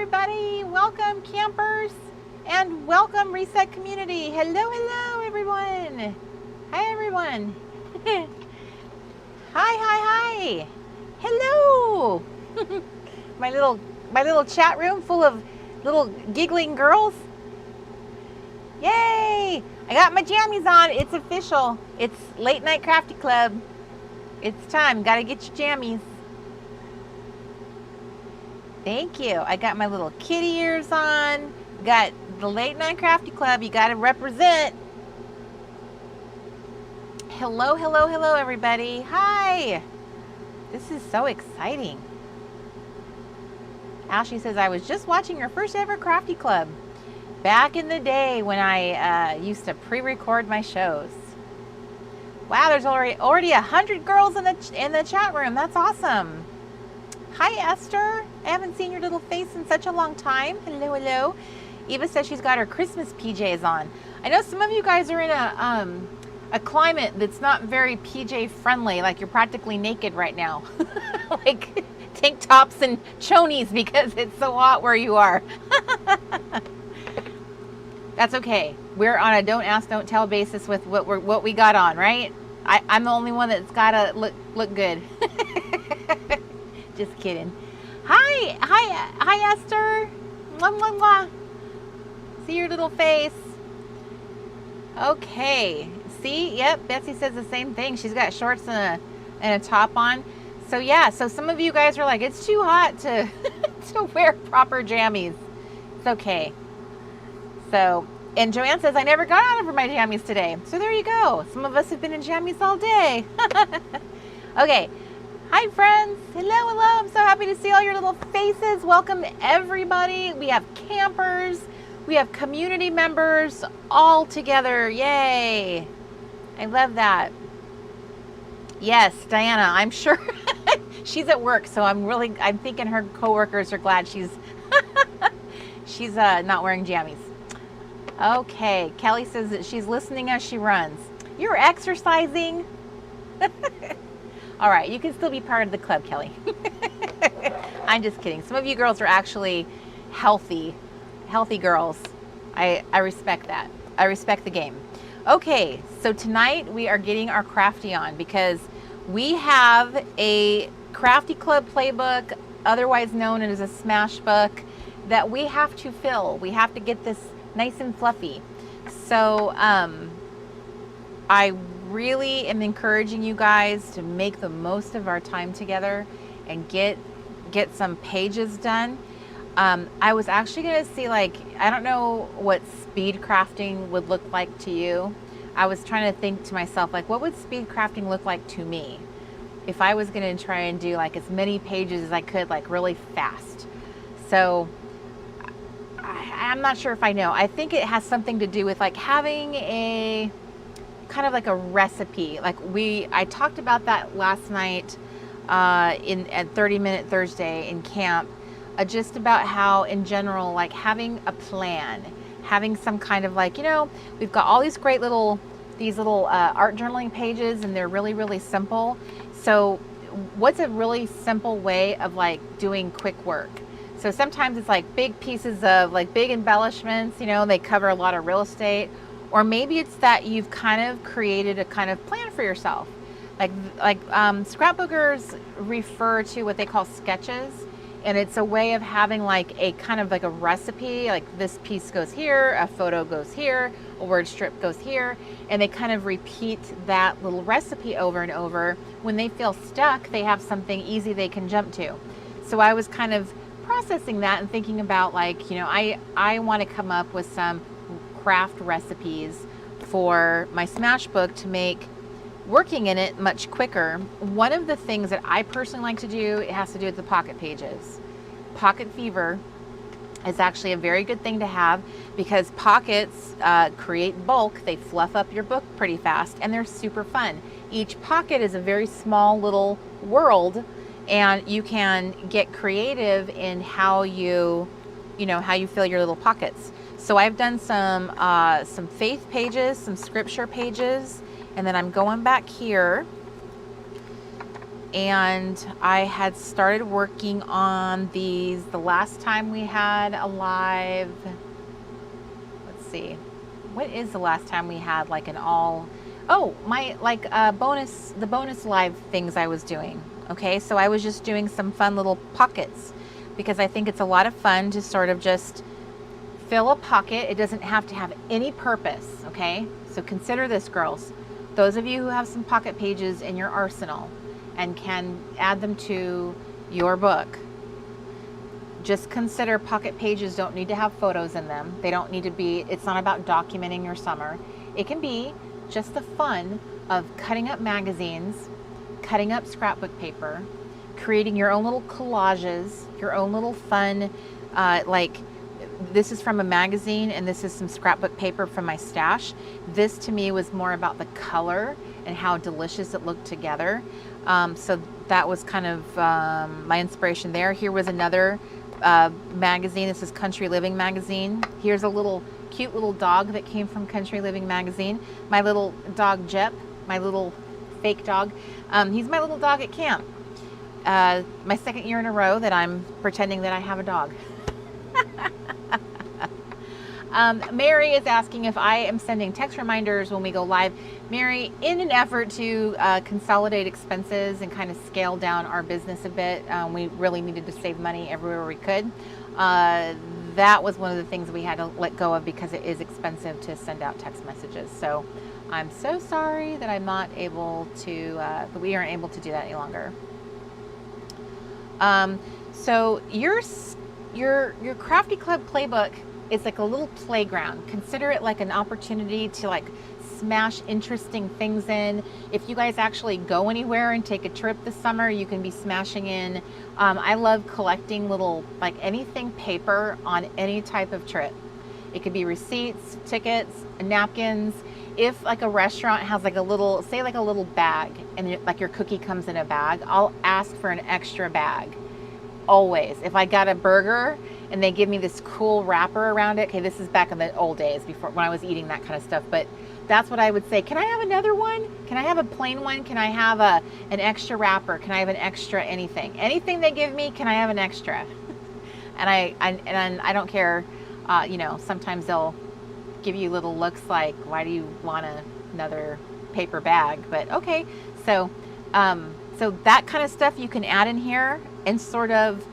everybody. Welcome, campers, and welcome, Reset Community. Hello, everyone. Hi, everyone. Hi. Hello. my little chat room full of little giggling girls. Yay! I got my jammies on. It's official. It's Late Night Crafty Club. It's time. Gotta get your jammies. Thank you. I got my little kitty ears on. Got the Late Night Crafty Club. You gotta represent. Hello, everybody. Hi. This is so exciting. Ashley says, I was just watching your first ever Crafty Club. Back in the day when I used to pre-record my shows. Wow, there's already 100 girls in the chat room. That's awesome. Hi, Esther. I haven't seen your little face in such a long time. Hello. Eva says she's got her Christmas PJs on. I know some of you guys are in a climate that's not very PJ friendly. Like you're practically naked right now. Like tank tops and chonies because it's so hot where you are. That's okay. We're on a don't ask, don't tell basis with what we got on, right? I'm the only one that's gotta look good. Just kidding. Hi, Esther. Mwah, mwah, mwah. See your little face. Okay. See, yep. Betsy says the same thing. She's got shorts and a top on. So yeah. So some of you guys are like, it's too hot to to wear proper jammies. It's okay. So, and Joanne says, I never got out of my jammies today. So there you go. Some of us have been in jammies all day. Okay. Hi, friends. Hello. I'm so happy to see all your little faces. Welcome, everybody. We have campers. We have community members all together. Yay. I love that. Yes, Diana, I'm sure she's at work, so I'm thinking her coworkers are glad she's not wearing jammies. Okay, Kelly says that she's listening as she runs. You're exercising? All right, you can still be part of the club, Kelly. I'm just kidding. Some of you girls are actually healthy girls. I respect that. I respect the game. Okay, so tonight we are getting our Crafty on because we have a Crafty Club playbook, otherwise known as a smash book, that we have to fill. We have to get this nice and fluffy. So I really am encouraging you guys to make the most of our time together and get some pages done. I was actually going to see, like, I don't know what speed crafting would look like to you. I was trying to think to myself, like, what would speed crafting look like to me if I was going to try and do like as many pages as I could, like really fast. So I'm not sure if I know. I think it has something to do with like having a kind of like a recipe. Like I talked about that last night at 30-minute Thursday in camp, just about how in general, like having a plan, having some kind of like, we've got all these great little art journaling pages, and they're really, really simple. So what's a really simple way of like doing quick work? So sometimes it's like big pieces of like big embellishments, they cover a lot of real estate. Or maybe it's that you've kind of created a kind of plan for yourself. Like scrapbookers refer to what they call sketches. And it's a way of having like a kind of like a recipe, like this piece goes here, a photo goes here, a word strip goes here. And they kind of repeat that little recipe over and over. When they feel stuck, they have something easy they can jump to. So I was kind of processing that and thinking about like, I want to come up with some craft recipes for my smash book to make working in it much quicker. One of the things that I personally like to do, it has to do with the pocket pages. Pocket fever is actually a very good thing to have because pockets create bulk. They fluff up your book pretty fast and they're super fun. Each pocket is a very small little world, and you can get creative in how you fill your little pockets. So I've done some faith pages, some scripture pages, and then I'm going back here And I had started working on these the last time we had a live. Let's see, what is the last time we had like an all, oh, my like bonus, the bonus live things I was doing. Okay, so I was just doing some fun little pockets because I think it's a lot of fun to sort of just fill a pocket. It doesn't have to have any purpose. Okay, so consider this, girls. Those of you who have some pocket pages in your arsenal and can add them to your book, just consider pocket pages don't need to have photos in them. They don't need to be, it's not about documenting your summer. It can be just the fun of cutting up magazines, cutting up scrapbook paper, creating your own little collages, your own little fun, like this is from a magazine and this is some scrapbook paper from my stash. This to me was more about the color and how delicious it looked together. So that was kind of my inspiration there. Here was another magazine. This is Country Living magazine. Here's a little cute little dog that came from Country Living magazine. My little dog Jep, my little fake dog. He's my little dog at camp. My second year in a row that I'm pretending that I have a dog. Mary is asking if I am sending text reminders when we go live. Mary, in an effort to consolidate expenses and kind of scale down our business a bit, we really needed to save money everywhere we could. That was one of the things we had to let go of because it is expensive to send out text messages. So I'm so sorry that I'm not able to, that we aren't able to do that any longer. So your Crafty Club playbook is like a little playground. Consider it like an opportunity to like smash interesting things in. If you guys actually go anywhere and take a trip this summer, you can be smashing in. I love collecting little, like anything paper on any type of trip. It could be receipts, tickets, napkins. If like a restaurant has like a little, say like a little bag and like your cookie comes in a bag, I'll ask for an extra bag. Always. If I got a burger and they give me this cool wrapper around it, okay, this is back in the old days before when I was eating that kind of stuff, but that's what I would say. Can I have another one? Can I have a plain one? Can I have an extra wrapper? Can I have an extra anything? Anything they give me, can I have an extra? And I don't care, you know, sometimes they'll give you little looks like, why do you want another paper bag? But okay, so so that kind of stuff you can add in here and sort of,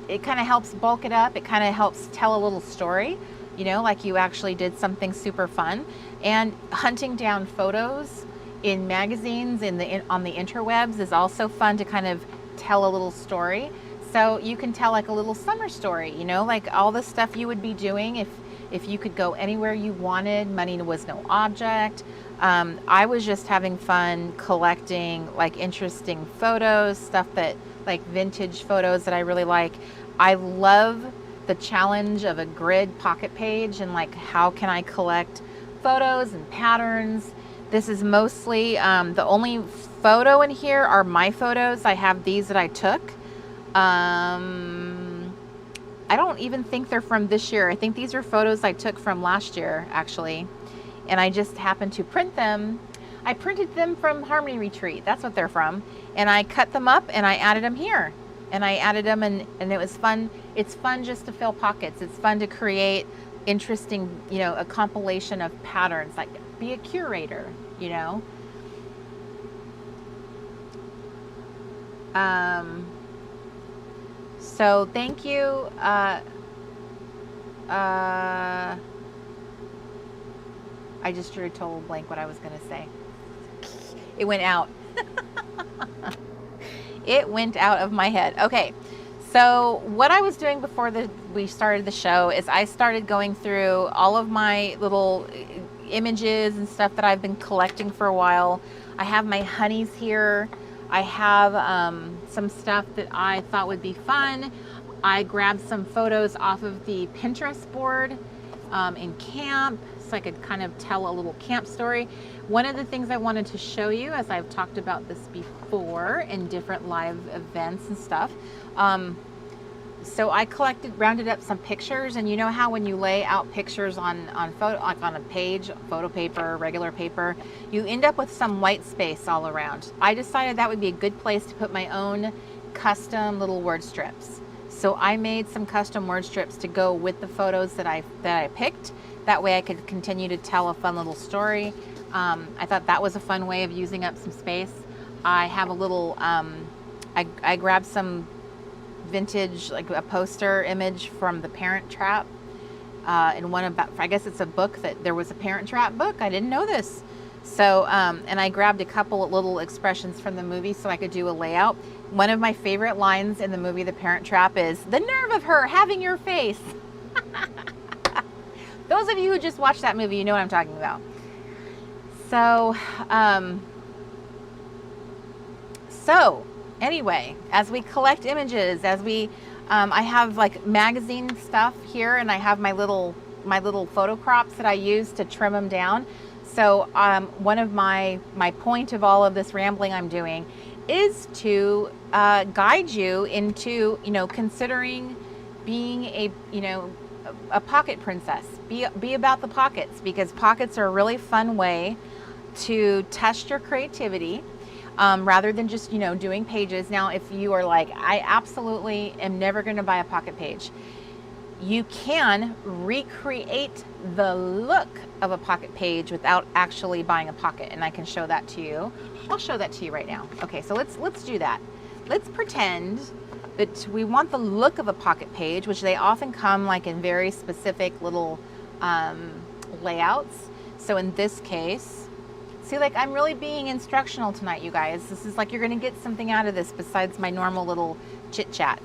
it kind of helps bulk it up. It kind of helps tell a little story, you know, like you actually did something super fun. And hunting down photos in magazines on the interwebs is also fun to kind of tell a little story. So you can tell like a little summer story, you know, like all the stuff you would be doing if you could go anywhere you wanted. Money was no object. I was just having fun collecting like interesting photos, stuff that like vintage photos that I really like. I love the challenge of a grid pocket page and like how can I collect photos and patterns. This is mostly the only photo in here are my photos. I have these that I took. I don't even think they're from this year. I think these are photos I took from last year actually, and I just happened to print them. I printed them from Harmony Retreat. That's what they're from. And I cut them up and I added them here. And I added them and it was fun. It's fun just to fill pockets. It's fun to create interesting, you know, a compilation of patterns, like be a curator, you know. So thank you. I just drew a total blank what I was going to say. It went out. It went out of my head. Okay, so what I was doing before we started the show is I started going through all of my little images and stuff that I've been collecting for a while. I have my honeys here. I have some stuff that I thought would be fun. I grabbed some photos off of the Pinterest board in camp, so I could kind of tell a little camp story. One of the things I wanted to show you, as I've talked about this before in different live events and stuff, So I rounded up some pictures, and you know how when you lay out pictures on photo, like on a page, photo paper, regular paper, you end up with some white space all around. I decided that would be a good place to put my own custom little word strips. So I made some custom word strips to go with the photos that I picked. That way I could continue to tell a fun little story. I thought that was a fun way of using up some space. I have a little, I grabbed some vintage, like a poster image from the Parent Trap, and one about, I guess it's a book that there was a Parent Trap book. I didn't know this. So, and I grabbed a couple of little expressions from the movie so I could do a layout. One of my favorite lines in the movie The Parent Trap is, "The nerve of her having your face." Those of you who just watched that movie, you know what I'm talking about. So, anyway, as we collect images, as we, I have like magazine stuff here, and I have my little photo crops that I use to trim them down. So one of my point of all of this rambling I'm doing is to guide you into, considering being a pocket princess. Be about the pockets, because pockets are a really fun way to test your creativity. Rather than just, doing pages. Now, if you are like, I absolutely am never going to buy a pocket page, you can recreate the look of a pocket page without actually buying a pocket, and I can show that to you. I'll show that to you right now. Okay, so let's do that. Let's pretend that we want the look of a pocket page, which they often come like in very specific little layouts. So in this case, see, like, I'm really being instructional tonight, you guys. This is like, you're gonna get something out of this besides my normal little chit chat.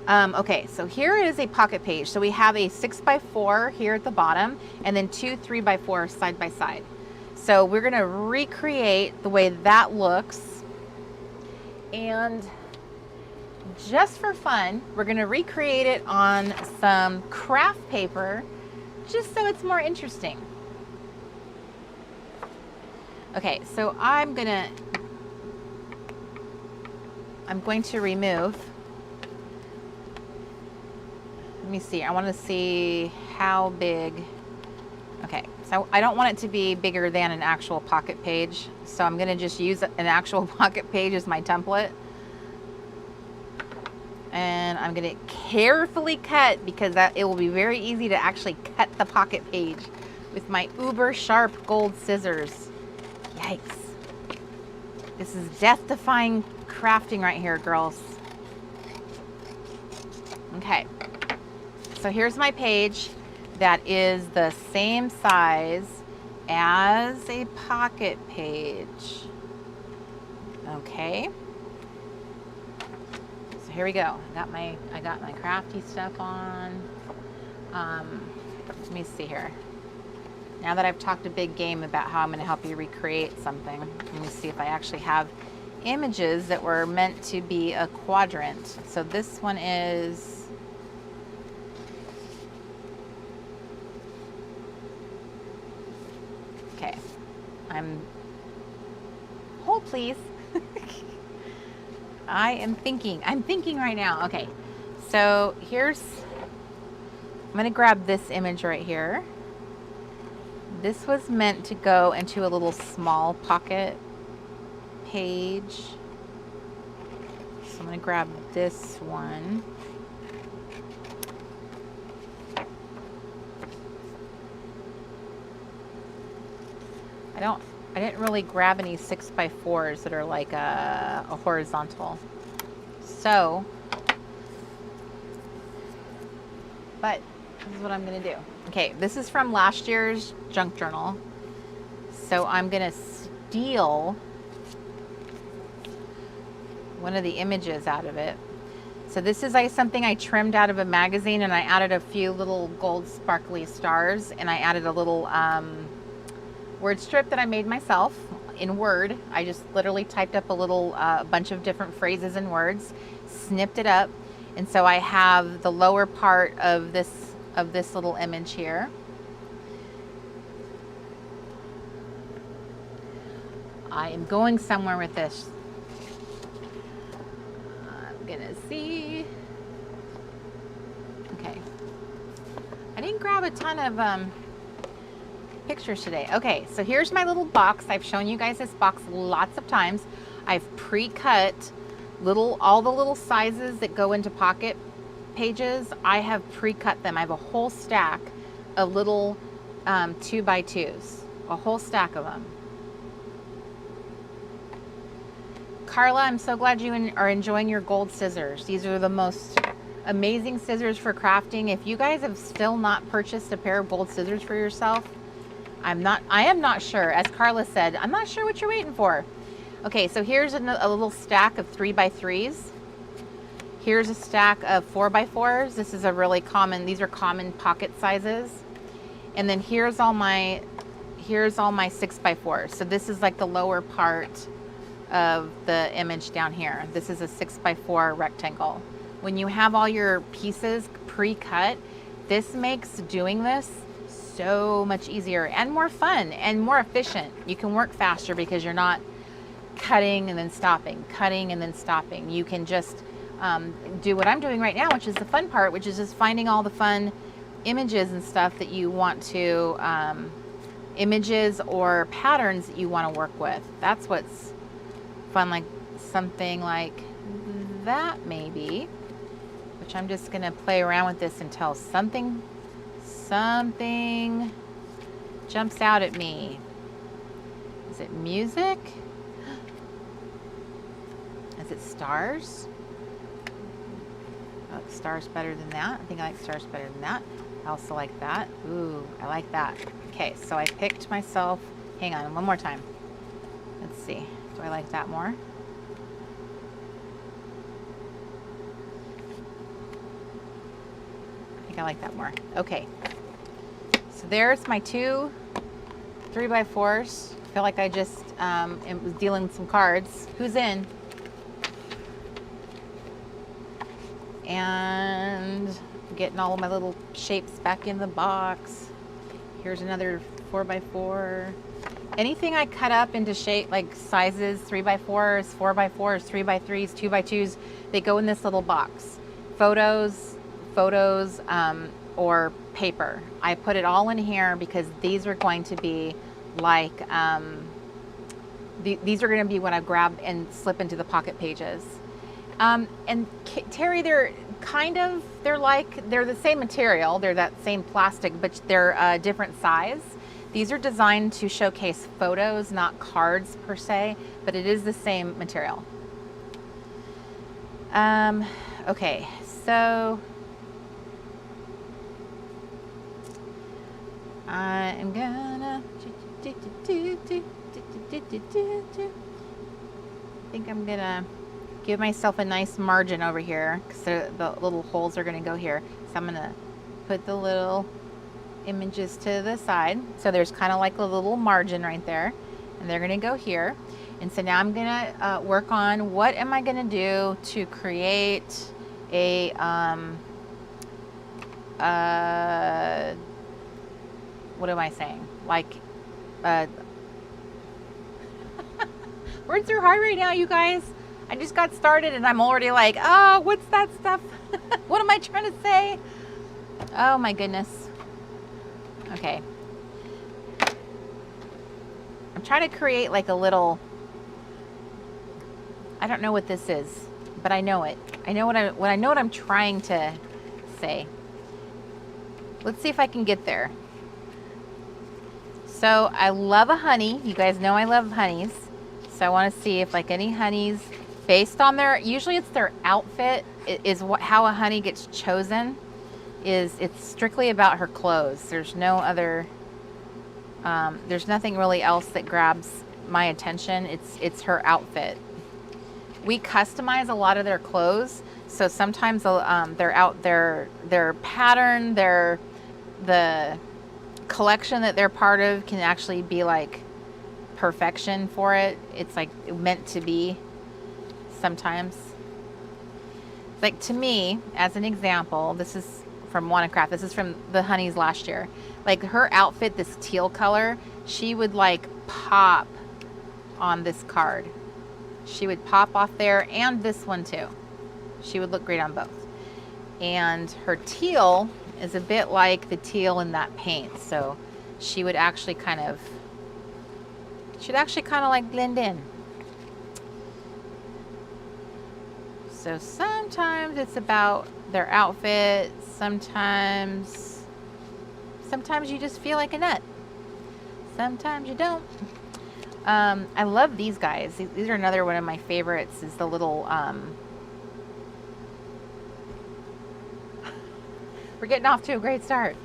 Okay, so here is a pocket page. So we have a 6x4 here at the bottom, and then 2 3x4 side by side. So we're gonna recreate the way that looks, and just for fun, we're gonna recreate it on some craft paper, just so it's more interesting. Okay, so I'm going to remove, let me see, I want to see how big. Okay, so I don't want it to be bigger than an actual pocket page, so I'm going to just use an actual pocket page as my template. And I'm going to carefully cut, because it will be very easy to actually cut the pocket page with my uber sharp gold scissors. Yikes. This is death-defying crafting right here, girls. Okay. So here's my page that is the same size as a pocket page. Okay. So here we go. I got my crafty stuff on. Let me see here. Now that I've talked a big game about how I'm going to help you recreate something, let me see if I actually have images that were meant to be a quadrant. So this one is, okay, hold please. I'm thinking right now. Okay, so I'm going to grab this image right here. This was meant to go into a little small pocket page. So I'm going to grab this one. I didn't really grab any 6x4s that are like a horizontal. So, but this is what I'm going to do. Okay, this is from last year's junk journal. So I'm going to steal one of the images out of it. So this is something I trimmed out of a magazine, and I added a few little gold sparkly stars, and I added a little word strip that I made myself in Word. I just literally typed up a little bunch of different phrases and words, snipped it up, and so I have the lower part of this little image here. I am going somewhere with this. I'm gonna see. didn't grab a ton of pictures today. Okay, so here's my little box. I've shown you guys this box lots of times. I've pre-cut all the little sizes that go into pocket pages. I have pre-cut them. I have a whole stack of little 2x2s, a whole stack of them. Carla, I'm so glad you are enjoying your gold scissors. These are the most amazing scissors for crafting. If you guys have still not purchased a pair of gold scissors for yourself, I am not sure. As Carla said, I'm not sure what you're waiting for. Okay, so here's a little stack of 3x3s. Here's a stack of 4x4s. This is a really common, these are common pocket sizes. And then here's all my 6x4s. So this is like the lower part of the image down here. This is a 6x4 rectangle. When you have all your pieces pre-cut, this makes doing this so much easier and more fun and more efficient. You can work faster because you're not cutting and then stopping, cutting and then stopping. You can just do what I'm doing right now, which is the fun part, which is just finding all the fun images and stuff that you want to, images or patterns that you want to work with. That's what's fun, like something like that maybe, which I'm just gonna play around with this until something jumps out at me. Is it music? Is it stars? I like stars better than that. I think I like stars better than that. I also like that. Ooh, I like that. Okay, so I picked myself, hang on, one more time. Let's see, do I like that more? I think I like that more. Okay, so there's my two 3x4s. I feel like I just was dealing some cards. Who's in? And getting all of my little shapes back in the box. Here's another 4x4. Anything I cut up into shape, like sizes, 3x4s, 4x4s, 3x3s, 2x2s, they go in this little box. Photos, or paper. I put it all in here because these are going to be like, these are going to be what I grab and slip into the pocket pages. And Terry, they're the same material. They're that same plastic, but they're a different size. These are designed to showcase photos, not cards per se, but it is the same material. Okay, so I am gonna, I think I'm gonna give myself a nice margin over here because the little holes are going to go here. So I'm going to put the little images to the side. So there's kind of like a little margin right there, and they're going to go here. And so now I'm going to work on what am I going to do to create a what am I saying? Like words are hard right now, you guys. I just got started and I'm already like, oh, what's that stuff? What am I trying to say? Oh my goodness. Okay. I'm trying to create like a little, I don't know what this is, but I know it. I know what I'm trying to say. Let's see if I can get there. So I love a honey. You guys know I love honeys. So I want to see if like any honeys based on usually it's their outfit is how a honey gets chosen. It's strictly about her clothes. There's no other, there's nothing really else that grabs my attention. It's her outfit. We customize a lot of their clothes, so sometimes their pattern, the collection that they're part of can actually be like perfection for it. It's like meant to be. Sometimes, like to me, as an example, this is from Craft. This is from the honeys last year. Like her outfit, this teal color, she would like pop on this card. She would pop off there, and this one too. She would look great on both. And her teal is a bit like the teal in that paint. So she would actually kind of, should actually kind of like blend in. So sometimes it's about their outfit. Sometimes you just feel like a nut. Sometimes you don't. I love these guys. These are another one of my favorites, is the little, we're getting off to a great start.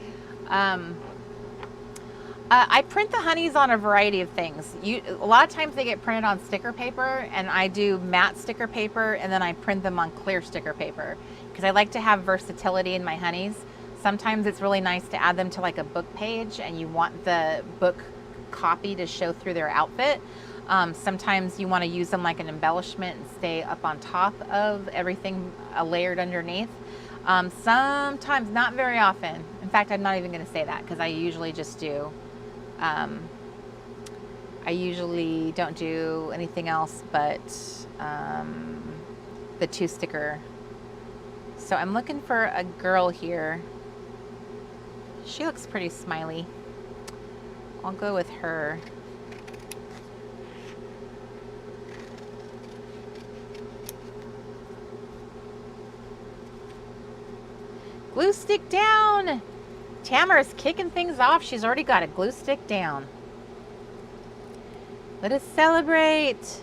I print the honeys on a variety of things. A lot of times they get printed on sticker paper, and I do matte sticker paper, and then I print them on clear sticker paper because I like to have versatility in my honeys. Sometimes it's really nice to add them to like a book page and you want the book copy to show through their outfit. Sometimes you want to use them like an embellishment and stay up on top of everything layered underneath. Sometimes, not very often. In fact, I'm not even going to say that because I usually just do. I usually don't do anything else but the 2 sticker. So I'm looking for a girl here. She looks pretty smiley. I'll go with her. Glue stick down. Tamara's kicking things off. She's already got a glue stick down. Let us celebrate.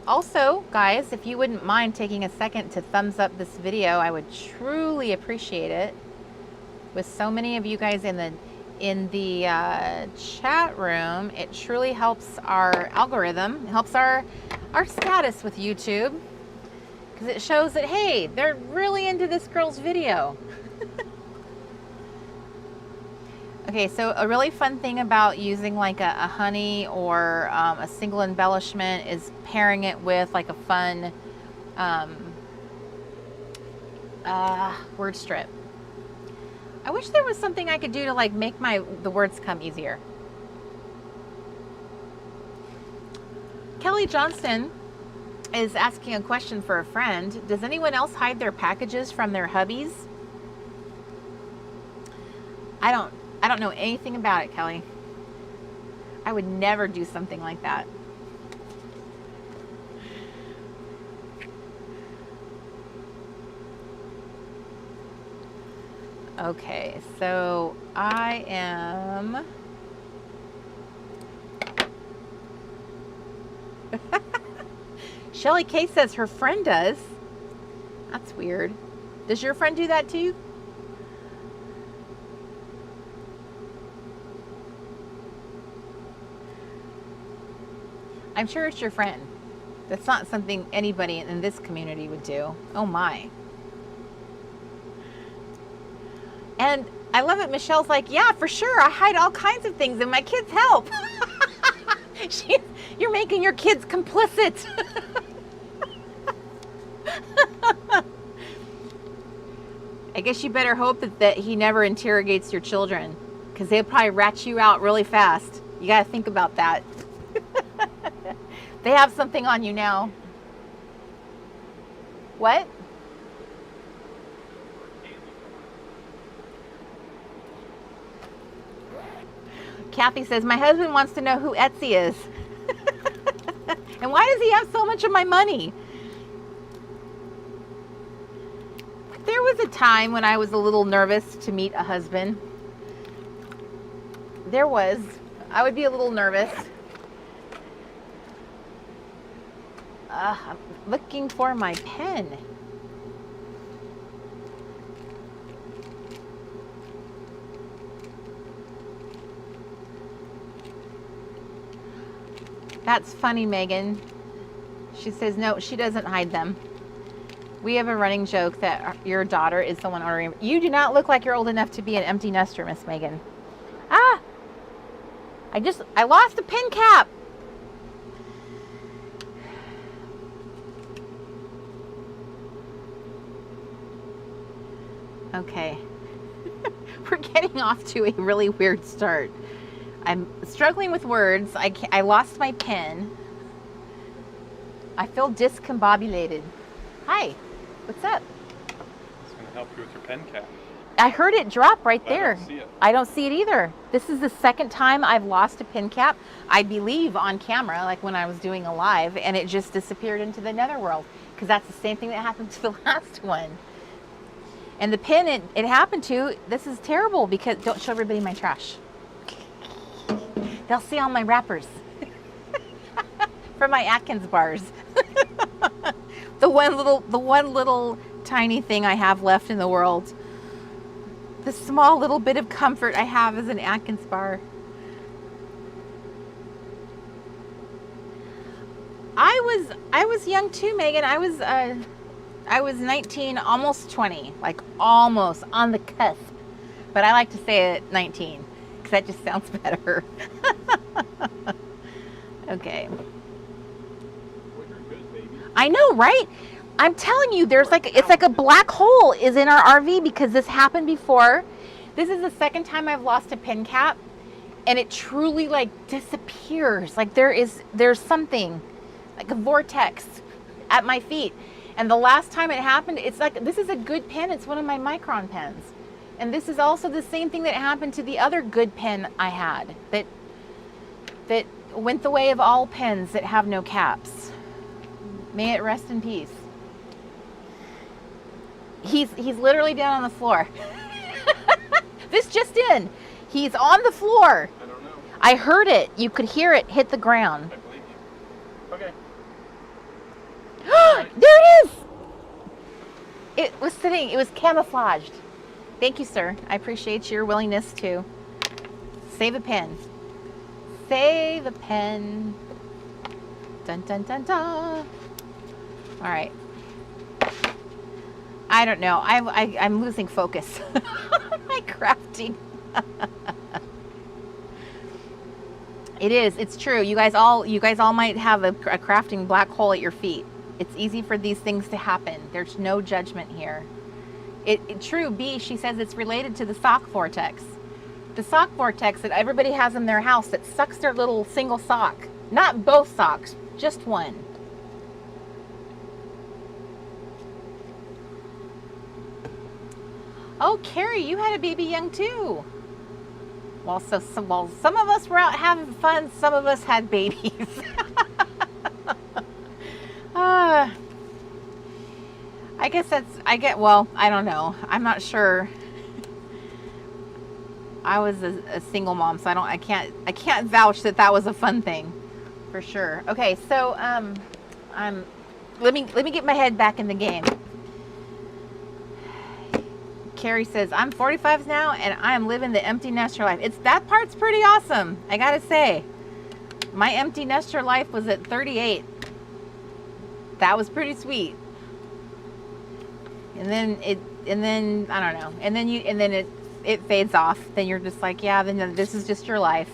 Also, guys, if you wouldn't mind taking a second to thumbs up this video, I would truly appreciate it. With so many of you guys in the chat room, it truly helps our algorithm, helps our status with YouTube, because it shows that, hey, they're really into this girl's video. Okay, so a really fun thing about using like a honey or a single embellishment is pairing it with like a fun word strip. I wish there was something I could do to like make the words come easier. Kelly Johnson is asking a question for a friend. Does anyone else hide their packages from their hubbies? I don't know anything about it, Kelly. I would never do something like that. Okay, so I am... Shelly K says her friend does. That's weird. Does your friend do that too? I'm sure it's your friend. That's not something anybody in this community would do. Oh my. And I love it. Michelle's like, yeah, for sure. I hide all kinds of things and my kids help. You're making your kids complicit. I guess you better hope that he never interrogates your children, because they'll probably rat you out really fast. You got to think about that. They have something on you now. What? Kathy says, my husband wants to know who Etsy is. And why does he have so much of my money? There was a time when I was a little nervous to meet a husband. There was. I would be a little nervous. I'm looking for my pen. That's funny, Megan. She says, no, she doesn't hide them. We have a running joke that your daughter is the one ordering. You do not look like you're old enough to be an empty nester, Miss Megan. Ah! I lost a pin cap. Okay. We're getting off to a really weird start. I'm struggling with words. I lost my pen. I feel discombobulated. Hi, what's up? going to help you with your pen cap. I heard it drop right there. I don't see it. I don't see it either. This is the second time I've lost a pin cap, I believe on camera, like when I was doing a live, and it just disappeared into the netherworld, because that's the same thing that happened to the last one. And the pin it happened to, this is terrible, because don't show everybody my trash. They'll see all my wrappers from my Atkins bars. The one little tiny thing I have left in the world. The small little bit of comfort I have is an Atkins bar. I was young too, Megan. I was 19, almost 20, like almost on the cusp. But I like to say it 19 because that just sounds better. Okay. Well, you're good, baby. I know, right? I'm telling you, it's like a black hole is in our RV because this happened before. This is the second time I've lost a pin cap, and it truly like disappears. Like there's something like a vortex at my feet. And the last time it happened, it's like, this is a good pen. It's one of my Micron pens. And this is also the same thing that happened to the other good pen I had that went the way of all pens that have no caps. May it rest in peace. He's literally down on the floor. This just in. He's on the floor. I don't know. I heard it. You could hear it hit the ground. I believe you. Okay. There it is. It was camouflaged. Thank you, sir. I appreciate your willingness to save a pen. Save a pen. Dun dun dun dun. All right. I don't know. I'm losing focus. My crafting. It is. It's true. You guys all might have a crafting black hole at your feet. It's easy for these things to happen. There's no judgment here. True, B, she says it's related to the sock vortex. The sock vortex that everybody has in their house that sucks their little single sock. Not both socks, just one. Oh, Carrie, you had a baby young too. Well, some of us were out having fun. Some of us had babies. I guess well, I don't know. I'm not sure. I was a single mom, so I can't vouch that was a fun thing, for sure. Okay, so let me get my head back in the game. Carrie says, I'm 45 now and I'm living the empty nester life. That part's pretty awesome, I gotta say. My empty nester life was at 38. That was pretty sweet. And then I don't know. And then it fades off. Then you're just like, yeah, then this is just your life.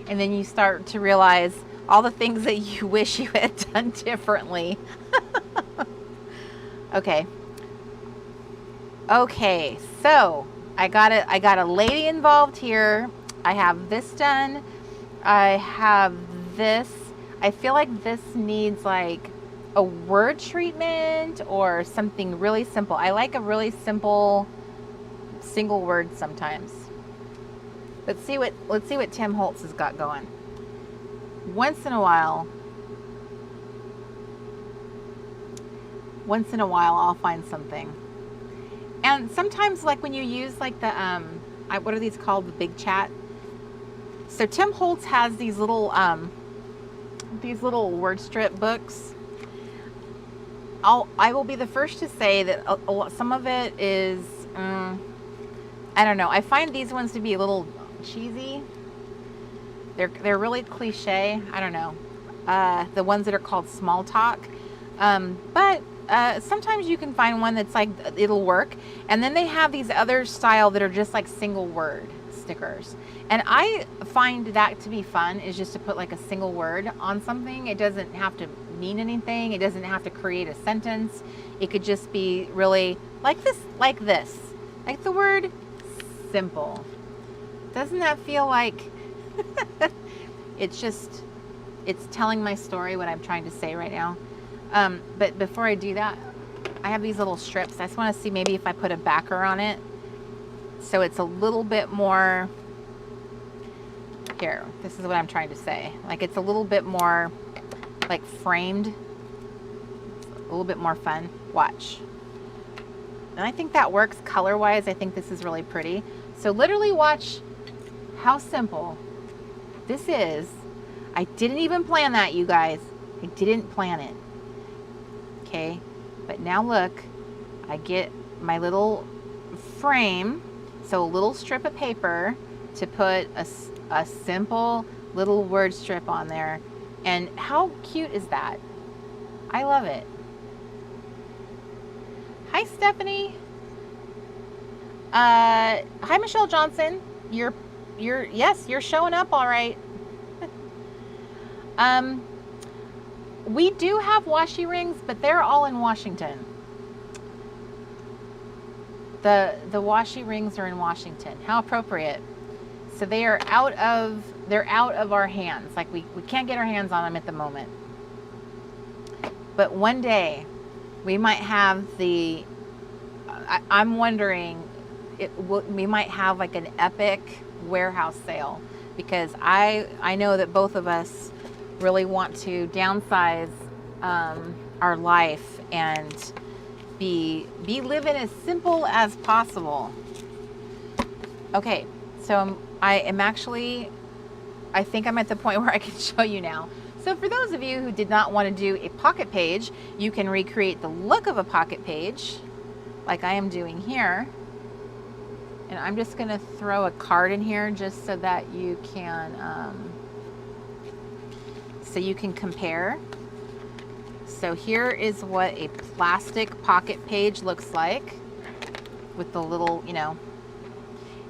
And then you start to realize all the things that you wish you had done differently. Okay, so I got a lady involved here. I have this done. I have this. I feel like this needs like a word treatment or something really simple. I like a really simple single word sometimes. Let's see what Tim Holtz has got going. Once in a while I'll find something. And sometimes, like when you use like the what are these called, the big chat? So Tim Holtz has these little word strip books. I will be the first to say that some of it is I don't know. I find these ones to be a little cheesy. They're really cliche. I don't know. The ones that are called small talk, but sometimes you can find one that's like, it'll work. And then they have these other style that are just like single word stickers. And I find that to be fun, is just to put like a single word on something. It doesn't have to mean anything. It doesn't have to create a sentence. It could just be really like this. Like the word simple. Doesn't that feel like it's telling my story, what I'm trying to say right now. But before I do that, I have these little strips. I just want to see maybe if I put a backer on it, so it's a little bit more, here, this is what I'm trying to say. Like it's a little bit more like framed, a little bit more fun. Watch. And I think that works color-wise. I think this is really pretty. So literally watch how simple this is. I didn't even plan that, you guys. I didn't plan it. Okay, but now look, I get my little frame, so a little strip of paper to put a simple little word strip on there. And how cute is that? I love it. Hi, Stephanie. Hi, Michelle Johnson. Yes, you're showing up all right. We do have washi rings, but they're all in Washington. The washi rings are in Washington. How appropriate. So they are out of our hands. Like we can't get our hands on them at the moment. But one day we might have I'm wondering, we might have like an epic warehouse sale, because I know that both of us really want to downsize our life and be living as simple as possible. Okay, so I think I'm at the point where I can show you now. So for those of you who did not want to do a pocket page, you can recreate the look of a pocket page like I am doing here. And I'm just going to throw a card in here just so that you can compare. So here is what a plastic pocket page looks like with the little,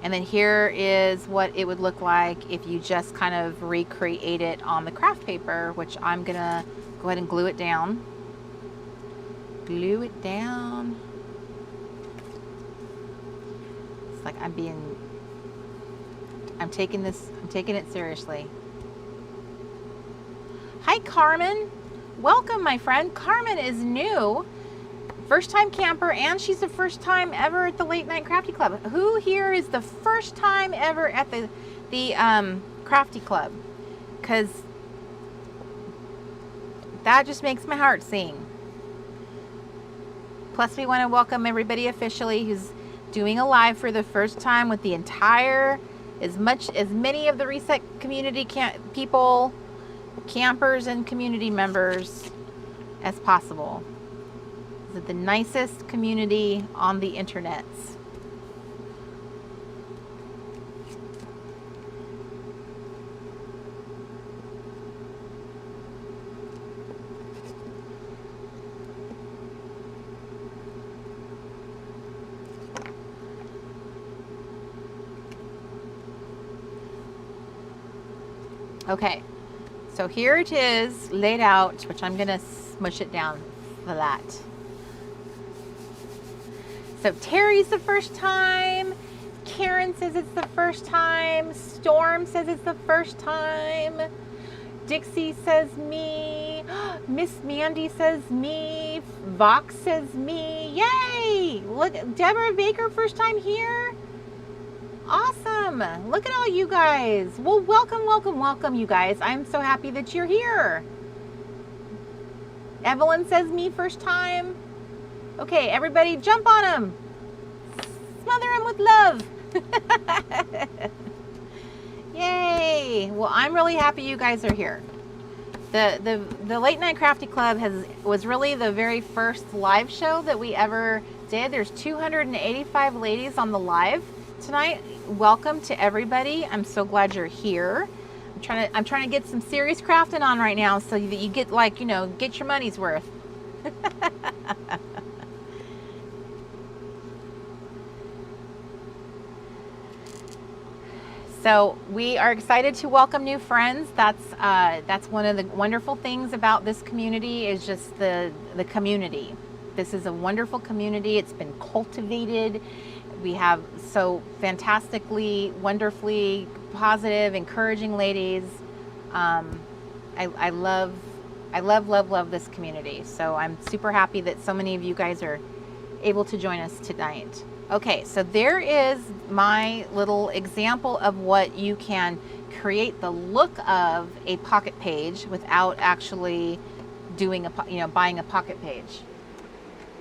and then here is what it would look like if you just kind of recreate it on the craft paper, which I'm gonna go ahead and glue it down. Glue it down. It's like I'm taking it seriously. Hi, Carmen. Welcome, my friend. Carmen is new. First time camper, and she's the first time ever at the Late Night Crafty Club. Who here is the first time ever at the Crafty Club? Because that just makes my heart sing. Plus, we want to welcome everybody officially who's doing a live for the first time with the entire, as many of the Reset community people, campers, and community members as possible. The nicest community on the internets. Okay, so here it is laid out, which I'm gonna smush it down flat. So Terry's the first time. Karen says it's the first time. Storm says it's the first time. Dixie says me. Miss Mandy says me. Vox says me. Yay! Look, Deborah Baker, first time here. Awesome. Look at all you guys. Well, welcome, you guys. I'm so happy that you're here. Evelyn says me, first time. Okay, everybody jump on them. Smother them with love. Yay. Well, I'm really happy you guys are here. The Late Night Crafty Club was really the very first live show that we ever did. There's 285 ladies on the live tonight. Welcome to everybody. I'm so glad you're here. I'm trying to get some serious crafting on right now so that you get get your money's worth. So we are excited to welcome new friends. That's one of the wonderful things about this community, is just the community. This is a wonderful community. It's been cultivated. We have so fantastically, wonderfully positive, encouraging ladies. I love I love, love, love this community. So I'm super happy that so many of you guys are able to join us tonight. Okay, so there is my little example of what you can create the look of a pocket page without actually doing a, buying a pocket page.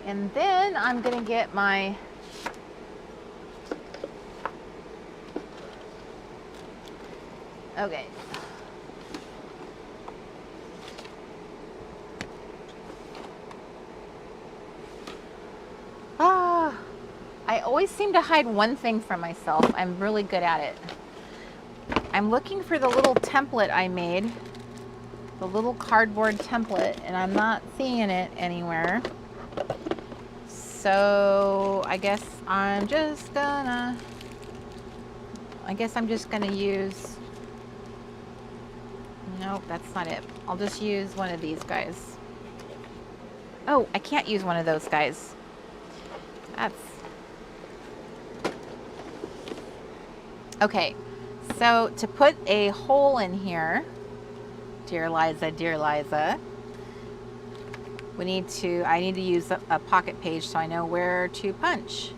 And then I'm gonna get my okay. I always seem to hide one thing from myself. I'm really good at it. I'm looking for the little template I made, the little cardboard template, and I'm not seeing it anywhere. So I guess I'm just gonna use, nope, that's not it. I'll just use one of these guys. Oh, I can't use one of those guys. That's okay. So to put a hole in here, dear Liza, I need to use a pocket page so I know where to punch.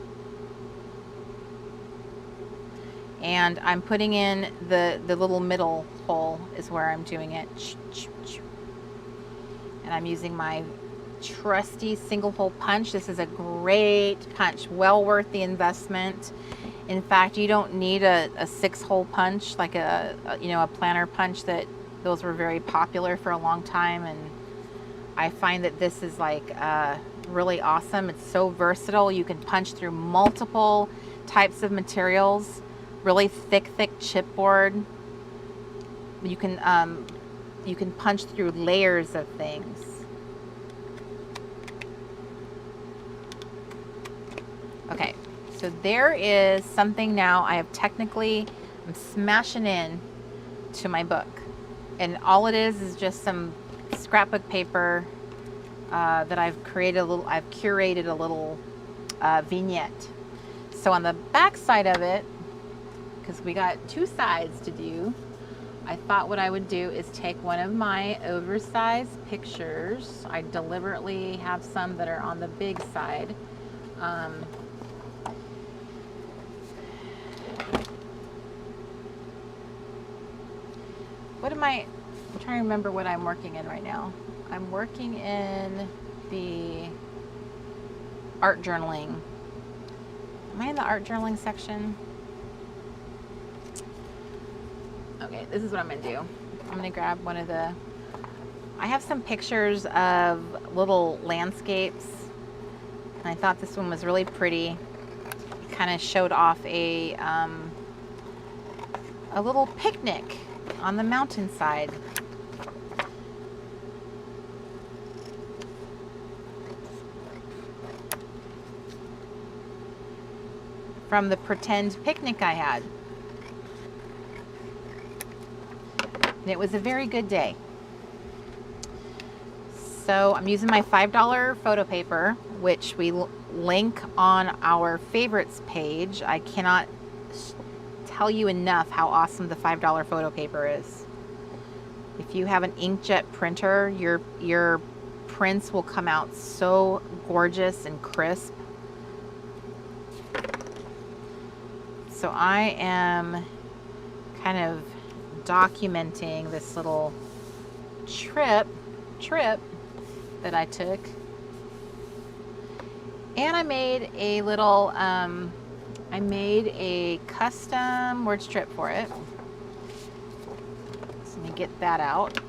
And I'm putting in the little middle hole is where I'm doing it. And I'm using my trusty single hole punch. This is a great punch, well worth the investment. In fact, you don't need a 6-hole punch like a planner punch. That those were very popular for a long time, and I find that this is like really awesome. It's so versatile. You can punch through multiple types of materials, really thick chipboard. You can punch through layers of things. Okay, so there is something now I'm smashing in to my book. And all it is just some scrapbook paper that I've curated a little vignette. So on the back side of it, because we got 2 sides to do, I thought what I would do is take one of my oversized pictures. I deliberately have some that are on the big side. I'm trying to remember what I'm working in right now. I'm working in the art journaling. Am I in the art journaling section? Okay, this is what I'm gonna do. I'm gonna grab one of I have some pictures of little landscapes, and I thought this one was really pretty. It kind of showed off a little picnic on the mountainside. From the pretend picnic I had. And it was a very good day. So I'm using my $5 photo paper, which we link on our favorites page. I cannot tell you enough how awesome the $5 photo paper is. If you have an inkjet printer, your prints will come out so gorgeous and crisp. So I am kind of documenting this little trip that I took, and I made a little I made a custom word strip for it. So let me get that out.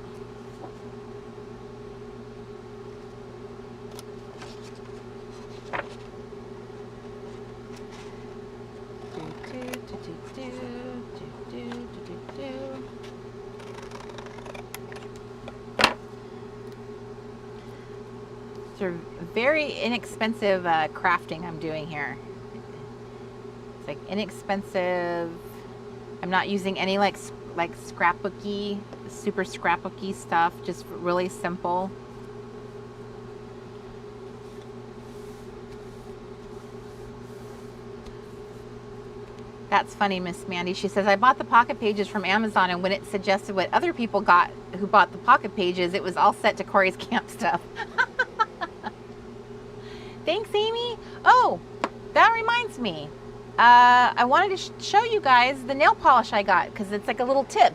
It's a very inexpensive crafting I'm doing here. It's like inexpensive. I'm not using any like scrapbooky, super scrapbooky stuff, just really simple. That's funny, Miss Mandy. She says, I bought the pocket pages from Amazon, and when it suggested what other people got who bought the pocket pages, it was all set to Corey's camp stuff. Thanks, Amy. Oh, that reminds me. I wanted to show you guys the nail polish I got, because it's like a little tip.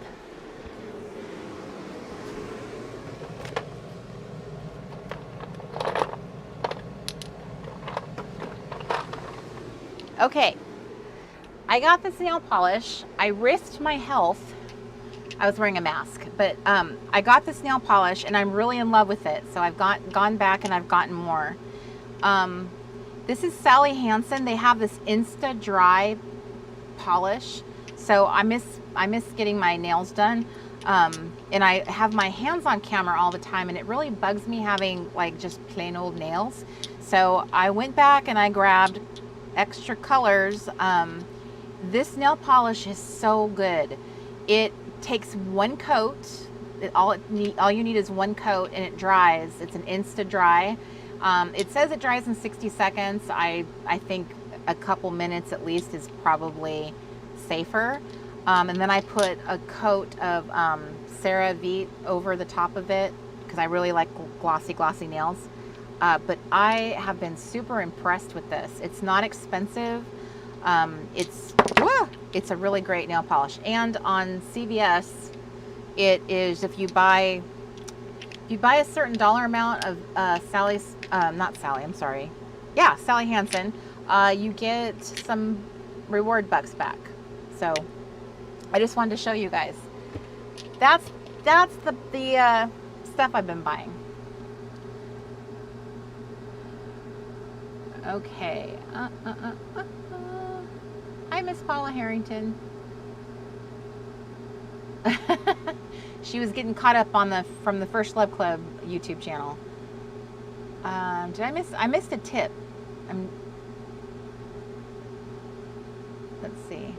Okay, I got this nail polish. I risked my health. I was wearing a mask, but I got this nail polish and I'm really in love with it. So I've gone back and I've gotten more. This is Sally Hansen. They have this Insta Dry polish. So I miss getting my nails done. And I have my hands on camera all the time, and it really bugs me having like just plain old nails. So I went back and I grabbed extra colors. This nail polish is so good. It takes one coat. All you need is one coat, and it dries. It's an Insta Dry. It says it dries in 60 seconds. I think a couple minutes at least is probably safer. And then I put a coat of CeraVe over the top of it because I really like glossy nails. But I have been super impressed with this. It's not expensive. It's a really great nail polish. And on CVS, it is, if you buy a certain dollar amount of Sally Hansen, you get some reward bucks back. So I just wanted to show you guys. That's the stuff I've been buying. Okay. Hi, Miss Paula Harrington. She was getting caught up from the First Love Club YouTube channel. I missed a tip. Let's see.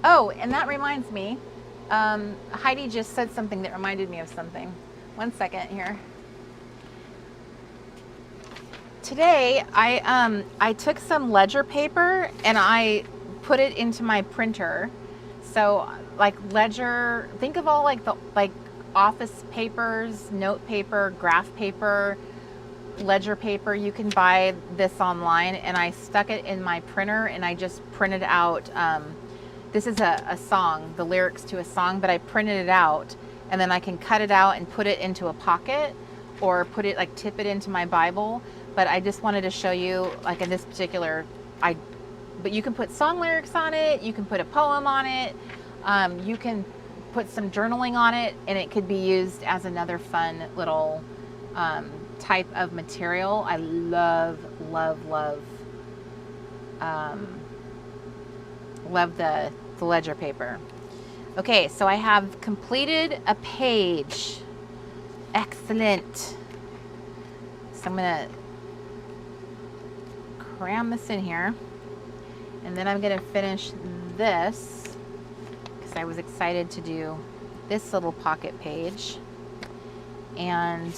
Oh, and that reminds me. Heidi just said something that reminded me of something. One second here. Today, I took some ledger paper and I put it into my printer. So, like ledger, think of all like office papers, note paper, graph paper, ledger paper. You can buy this online, and I stuck it in my printer and I just printed out. This is a song, the lyrics to a song, but I printed it out, and then I can cut it out and put it into a pocket, or tip it into my Bible. But I just wanted to show you, like in this particular, but you can put song lyrics on it, you can put a poem on it, you can put some journaling on it, and it could be used as another fun little type of material. I love the ledger paper. Okay, so I have completed a page. Excellent. So I'm gonna cram this in here, and then I'm gonna finish this because I was excited to do this little pocket page, and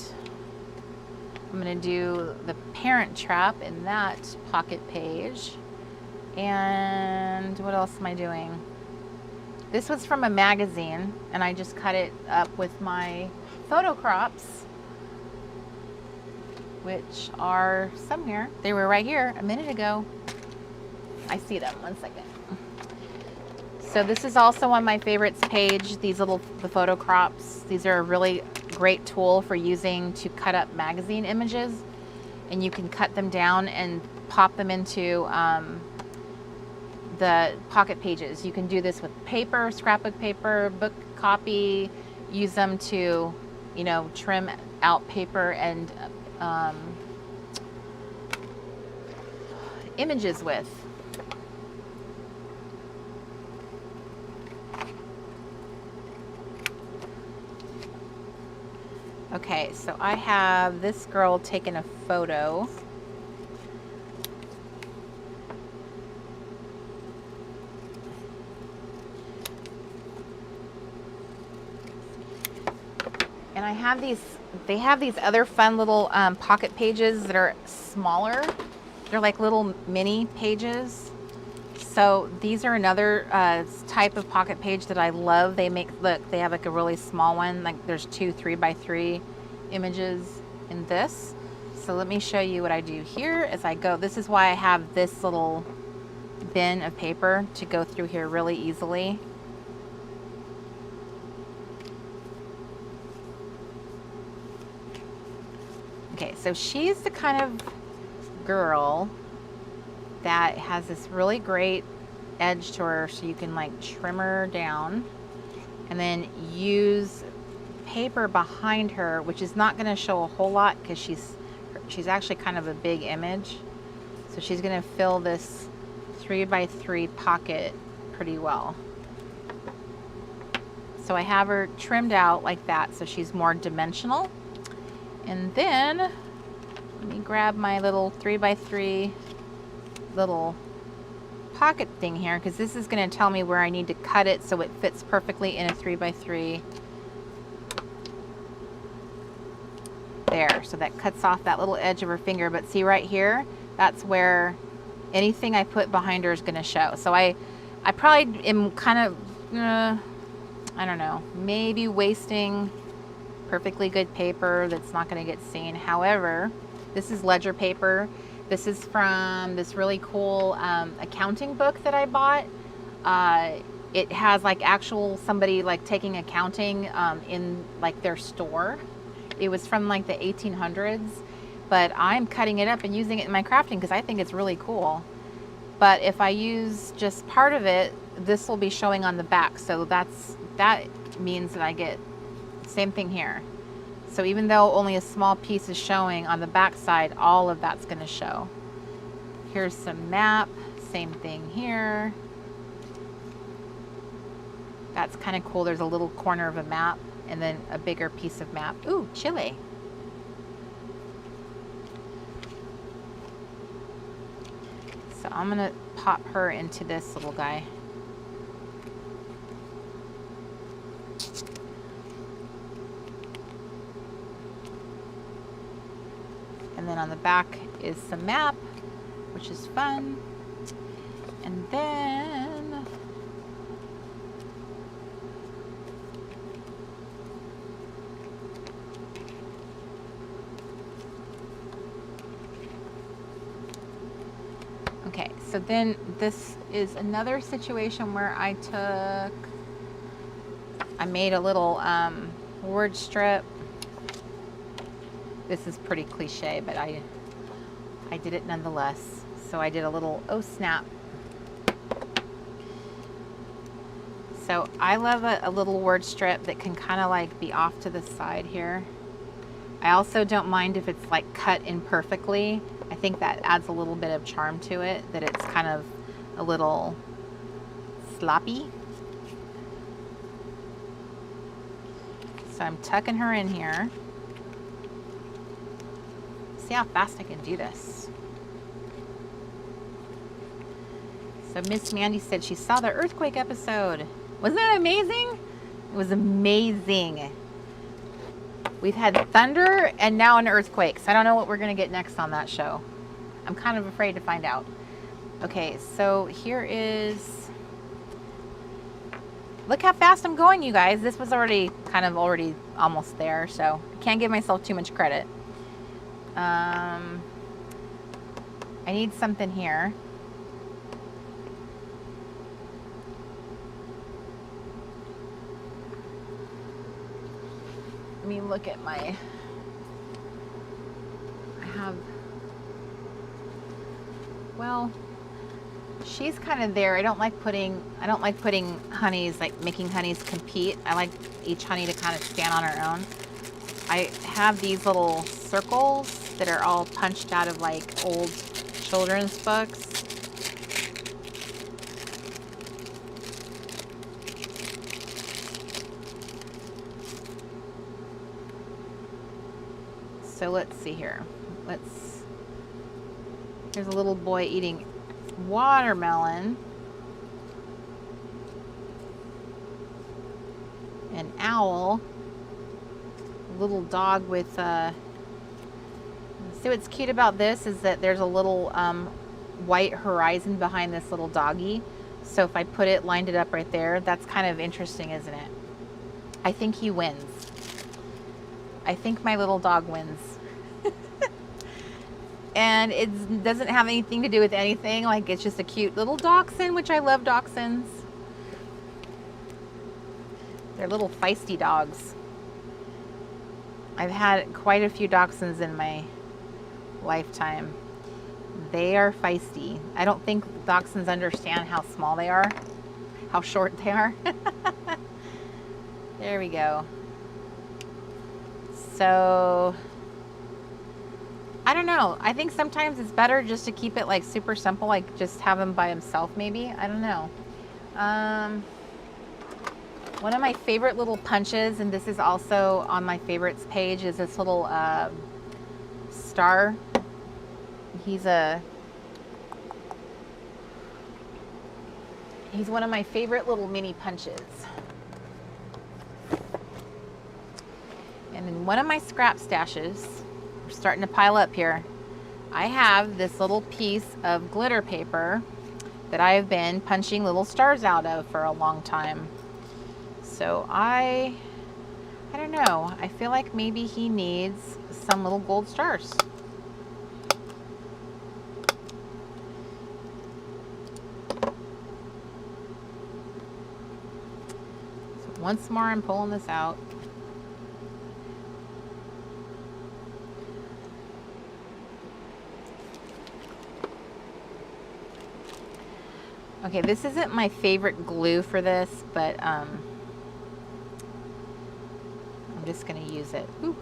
I'm gonna do the Parent Trap in that pocket page. And what else am I doing? This was from a magazine, and I just cut it up with my photo crops, which are somewhere. They were right here a minute ago. I see them. One second. So this is also on my favorites page, the photo crops. These are a really great tool for using to cut up magazine images, and you can cut them down and pop them into the pocket pages. You can do this with paper, scrapbook paper, book copy, use them to, trim out paper and images with. Okay, so I have this girl taking a photo. And they have these other fun little pocket pages that are smaller. They're like little mini pages. So these are another type of pocket page that I love. They make, look, they have like a really small one. Like there's 2 3x3 images in this. So let me show you what I do here as I go. This is why I have this little bin of paper to go through here really easily. Okay, so she's the kind of girl that has this really great edge to her, so you can like trim her down and then use paper behind her, which is not going to show a whole lot because she's actually kind of a big image. So she's going to fill this 3x3 pocket pretty well. So I have her trimmed out like that so she's more dimensional. And then let me grab my little 3x3 little pocket thing here, because this is going to tell me where I need to cut it so it fits perfectly in a 3x3. There, so that cuts off that little edge of her finger. But see right here, that's where anything I put behind her is going to show. So I probably am kind of, I don't know, maybe wasting perfectly good paper that's not going to get seen. However, this is ledger paper. This is from this really cool accounting book that I bought. It has like actual somebody like taking accounting in like their store. It was from like the 1800s, but I'm cutting it up and using it in my crafting because I think it's really cool. But if I use just part of it, this will be showing on the back. So that means that I get same thing here. So even though only a small piece is showing on the back side, all of that's going to show. Here's some map, same thing here. That's kind of cool. There's a little corner of a map and then a bigger piece of map. Ooh, Chile. So I'm going to pop her into this little guy. And then on the back is some map, which is fun. And then okay, so then this is another situation where I made a little word strip. This is pretty cliche, but I did it nonetheless. So I did a little oh snap. So I love a little word strip that can kind of like be off to the side here. I also don't mind if it's like cut imperfectly. I think that adds a little bit of charm to it, that it's kind of a little sloppy. So I'm tucking her in here. See how fast I can do this. So Miss Mandy said she saw the earthquake episode. Wasn't that amazing? It was amazing. We've had thunder and now an earthquake. So I don't know what we're going to get next on that show. I'm kind of afraid to find out. Okay, so here is... Look how fast I'm going, you guys. This was already almost there, so I can't give myself too much credit. I need something here. Let me look at my, well, she's kind of there. I don't like putting honeys, like making honeys compete. I like each honey to kind of stand on her own. I have these little circles that are all punched out of like old children's books. So let's see here. Here's a little boy eating watermelon. An owl. A little dog with see what's cute about this is that there's a little white horizon behind this little doggy. So if I put it, lined it up right there, that's kind of interesting, isn't it? I think he wins. I think my little dog wins. And it doesn't have anything to do with anything. Like, it's just a cute little dachshund, which I love dachshunds. They're little feisty dogs. I've had quite a few dachshunds in my lifetime. They are feisty. I don't think dachshunds understand how small they are, how short they are. There we go. So, I don't know. I think sometimes it's better just to keep it like super simple, like just have him by himself maybe. I don't know. One of my favorite little punches, and this is also on my favorites page, is this little star. He's one of my favorite little mini punches. And in one of my scrap stashes, we're starting to pile up here, I have this little piece of glitter paper that I have been punching little stars out of for a long time. So I don't know. I feel like maybe he needs some little gold stars. So once more, I'm pulling this out. Okay, this isn't my favorite glue for this, but I'm just going to use it. Ooh.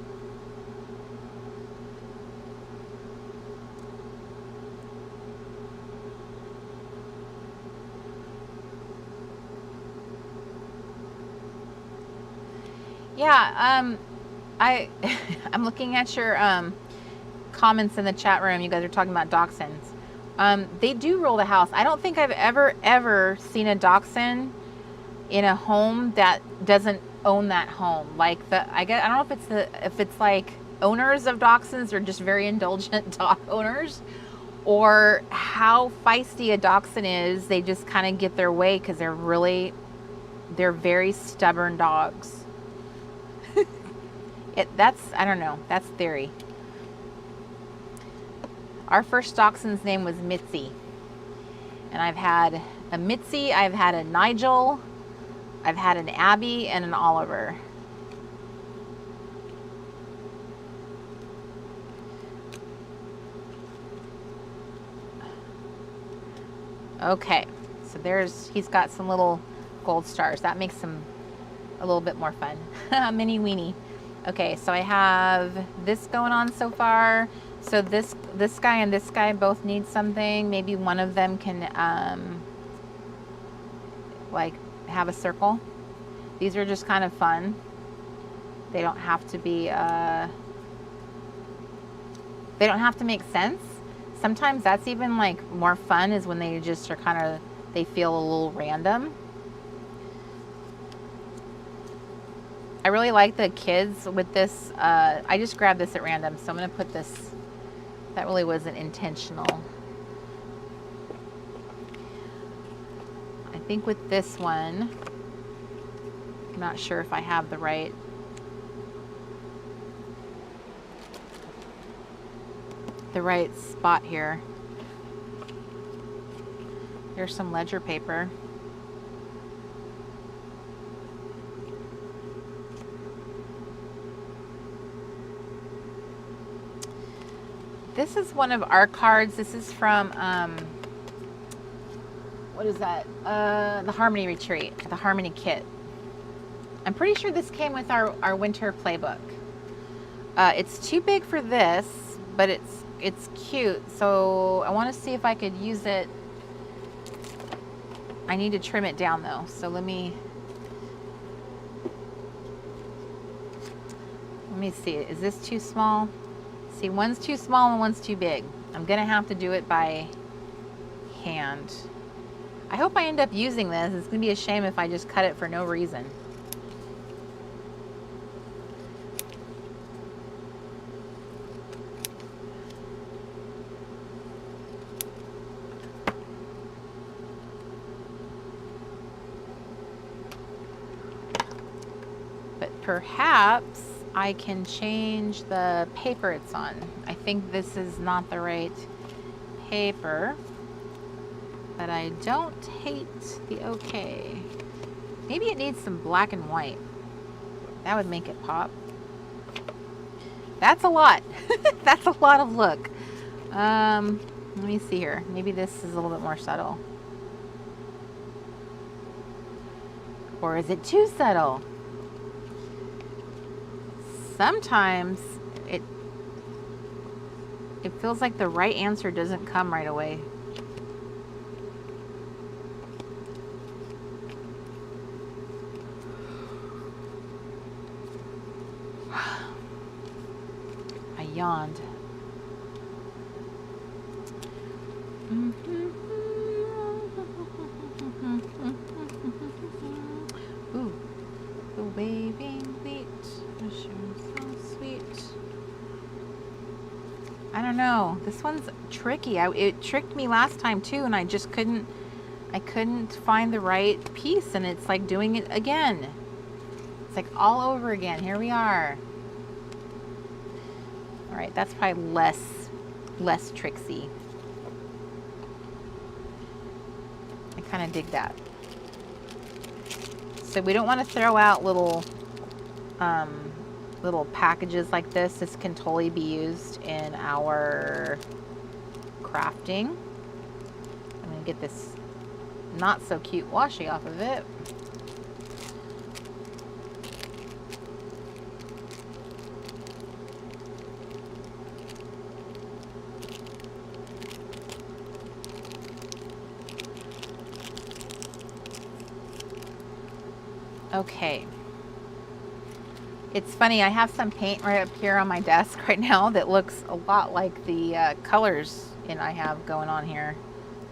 Yeah, I'm looking at your comments in the chat room. You guys are talking about dachshunds. They do rule the house. I don't think I've ever seen a dachshund in a home that doesn't own that home. Like I don't know if it's like owners of dachshunds are just very indulgent dog owners, or how feisty a dachshund is. They just kind of get their way because they're very stubborn dogs. I don't know. That's theory. Our first dachshund's name was Mitzi. And I've had a Mitzi, I've had a Nigel, I've had an Abby, and an Oliver. Okay, so he's got some little gold stars. That makes him a little bit more fun. Mini weenie. Okay, so I have this going on so far. So this guy and this guy both need something. Maybe one of them can like have a circle. These are just kind of fun. They don't have to be they don't have to make sense. Sometimes that's even like more fun, is when they just are they feel a little random. I really like the kids with this. I just grabbed this at random, so I'm going to put this. That really wasn't intentional. I think with this one, I'm not sure if I have the right. Spot here. There's some ledger paper. This is one of our cards. This is from, what is that? The Harmony Retreat, the Harmony Kit. I'm pretty sure this came with our winter playbook. It's too big for this, but it's cute. So I want to see if I could use it. I need to trim it down though. So let me see. Is this too small? See, one's too small and one's too big. I'm gonna have to do it by hand. I hope I end up using this. It's gonna be a shame if I just cut it for no reason. perhaps I can change the paper it's on. I think this is not the right paper, but I don't hate the okay. Maybe it needs some black and white. That would make it pop. That's a lot. That's a lot of look. Let me see here. Maybe this is a little bit more subtle. Or is it too subtle? Sometimes it feels like the right answer doesn't come right away. I yawned. Ooh, the waving wheat, mushrooms so sweet. I don't know. This one's tricky. It tricked me last time too, and I just couldn't. I couldn't find the right piece, and it's like doing it again. It's like all over again. Here we are. All right, that's probably less tricksy. I kind of dig that. So we don't want to throw out little packages like this. This can totally be used in our crafting. I'm going to get this not so cute washi off of it. Okay. It's funny, I have some paint right up here on my desk right now that looks a lot like the colors I have going on here.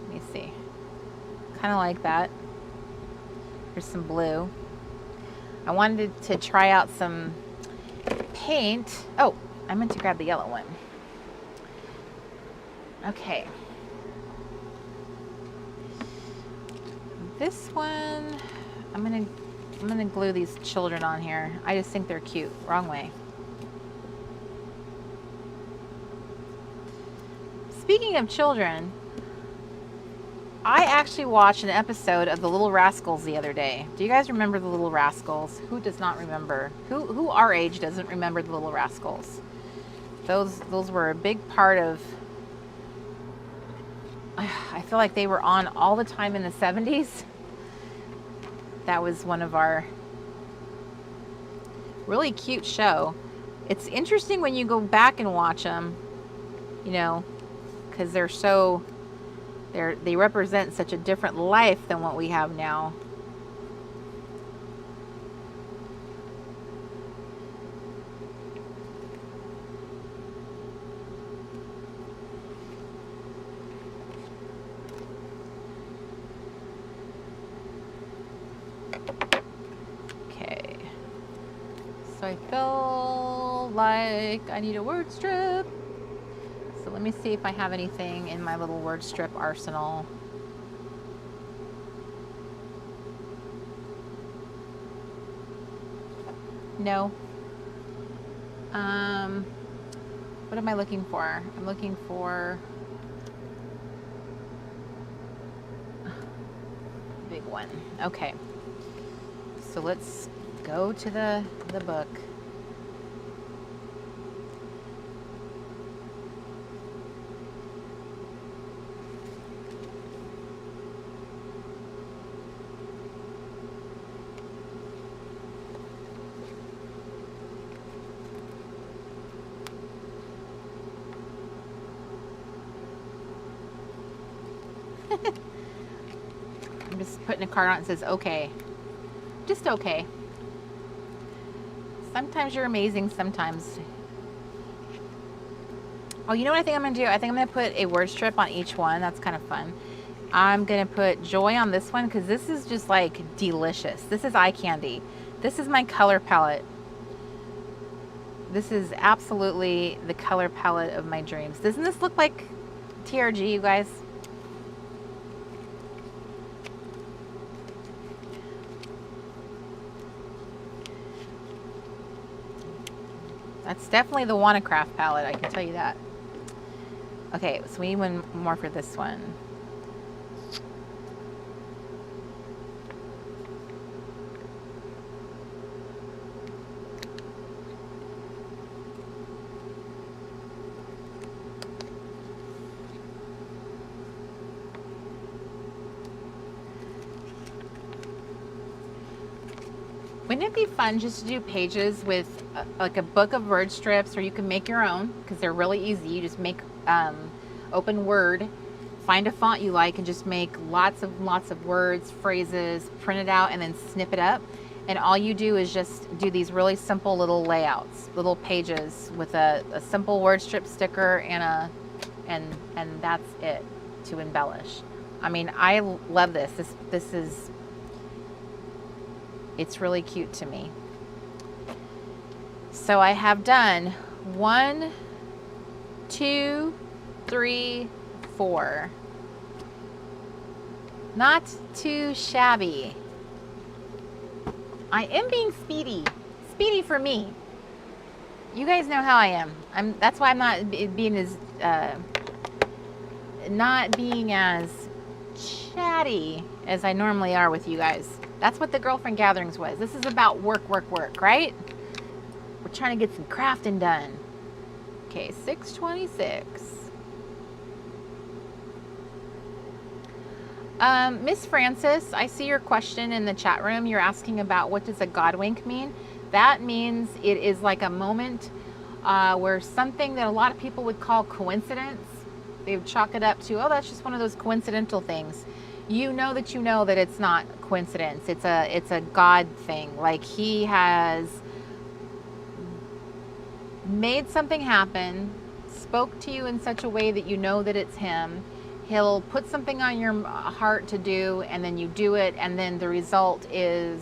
Let me see. Kind of like that. Here's some blue. I wanted to try out some paint. Oh, I meant to grab the yellow one. Okay. This one, I'm gonna glue these children on here. I just think they're cute. Wrong way. Speaking of children, I actually watched an episode of The Little Rascals the other day. Do you guys remember The Little Rascals? Who does not remember? Who our age doesn't remember The Little Rascals? Those were a big part of, I feel like they were on all the time in the 70s. That was one of our really cute show. It's interesting when you go back and watch them, you know, because they represent such a different life than what we have now. So I feel like I need a word strip. So let me see if I have anything in my little word strip arsenal. No. What am I looking for? I'm looking for big one. Okay. So let's go to the book. I'm just putting a card on it that says okay. Just okay. Sometimes you're amazing, sometimes. Oh, you know what I think I'm going to do? I think I'm going to put a word strip on each one. That's kind of fun. I'm going to put joy on this one because this is just like delicious. This is eye candy. This is my color palette. This is absolutely the color palette of my dreams. Doesn't this look like TRG, you guys? That's definitely the Wannacraft palette, I can tell you that. Okay, so we need one more for this one. Wouldn't it be fun just to do pages with like a book of word strips, or you can make your own because they're really easy. You just make open Word, find a font you like, and just make lots of words, phrases, print it out, and then snip it up. And all you do is just do these really simple little layouts, little pages with a simple word strip sticker and that's it to embellish. I mean, I love this. This is. It's really cute to me. So I have done 1, 2, 3, 4. Not too shabby. I am being speedy. Speedy for me. You guys know how I am. That's why I'm not being as chatty as I normally are with you guys. That's what the girlfriend gatherings was. This is about work, right? We're trying to get some crafting done. Okay, 626. Miss Francis, I see your question in the chat room. You're asking about what does a God wink mean? That means it is like a moment where something that a lot of people would call coincidence, they would chalk it up to, oh, that's just one of those coincidental things. You know that it's not coincidence. It's a God thing. Like he has made something happen, spoke to you in such a way that you know that it's him. He'll put something on your heart to do, and then you do it, and then the result is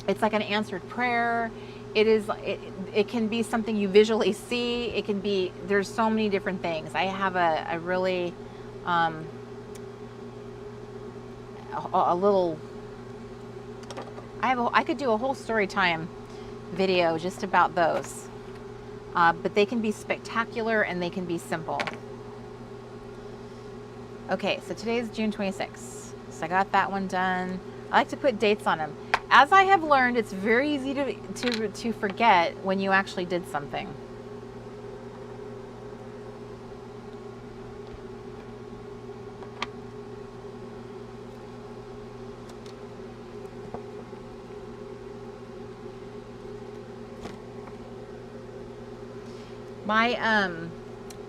it's like an answered prayer. It can be something you visually see. It can be, there's so many different things. I have a really I could do a whole story time video just about those, but they can be spectacular and they can be simple. Okay, so today is June 26th, so I got that one done. I like to put dates on them. As I have learned, it's very easy to forget when you actually did something.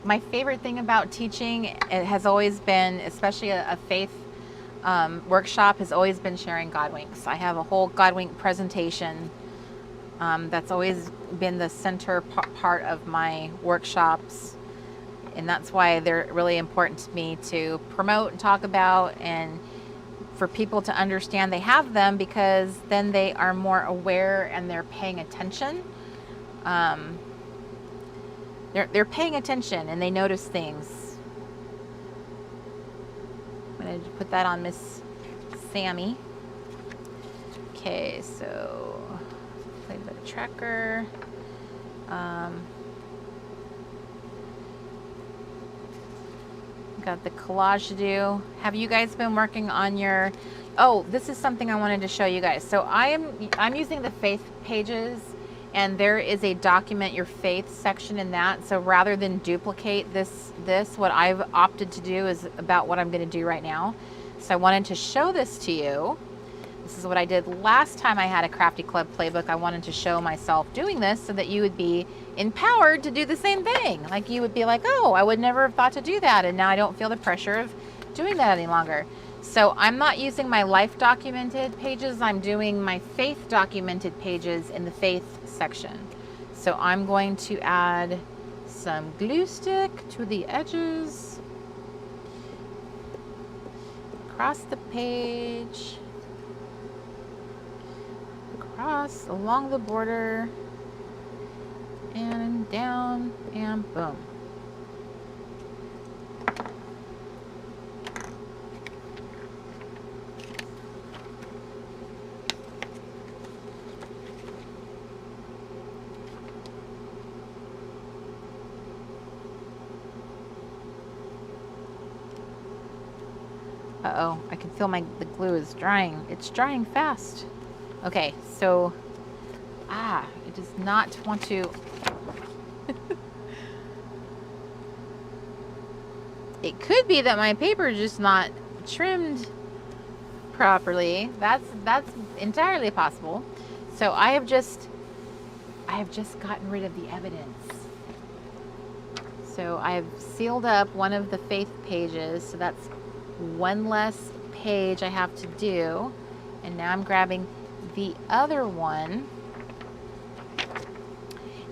My favorite thing about teaching, it has always been, especially a faith workshop, has always been sharing God winks. I have a whole God wink presentation that's always been the center part of my workshops, and that's why they're really important to me to promote and talk about, and for people to understand they have them, because then they are more aware and they're paying attention. They're paying attention and they notice things. I'm going to put that on Miss Sammy. Okay, so play the tracker. Got the collage to do. Have you guys been working on your... Oh, this is something I wanted to show you guys. So I'm using the faith pages, and there is a document your faith section in that. So rather than duplicate this, what I've opted to do is about what I'm going to do right now. So I wanted to show this to you. This is what I did last time I had a Crafty Club playbook. I wanted to show myself doing this so that you would be empowered to do the same thing. Like you would be like, oh, I would never have thought to do that, and now I don't feel the pressure of doing that any longer. So I'm not using my life documented pages. I'm doing my faith documented pages in the faith section. So I'm going to add some glue stick to the edges, across the page, across along the border, and down, and boom. Uh-oh, I can feel the glue is drying. It's drying fast. Okay, so, it does not want to. It could be that my paper is just not trimmed properly. That's entirely possible. So I have just gotten rid of the evidence. So I have sealed up one of the faith pages, so that's one less page I have to do. And now I'm grabbing the other one.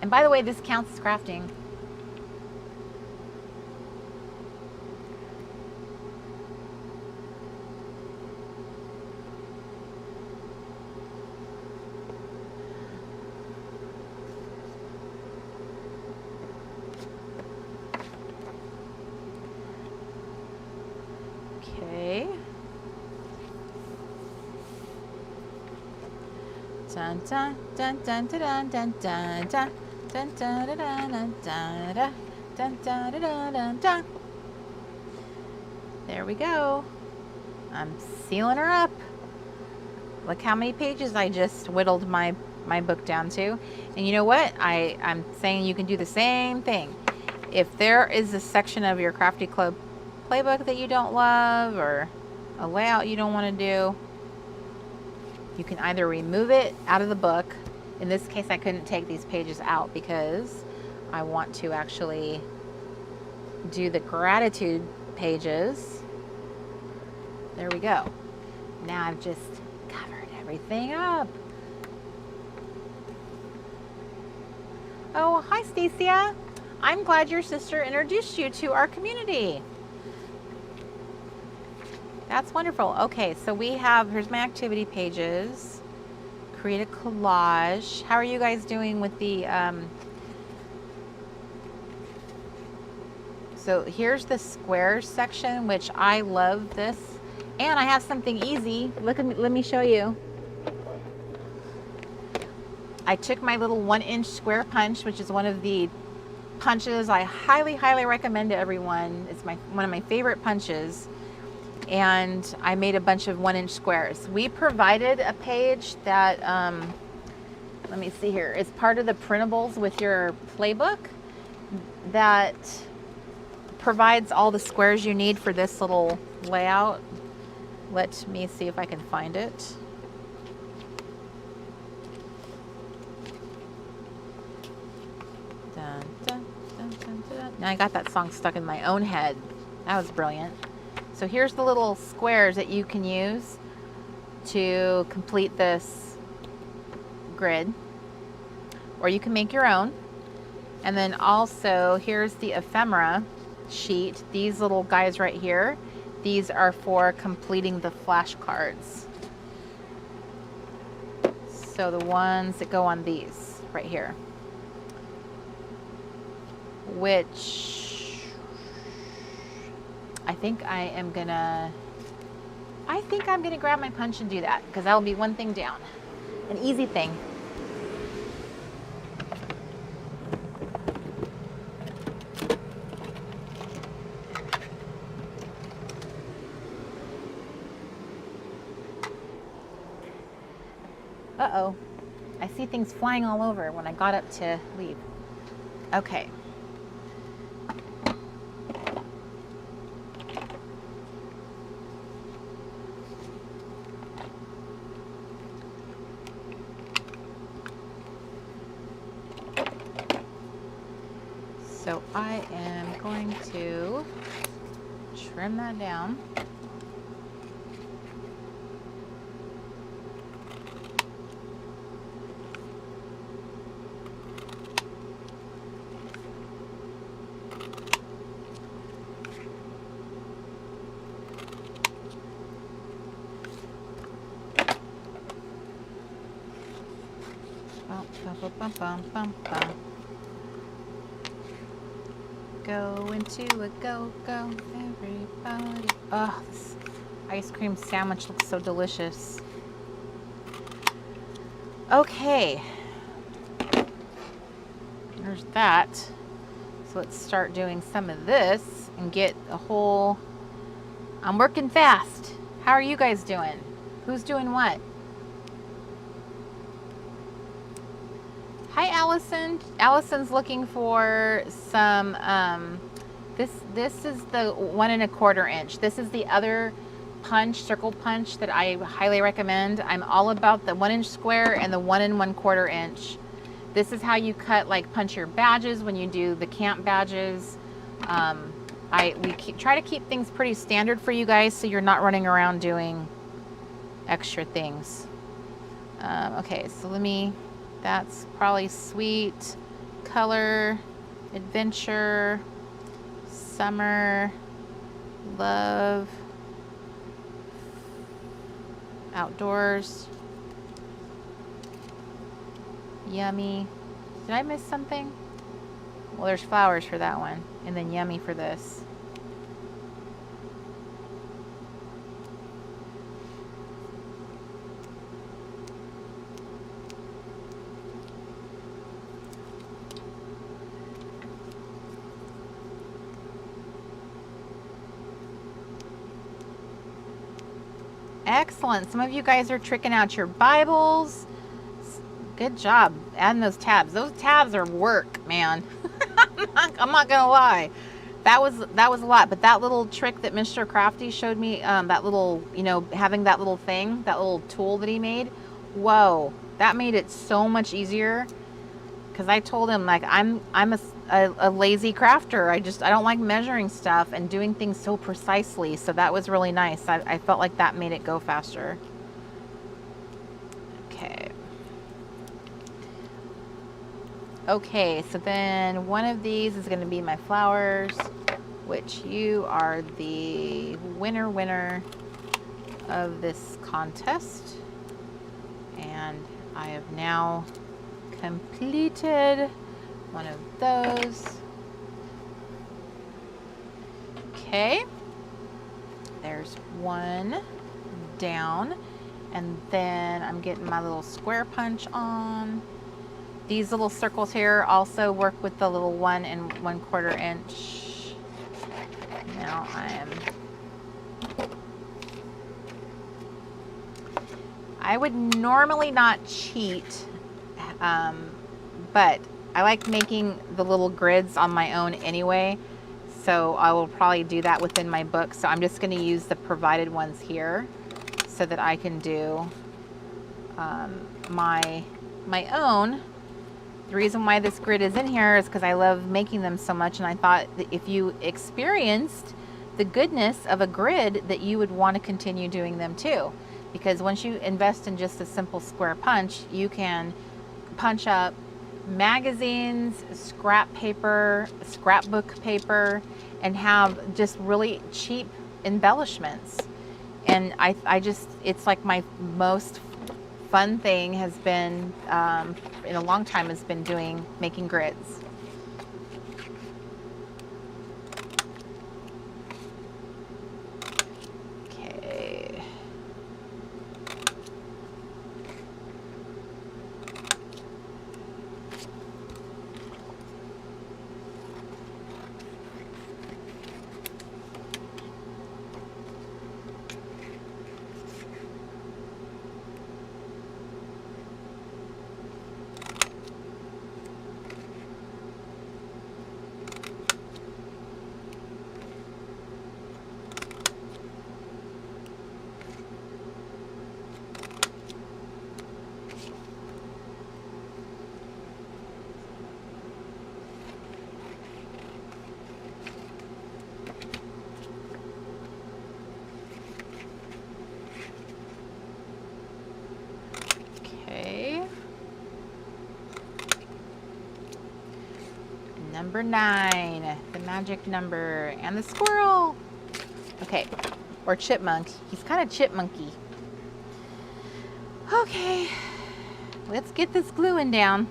And by the way, this counts as crafting. Okay. Dun dun dun dun dun dun dun dun dun dun dun dun dun dun dun dun dun dun. There we go. I'm sealing her up. Look how many pages I just whittled my book down to. And you know what? I'm saying you can do the same thing. If there is a section of your Crafty Club playbook that you don't love, or a layout you don't want to do, you can either remove it out of the book. In this case, I couldn't take these pages out because I want to actually do the gratitude pages. There we go. Now I've just covered everything up. Oh, hi Stacia. I'm glad your sister introduced you to our community. That's wonderful. Okay, so we have, here's my activity pages. Create a collage. How are you guys doing with the, so here's the squares section, which I love this. And I have something easy. Look at me, let me show you. I took my little 1-inch square punch, which is one of the punches I highly, highly recommend to everyone. It's one of my favorite punches. And I made a bunch of 1-inch squares. We provided a page that, let me see here, it's part of the printables with your playbook that provides all the squares you need for this little layout. Let me see if I can find it. Dun, dun, dun, dun, dun. Now I got that song stuck in my own head. That was brilliant. So here's the little squares that you can use to complete this grid, or you can make your own. And then also here's the ephemera sheet. These little guys right here, these are for completing the flashcards. So the ones that go on these right here, which I think I'm gonna grab my punch and do that, because that'll be one thing down. An easy thing. Uh-oh. I see things flying all over when I got up to leave. Okay. So I am going to trim that down. Bum, bum, bum, bum, bum, bum. Go into a go-go, everybody. Oh, this ice cream sandwich looks so delicious. Okay. There's that. So let's start doing some of this and get a whole I'm working fast. How are you guys doing? Who's doing what? Hi, Allison. Allison's looking for some, this is the 1 1/4 inch. This is the other punch, circle punch, that I highly recommend. I'm all about the 1 inch square and the 1 1/4 inch. This is how you cut, like, punch your badges when you do the camp badges. Try to keep things pretty standard for you guys so you're not running around doing extra things. Okay, so that's probably sweet, color, adventure, summer, love, outdoors, yummy. Did I miss something? Well, there's flowers for that one, and then yummy for this. Excellent. Some of you guys are tricking out your Bibles. Good job adding those tabs. Those tabs are work, man. I'm not gonna lie. That was a lot. But that little trick that Mr. Crafty showed me, that little, having that little thing, that little tool that he made, whoa, that made it so much easier. Because I told him, like, I'm a lazy crafter. I don't like measuring stuff and doing things so precisely. So that was really nice. I felt like that made it go faster. Okay, so then one of these is going to be my flowers, which you are the winner of this contest. And I have now completed one of those. Okay, there's one down, and then I'm getting my little square punch on. These little circles here also work with the little 1 1/4 inch. Now I would normally not cheat, but I like making the little grids on my own anyway, so I will probably do that within my book. So I'm just going to use the provided ones here so that I can do my own. The reason why this grid is in here is because I love making them so much, and I thought that if you experienced the goodness of a grid, that you would want to continue doing them too. Because once you invest in just a simple square punch, you can punch up magazines, scrap paper, scrapbook paper, and have just really cheap embellishments. And I just, it's like my most fun thing has been, in a long time, has been making grids. Okay. Number 9, the magic number, and the squirrel. Okay, or chipmunk. He's kind of chipmunky. Okay, let's get this gluing down.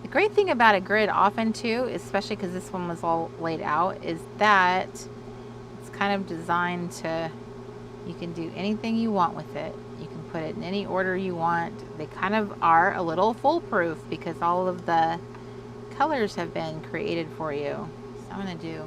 The great thing about a grid often too, especially because this one was all laid out, is that it's kind of designed to, you can do anything you want with it. You can put it in any order you want. They kind of are a little foolproof because all of the colors have been created for you. So I'm going to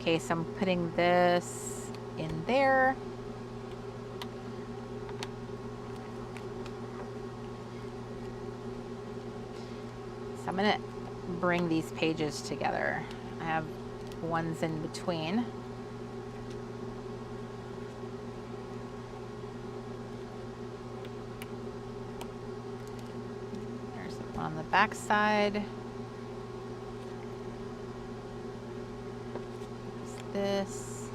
Okay, so I'm putting this in there. So I'm gonna bring these pages together. I have ones in between. There's one on the back side. This.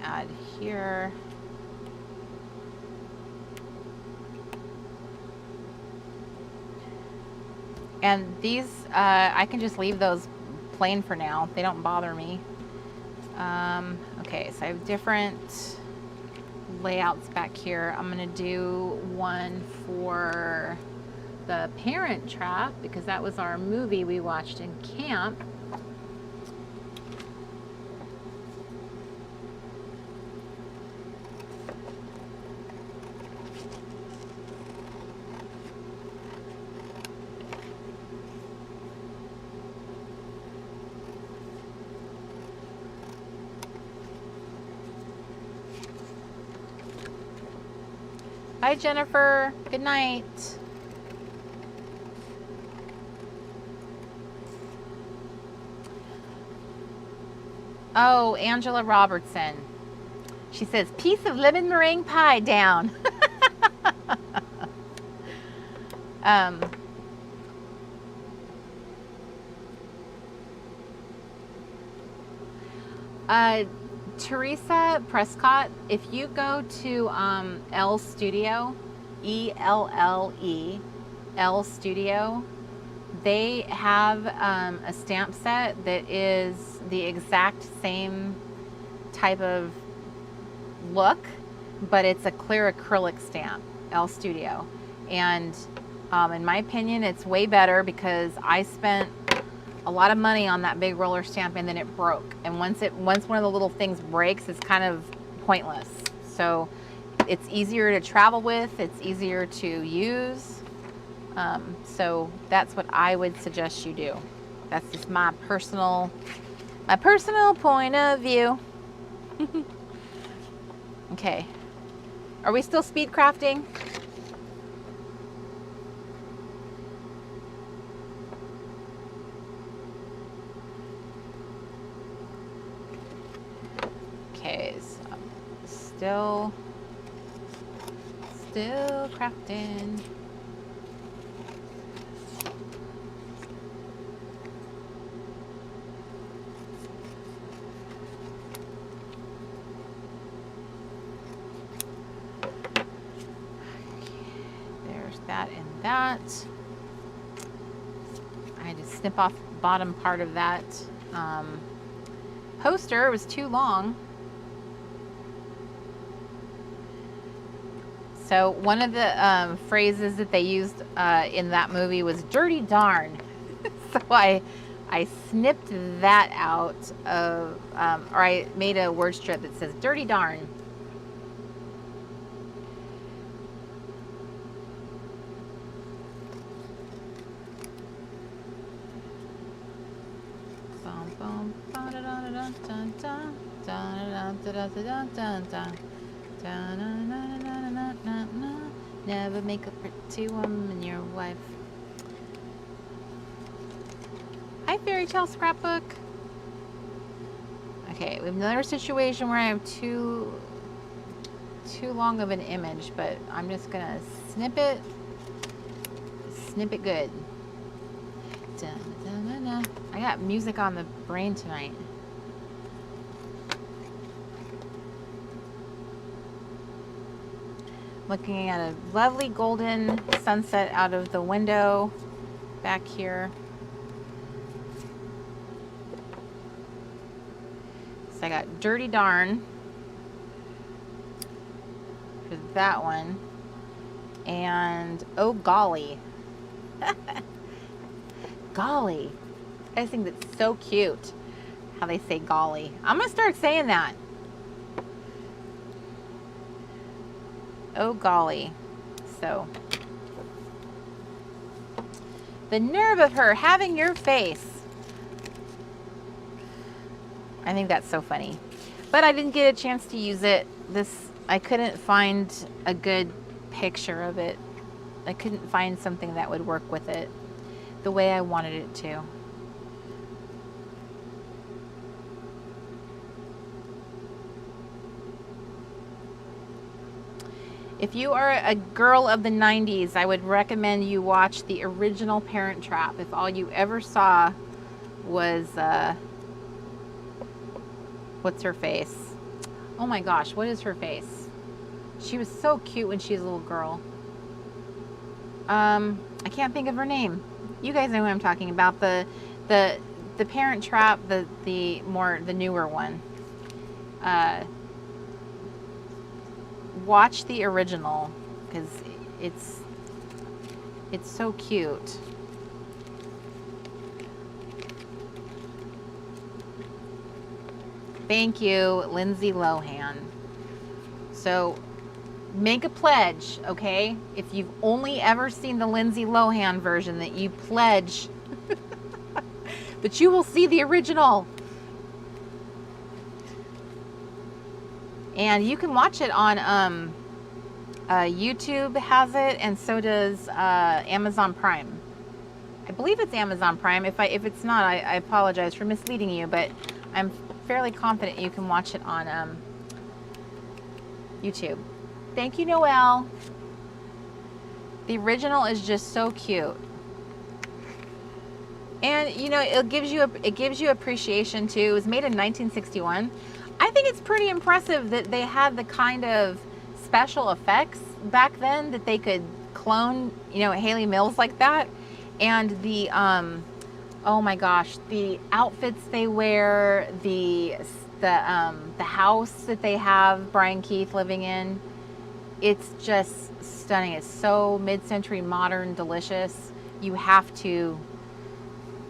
Add here. And these, I can just leave those plain for now. They don't bother me. Okay, so I have different layouts back here. I'm gonna do one for the Parent Trap because that was our movie we watched in camp. Bye, Jennifer. Good night. Oh, Angela Robertson. She says, piece of lemon meringue pie down. Teresa Prescott, if you go to Elle Studio, E-L-L-E, Elle Studio, they have a stamp set that is the exact same type of look, but it's a clear acrylic stamp, Elle Studio. And in my opinion, it's way better because I spent a lot of money on that big roller stamp and then it broke. And once one of the little things breaks, it's kind of pointless. So it's easier to travel with, it's easier to use. So that's what I would suggest you do. That's just my personal point of view. Okay. Are we still speed crafting? Okay, so still crafting. There's that and that. I had to snip off the bottom part of that poster. It was too long. So one of the phrases that they used in that movie was "dirty darn." So I snipped that out of, or I made a word strip that says "dirty darn." Never make a pretty woman your wife. Hi, Fairy Tale Scrapbook. Okay, we have another situation where I have too long of an image, but I'm just gonna snip it good. I got music on the brain tonight. Looking at a lovely golden sunset out of the window back here. So I got dirty darn for that one. And oh golly. Golly. I just think that's so cute how they say golly. I'm gonna start saying that. Oh golly. So the nerve of her having your face. I think that's so funny. But I didn't get a chance to use it. I couldn't find a good picture of it. I couldn't find something that would work with it the way I wanted it to. If you are a girl of the 90s, I would recommend you watch the original Parent Trap. If all you ever saw was, what's her face? Oh my gosh, what is her face? She was so cute when she was a little girl. I can't think of her name. You guys know who I'm talking about. The Parent Trap, the newer one. Watch the original because it's so cute. Thank you, Lindsay Lohan. So make a pledge, okay? If you've only ever seen the Lindsay Lohan version, that you pledge that you will see the original. And you can watch it on YouTube has it, and so does Amazon Prime. I believe it's Amazon Prime. If it's not, I apologize for misleading you, but I'm fairly confident you can watch it on YouTube. Thank you, Noelle. The original is just so cute. And you know, it gives you appreciation too. It was made in 1961. I think it's pretty impressive that they had the kind of special effects back then that they could clone, you know, Haley Mills like that. And the oh my gosh, the outfits they wear, the house that they have Brian Keith living in, it's just stunning. It's so mid-century, modern, delicious. You have to,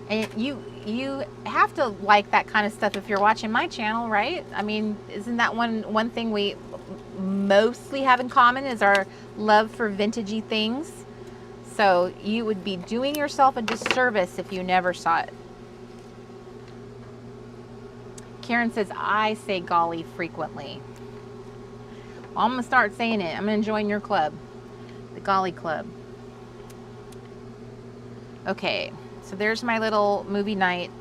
and you have to like that kind of stuff if you're watching my channel, right? I mean, isn't that one thing we mostly have in common is our love for vintagey things? So you would be doing yourself a disservice if you never saw it. Karen says, I say golly frequently. Well, I'm going to start saying it. I'm going to join your club, the Golly Club. Okay, so there's my little movie night,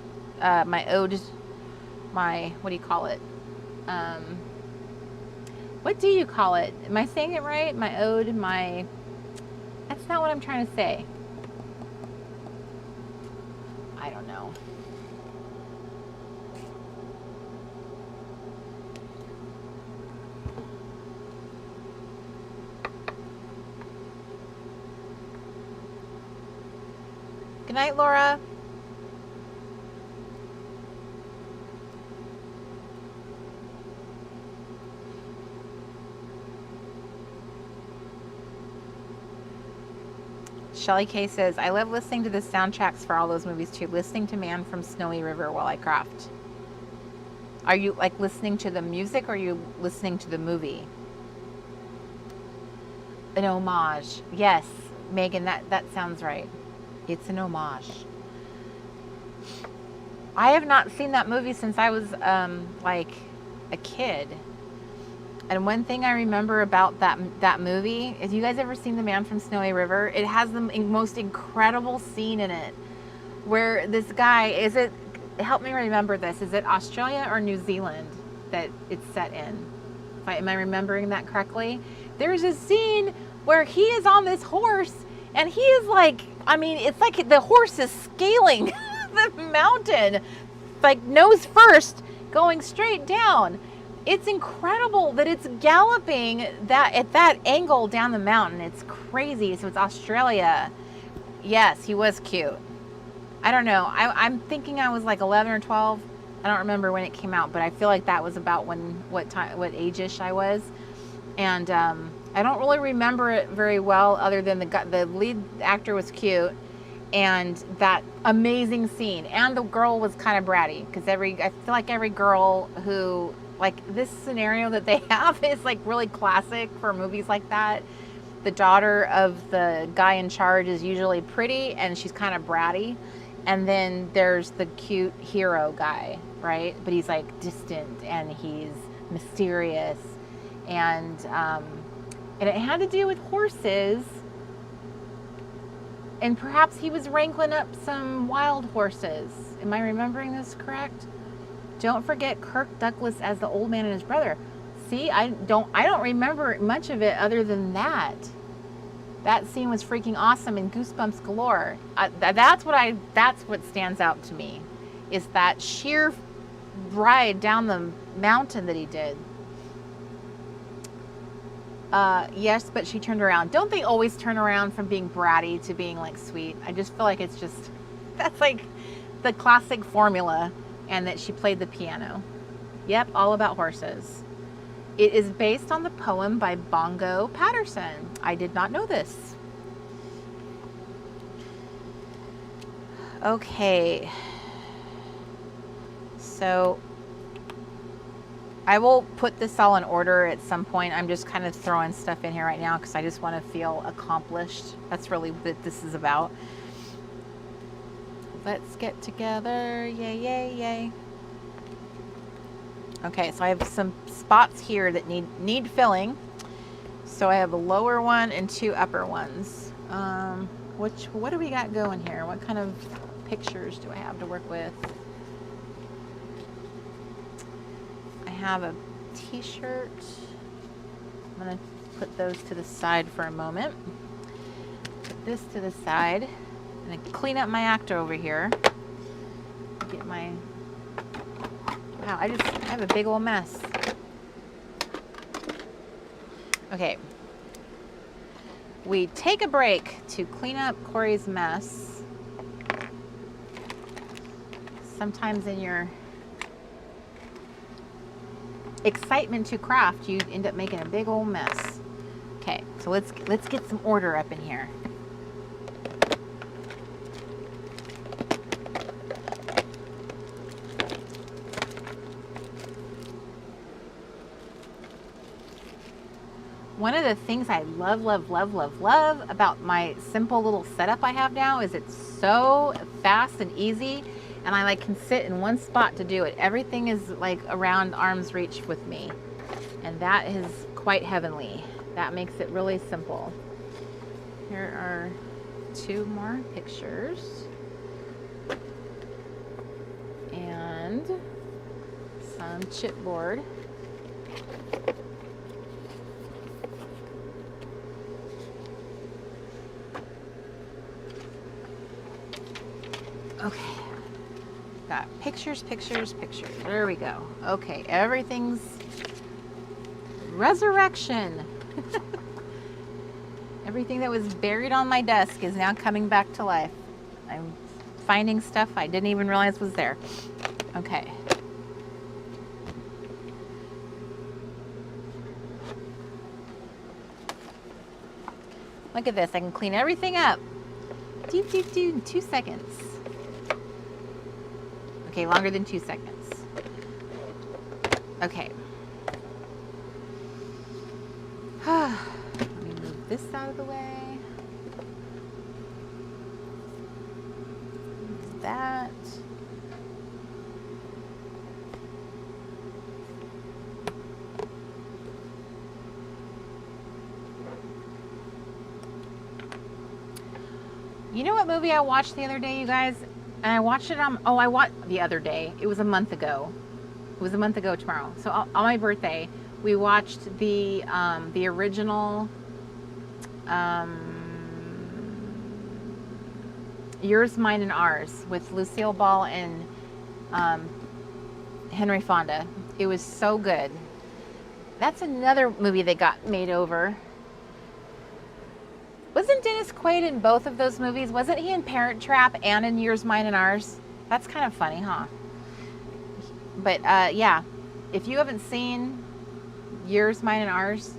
my ode, what do you call it? What do you call it? Am I saying it right? My ode, that's not what I'm trying to say. I don't know. Good night, Laura. Shelly K says, I love listening to the soundtracks for all those movies too. Listening to Man from Snowy River while I craft. Are you like listening to the music or are you listening to the movie? An homage. Yes, Megan, that sounds right. It's an homage. I have not seen that movie since I was like a kid. And one thing I remember about that movie is, you guys ever seen The Man from Snowy River? It has the most incredible scene in it where this guy, help me remember this, is it Australia or New Zealand that it's set in? Am I remembering that correctly? There's a scene where he is on this horse and he is like, I mean, it's like the horse is scaling the mountain, like nose first, going straight down. It's incredible that it's galloping at that angle down the mountain. It's crazy. So it's Australia. Yes, he was cute. I don't know. I'm thinking I was like 11 or 12. I don't remember when it came out, but I feel like that was about what age-ish I was. And I don't really remember it very well, other than the lead actor was cute and that amazing scene. And the girl was kind of bratty, because I feel like every girl who, like, this scenario that they have is like really classic for movies like that. The daughter of the guy in charge is usually pretty and she's kind of bratty, and then there's the cute hero guy, right? But he's like distant and he's mysterious, and it had to do with horses. And perhaps he was wrangling up some wild horses. Am I remembering this correct? Don't forget Kirk Douglas as the old man and his brother. See, I don't remember much of it other than that. That scene was freaking awesome and goosebumps galore. That's what stands out to me, is that sheer ride down the mountain that he did. Yes, but she turned around. Don't they always turn around from being bratty to being like sweet? I just feel like that's like the classic formula, and that she played the piano. Yep, all about horses. It is based on the poem by Bongo Patterson. I did not know this. Okay. So I will put this all in order at some point. I'm just kind of throwing stuff in here right now because I just want to feel accomplished. That's really what this is about. Let's get together. Yay, yay, yay. Okay, so I have some spots here that need filling. So I have a lower one and 2 upper ones. What do we got going here? What kind of pictures do I have to work with? I have a t-shirt. I'm gonna put those to the side for a moment. Put this to the side. I'm gonna clean up my act over here. Get my, wow, I have a big old mess. Okay. We take a break to clean up Corey's mess. Sometimes in your excitement to craft, you end up making a big old mess. Okay, so let's get some order up in here. One of the things I love about my simple little setup I have now is it's so fast and easy, and I can sit in one spot to do it. Everything is like around arm's reach with me, and that is quite heavenly. That makes it really simple. Here are 2 more pictures and some chipboard. Okay, got pictures. There we go. Okay, everything's resurrection. Everything that was buried on my desk is now coming back to life. I'm finding stuff I didn't even realize was there. Okay. Look at this, I can clean everything up. In 2 seconds. Okay, longer than 2 seconds. Okay. Let me move this out of the way. That. You know what movie I watched the other day, you guys? And I watched it on, I watched the other day. It was a month ago. It was a month ago tomorrow. So on my birthday, we watched the original Yours, Mine, and Ours with Lucille Ball and Henry Fonda. It was so good. That's another movie that got made over. Wasn't Dennis Quaid in both of those movies? Wasn't he in Parent Trap and in Yours, Mine, and Ours? That's kind of funny, huh? But yeah, if you haven't seen Yours, Mine, and Ours,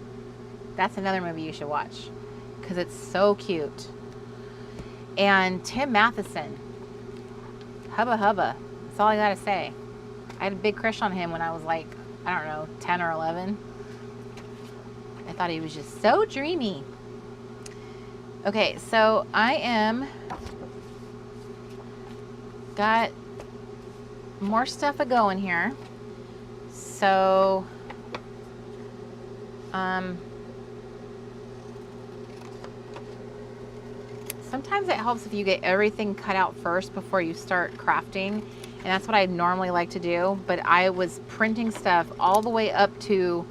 that's another movie you should watch because it's so cute. And Tim Matheson, hubba hubba. That's all I gotta say. I had a big crush on him when I was like, I don't know, 10 or 11. I thought he was just so dreamy. Okay, so I got more stuff a going here. So, sometimes it helps if you get everything cut out first before you start crafting. And that's what I normally like to do. But I was printing stuff all the way up to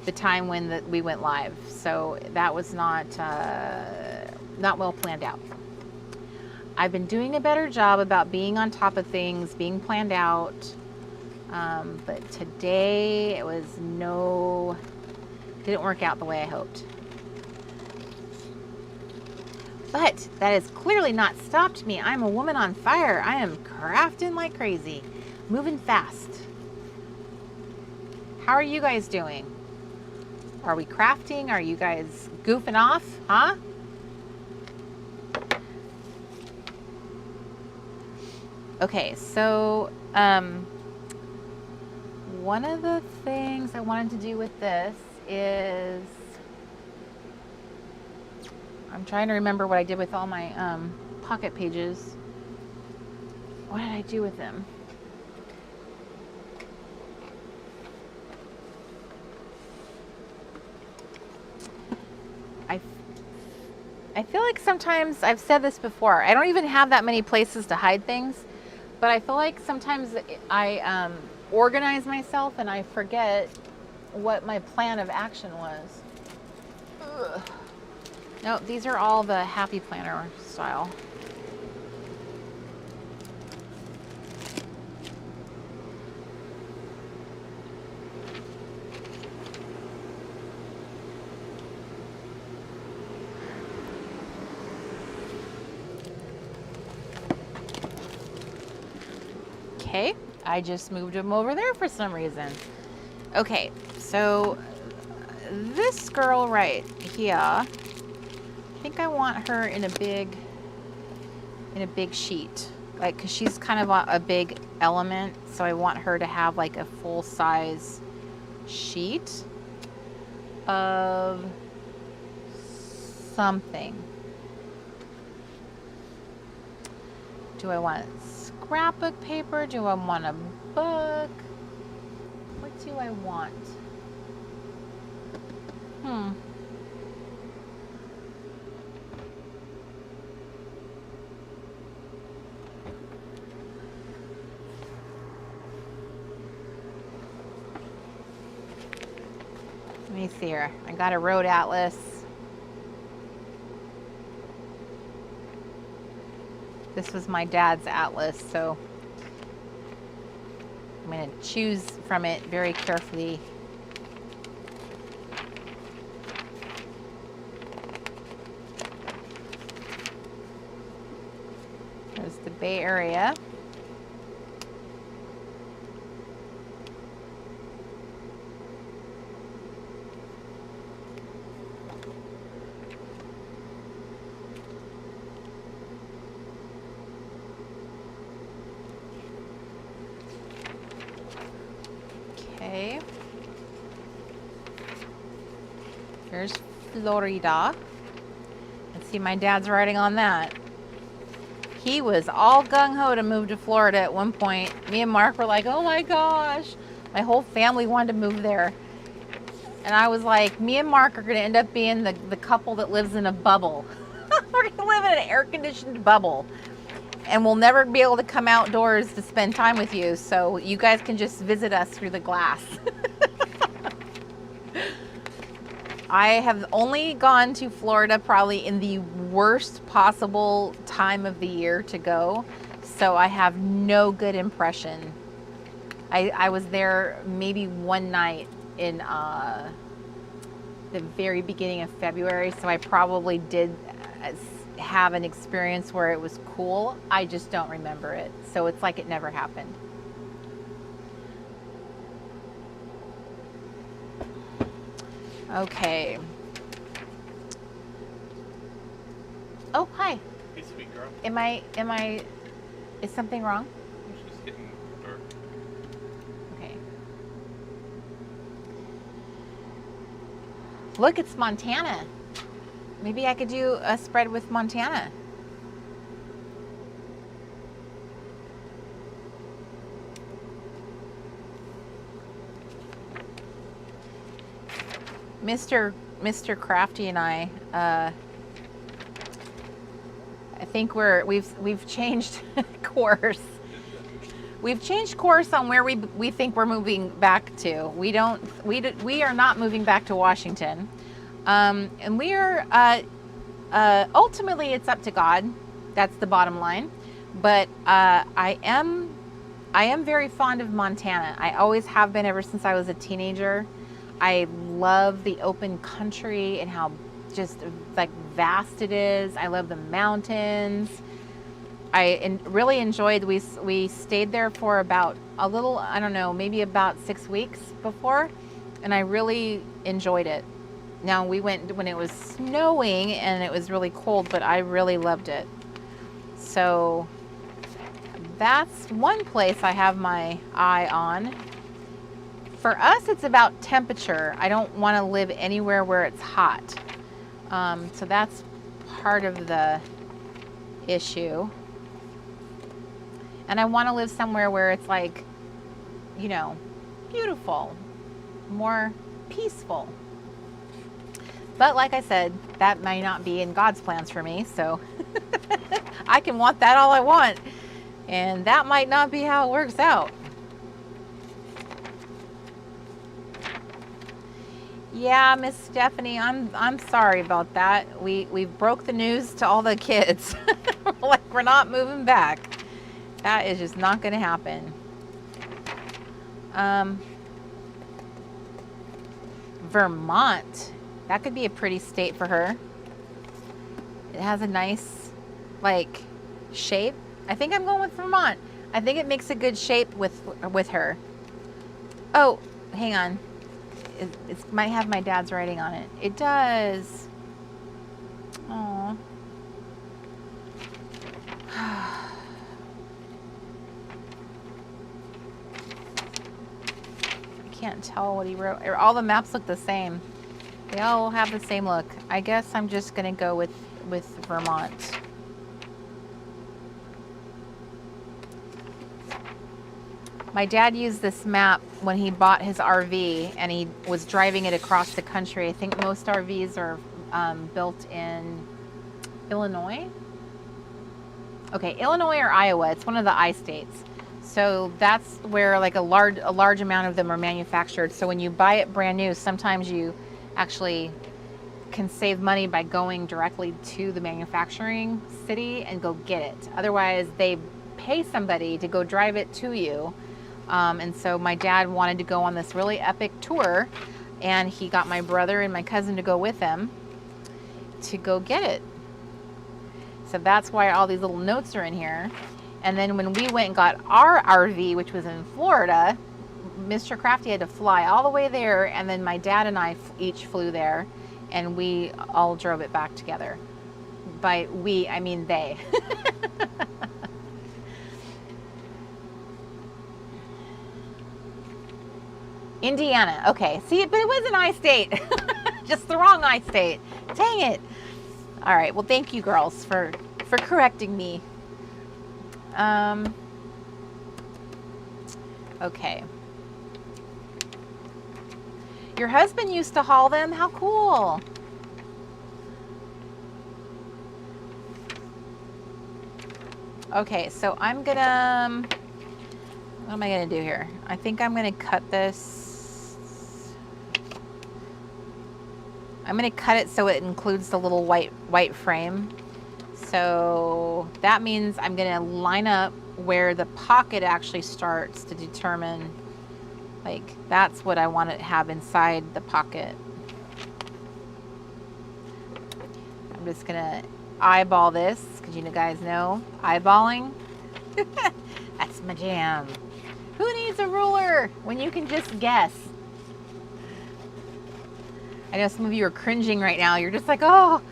the time when we went live. So that was not well planned out. I've been doing a better job about being on top of things, being planned out. But today it was didn't work out the way I hoped. But that has clearly not stopped me. I'm a woman on fire. I am crafting like crazy, moving fast. How are you guys doing? Are we crafting? Are you guys goofing off? Huh? Okay, so one of the things I wanted to do with this is, I'm trying to remember what I did with all my pocket pages. What did I do with them? I feel like sometimes, I've said this before, I don't even have that many places to hide things, but I feel like sometimes I organize myself and I forget what my plan of action was. Ugh. No, these are all the Happy Planner style. Okay, I just moved them over there for some reason. Okay, so this girl right here, I think I want her in a big sheet, like, cause she's kind of a big element, so I want her to have like a full size sheet of something. Do I want scrapbook paper? Do I want a book? What do I want? Let me see here. I got a road atlas. This was my dad's atlas, so I'm going to choose from it very carefully. There's the Bay Area. Okay. Here's Florida. Let's see, my dad's writing on that. He was all gung-ho to move to Florida at one point. Me and Mark were like, oh my gosh. My whole family wanted to move there. And I was like, me and Mark are going to end up being the couple that lives in a bubble. We're going to live in an air-conditioned bubble. And we'll never be able to come outdoors to spend time with you. So you guys can just visit us through the glass. I have only gone to Florida probably in the worst possible time of the year to go. So I have no good impression. I was there maybe one night in the very beginning of February. So I probably did have an experience where it was cool. I just don't remember it. So it's like it never happened. Okay. Oh, hi. Hey, sweet girl. Is something wrong? She's getting dark. Okay. Look, it's Montana. Maybe I could do a spread with Montana. Mr. Crafty and I think we've changed course. We've changed course on where we think we're moving back to. We are not moving back to Washington, and we are ultimately it's up to God. That's the bottom line. But I am very fond of Montana. I always have been ever since I was a teenager. I love the open country and how just like vast it is. I love the mountains. I really enjoyed, we stayed there for about a little, I don't know, maybe about 6 weeks before, and I really enjoyed it. Now we went when it was snowing and it was really cold, but I really loved it. So that's one place I have my eye on. For us, it's about temperature. I don't want to live anywhere where it's hot. So that's part of the issue. And I want to live somewhere where it's like, you know, beautiful, more peaceful. But like I said, that may not be in God's plans for me. So I can want that all I want. And that might not be how it works out. Yeah, Miss Stephanie, I'm sorry about that. We broke the news to all the kids. Like, we're not moving back. That is just not going to happen. Vermont. That could be a pretty state for her. It has a nice, like, shape. I think I'm going with Vermont. I think it makes a good shape with her. Oh, hang on. It might have my dad's writing on it. It does. Aww. Can't tell what he wrote. All the maps look the same. They all have the same look. I guess I'm just gonna go with Vermont. My dad used this map when he bought his RV and he was driving it across the country. I think most RVs are built in Illinois. Okay, Illinois or Iowa. It's one of the I states. So that's where like a large amount of them are manufactured. So when you buy it brand new, sometimes you actually can save money by going directly to the manufacturing city and go get it. Otherwise, they pay somebody to go drive it to you. And so my dad wanted to go on this really epic tour, and he got my brother and my cousin to go with him to go get it. So that's why all these little notes are in here. And then when we went and got our RV, which was in Florida, Mr. Crafty had to fly all the way there, and then my dad and I each flew there, and we all drove it back together. By we, I mean they. Indiana. Okay. See, but it was an I state. Just the wrong I state. Dang it. All right. Well, thank you, girls, for correcting me. Okay. Your husband used to haul them? How cool. Okay, so I'm gonna, what am I gonna do here? I think I'm gonna cut this. I'm gonna cut it so it includes the little white frame. So that means I'm gonna line up where the pocket actually starts to determine, like, that's what I want to have inside the pocket. I'm just gonna eyeball this, because you guys know eyeballing. That's my jam. Who needs a ruler when you can just guess? I know some of you are cringing right now. You're just like, oh.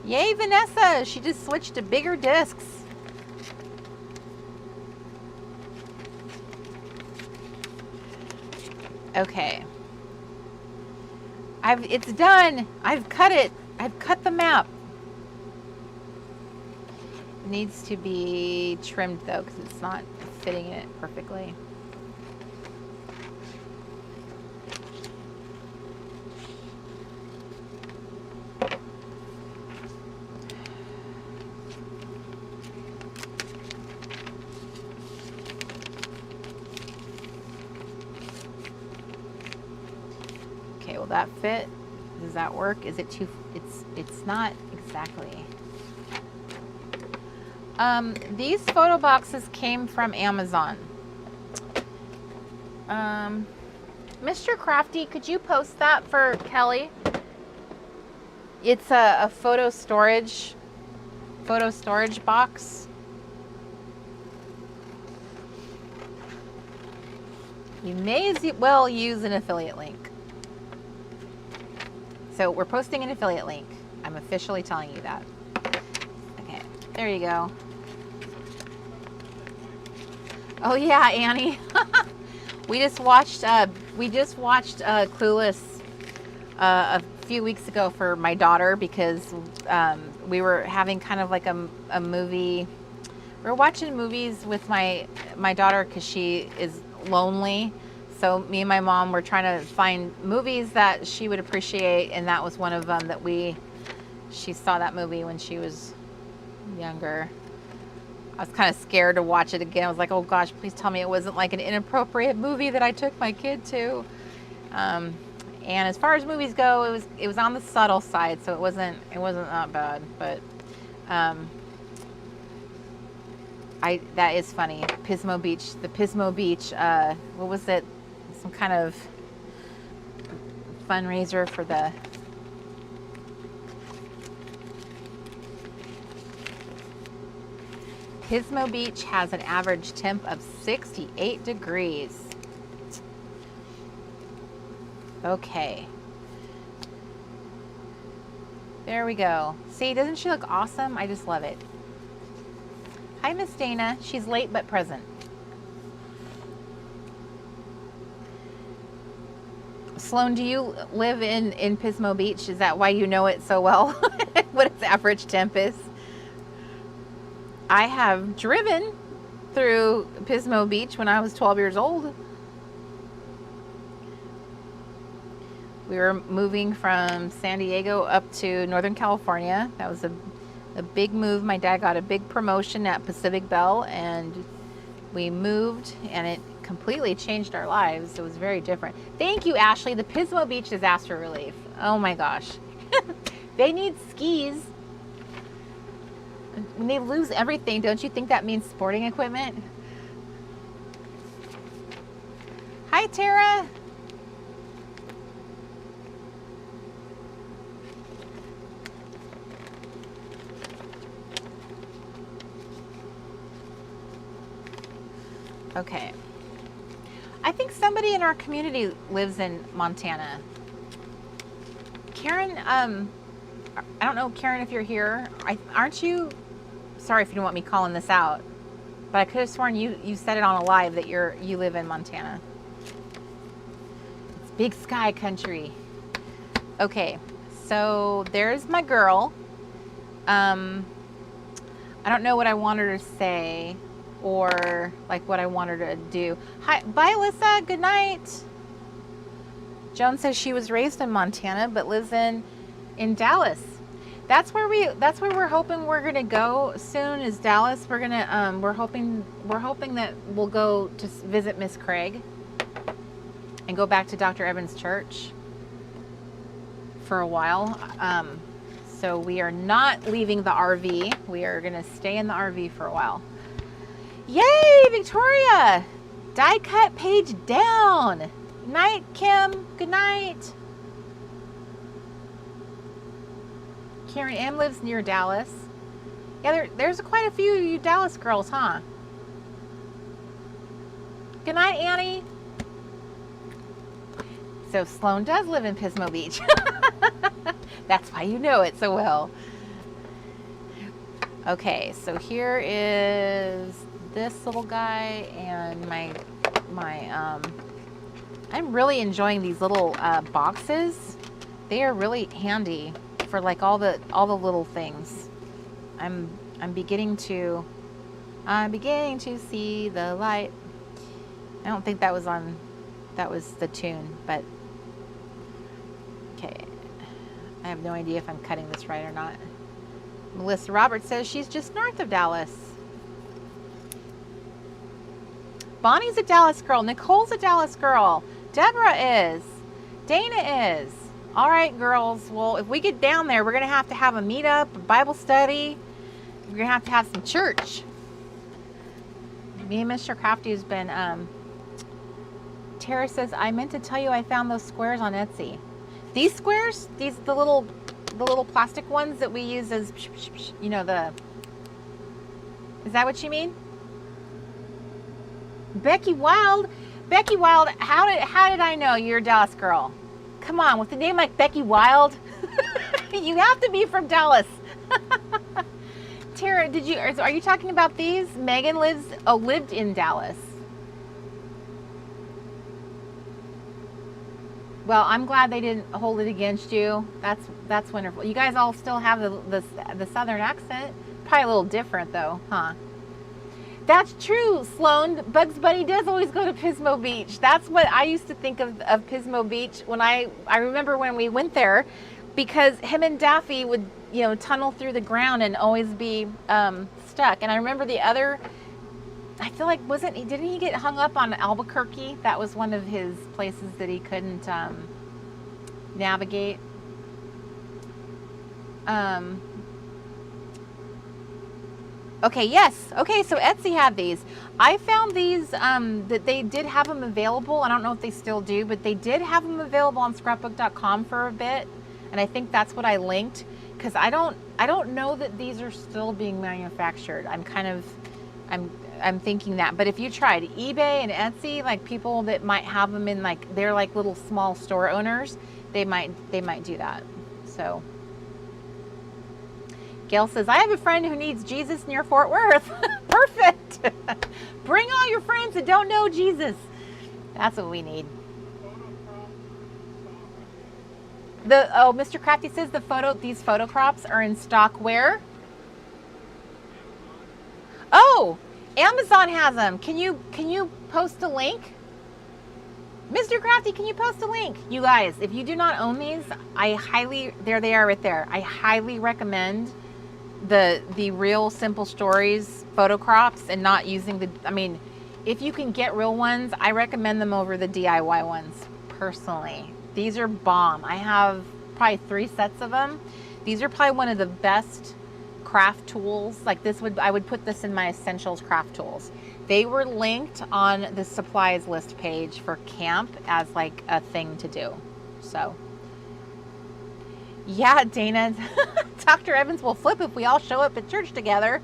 Yay, Vanessa. She just switched to bigger discs. Okay. It's done. I've cut it. I've cut the map. It needs to be trimmed though, because it's not fitting it perfectly. will that fit? Does that work? Is it too, it's not exactly. These photo boxes came from Amazon. Mr. Crafty, could you post that for Kelly? It's a photo storage box. You may as well use an affiliate link. So we're posting an affiliate link. I'm officially telling you that. Okay, there you go. Oh yeah, Annie. we just watched Clueless a few weeks ago for my daughter because we were having kind of like a movie. We were watching movies with my daughter because she is lonely. So me and my mom were trying to find movies that she would appreciate, and that was one of them that she saw that movie when she was younger. I was kind of scared to watch it again. I was like, oh gosh, please tell me it wasn't like an inappropriate movie that I took my kid to. And as far as movies go, it was on the subtle side, so it wasn't that bad. But that is funny. Pismo Beach, the Pismo Beach. What was it? Some kind of fundraiser for the. Pismo Beach has an average temp of 68 degrees. Okay. There we go. See, doesn't she look awesome? I just love it. Hi, Miss Dana. She's late but present. Sloan, do you live in Pismo Beach? Is that why you know it so well? What its average temp is? I have driven through Pismo Beach when I was 12 years old. We were moving from San Diego up to Northern California. That was a big move. My dad got a big promotion at Pacific Bell, and we moved, and it completely changed our lives. It was very different. Thank you, Ashley. The Pismo Beach Disaster Relief. Oh my gosh. They need skis. When they lose everything, don't you think that means sporting equipment? Hi, Tara. Okay. I think somebody in our community lives in Montana. Karen, I don't know, Karen, if you're here. Aren't you? Sorry if you don't want me calling this out, but I could have sworn you said it on a live that you live in Montana. It's big sky country. Okay, so there's my girl. I don't know what I want her to say or like what I want her to do. Hi, bye, Alyssa. Good night. Joan says she was raised in Montana but lives in Dallas. That's where we're hoping we're gonna go soon, is Dallas. We're gonna we're hoping that we'll go to visit Miss Craig and go back to Dr. Evans' church for a while. So we are not leaving the RV. We are gonna stay in the RV for a while. Yay, Victoria! Die cut page down. Night, Kim. Good night. Karen M lives near Dallas. Yeah, there's quite a few of you Dallas girls, huh? Good night, Annie. So Sloan does live in Pismo Beach. That's why you know it so well. Okay, so here is this little guy and my I'm really enjoying these little boxes. They are really handy for like all the little things. I'm beginning to see the light. I don't think that was the tune, but okay. I have no idea if I'm cutting this right or not. Melissa Roberts says she's just north of Dallas. Bonnie's a Dallas girl. Nicole's a Dallas girl. Deborah is. Dana is. All right, girls. Well, if we get down there, we're going to have a meetup, a Bible study. We're going to have some church. Me and Mr. Crafty has been, Tara says, I meant to tell you I found those squares on Etsy. These squares, the little plastic ones that we use as, you know, is that what you mean? Becky Wild, how did I know you're a Dallas girl? Come on, with a name like Becky Wild, you have to be from Dallas. Tara, are you talking about these? Megan lived in Dallas. Well, I'm glad they didn't hold it against you. That's wonderful. You guys all still have the southern accent. Probably a little different though, huh? That's true, Sloan. Bugs Bunny does always go to Pismo Beach. That's what I used to think of Pismo Beach when I remember when we went there, because him and Daffy would, you know, tunnel through the ground and always be stuck. And I remember the other, I feel like, didn't he get hung up on Albuquerque? That was one of his places that he couldn't navigate. Okay, yes. Okay, so Etsy had these. I found these, that they did have them available. I don't know if they still do, but they did have them available on scrapbook.com for a bit. And I think that's what I linked, because I don't know that these are still being manufactured. I'm thinking that. But if you tried eBay and Etsy, like people that might have them in, like, they're like little small store owners, they might do that. So Gail says, I have a friend who needs Jesus near Fort Worth. Perfect. Bring all your friends that don't know Jesus. That's what we need. Mr. Crafty says these photo crops are in stock where? Oh, Amazon has them. Can you post a link? Mr. Crafty, can you post a link? You guys, if you do not own these, there they are right there. I highly recommend the real Simple Stories photo crops and not using if you can get real ones, I recommend them over the DIY ones personally. These are bomb. I have probably 3 sets of them. These are probably one of the best craft tools. Like I would put this in my essentials craft tools. They were linked on the supplies list page for camp as like a thing to do. So yeah, Dana, Dr. Evans will flip if we all show up at church together.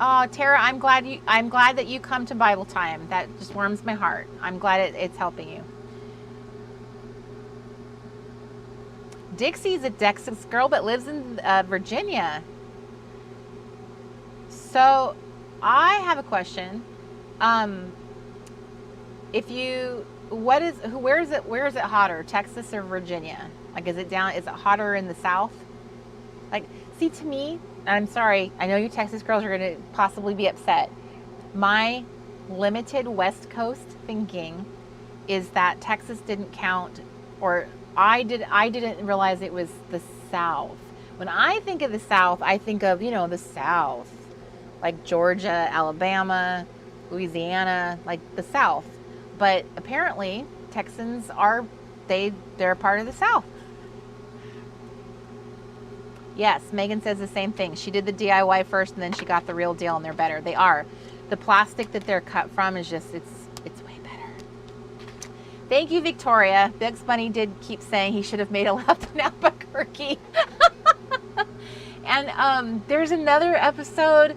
Oh, Tara, I'm glad that you come to Bible time. That just warms my heart. I'm glad it's helping you. Dixie's a Texas girl but lives in Virginia. So I have a question. Where is it hotter, Texas or Virginia? Like, is it hotter in the South? Like, see, to me, and I'm sorry, I know you Texas girls are going to possibly be upset. My limited West Coast thinking is that Texas didn't count, or I didn't realize it was the South. When I think of the South, I think of, the South, like Georgia, Alabama, Louisiana, like the South. But apparently Texans they're a part of the South. Yes, Megan says the same thing. She did the DIY first and then she got the real deal, and they're better. They are. The plastic that they're cut from is just, it's way better. Thank you, Victoria. Bugs Bunny did keep saying he should have made a left in Albuquerque. And there's another episode,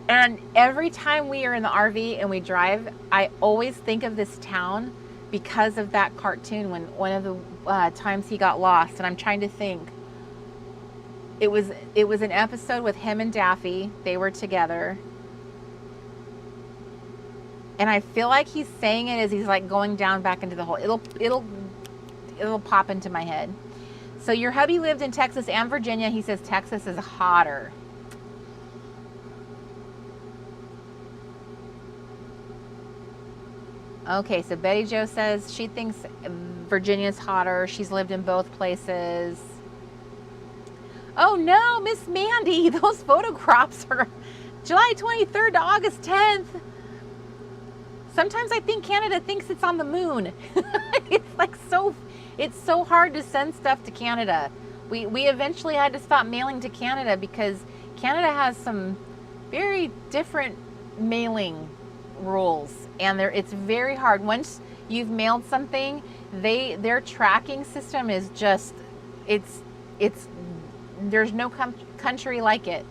and every time we are in the RV and we drive, I always think of this town because of that cartoon when one of the times he got lost. And I'm trying to think. It was an episode with him and Daffy. They were together. And I feel like he's saying it as he's like going down back into the hole. It'll pop into my head. So your hubby lived in Texas and Virginia. He says Texas is hotter. Okay, so Betty Jo says she thinks Virginia's hotter. She's lived in both places. Oh no, Miss Mandy, those photo crops are July 23rd to August 10th. Sometimes I think Canada thinks it's on the moon. It's so hard to send stuff to Canada. We eventually had to stop mailing to Canada because Canada has some very different mailing rules, and it's very hard. Once you've mailed something, their tracking system is just it's there's no country like it.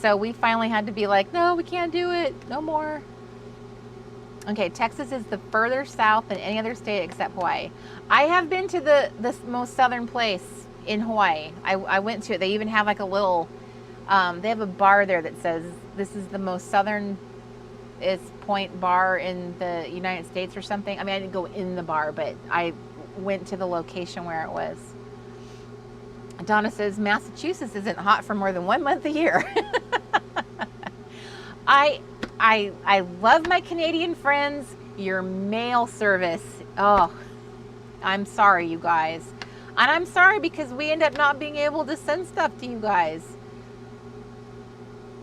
So we finally had to be like, no, we can't do it, no more. Okay, Texas is the further south than any other state except Hawaii. I have been to the most southern place in Hawaii. I went to it. They even have like a little, they have a bar there that says this is the most southern point bar in the United States or something. I mean, I didn't go in the bar, but I went to the location where it was. Donna says Massachusetts isn't hot for more than 1 month a year. I love my Canadian friends. Your mail service, oh, I'm sorry, you guys. And I'm sorry because we end up not being able to send stuff to you guys.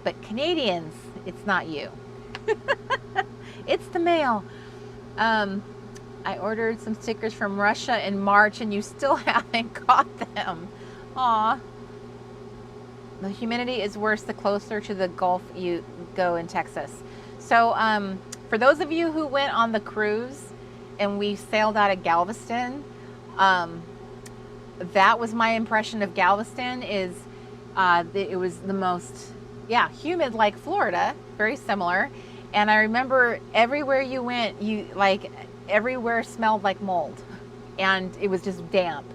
But Canadians, it's not you. It's the mail. I ordered some stickers from Russia in March and you still haven't got them. Aw. The humidity is worse the closer to the Gulf you go in Texas. So for those of you who went on the cruise and we sailed out of Galveston, that was my impression of Galveston. Is it was the most humid, like Florida, very similar. And I remember everywhere you went, everywhere smelled like mold, and it was just damp.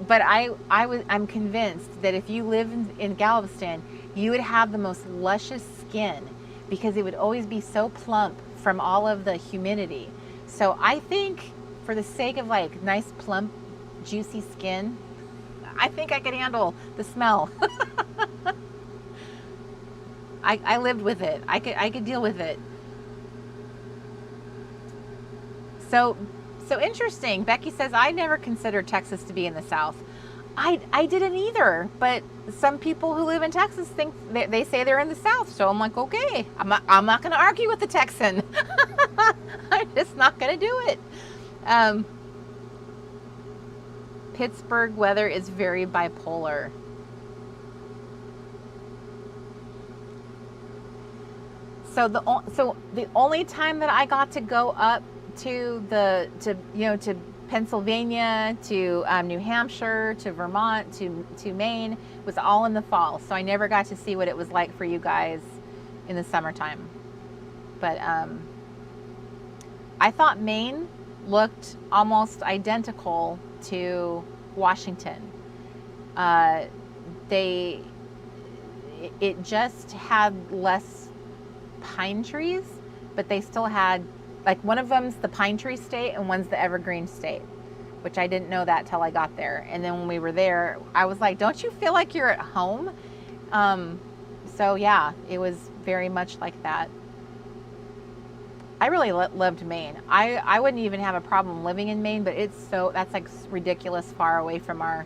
But I'm convinced that if you live in Galveston, you would have the most luscious skin because it would always be so plump from all of the humidity. So I think for the sake of like nice, plump, juicy skin, I think I could handle the smell. I lived with it. I could deal with it. So interesting. Becky says, I never considered Texas to be in the South. I didn't either, but some people who live in Texas think they say they're in the South. So I'm like, okay, I'm not going to argue with the Texan. I'm just not going to do it. Pittsburgh weather is very bipolar. So the only time that I got to go up to Pennsylvania, to New Hampshire, to Vermont, to Maine was all in the fall. So I never got to see what it was like for you guys in the summertime. But I thought Maine looked almost identical to Washington. It just had less pine trees, but they still had, like, one of them's the pine tree state and one's the evergreen state, which I didn't know that till I got there. And then when we were there, I was like, don't you feel like you're at home? So yeah, it was very much like that. I really loved Maine. I wouldn't even have a problem living in Maine, but that's like ridiculous far away from our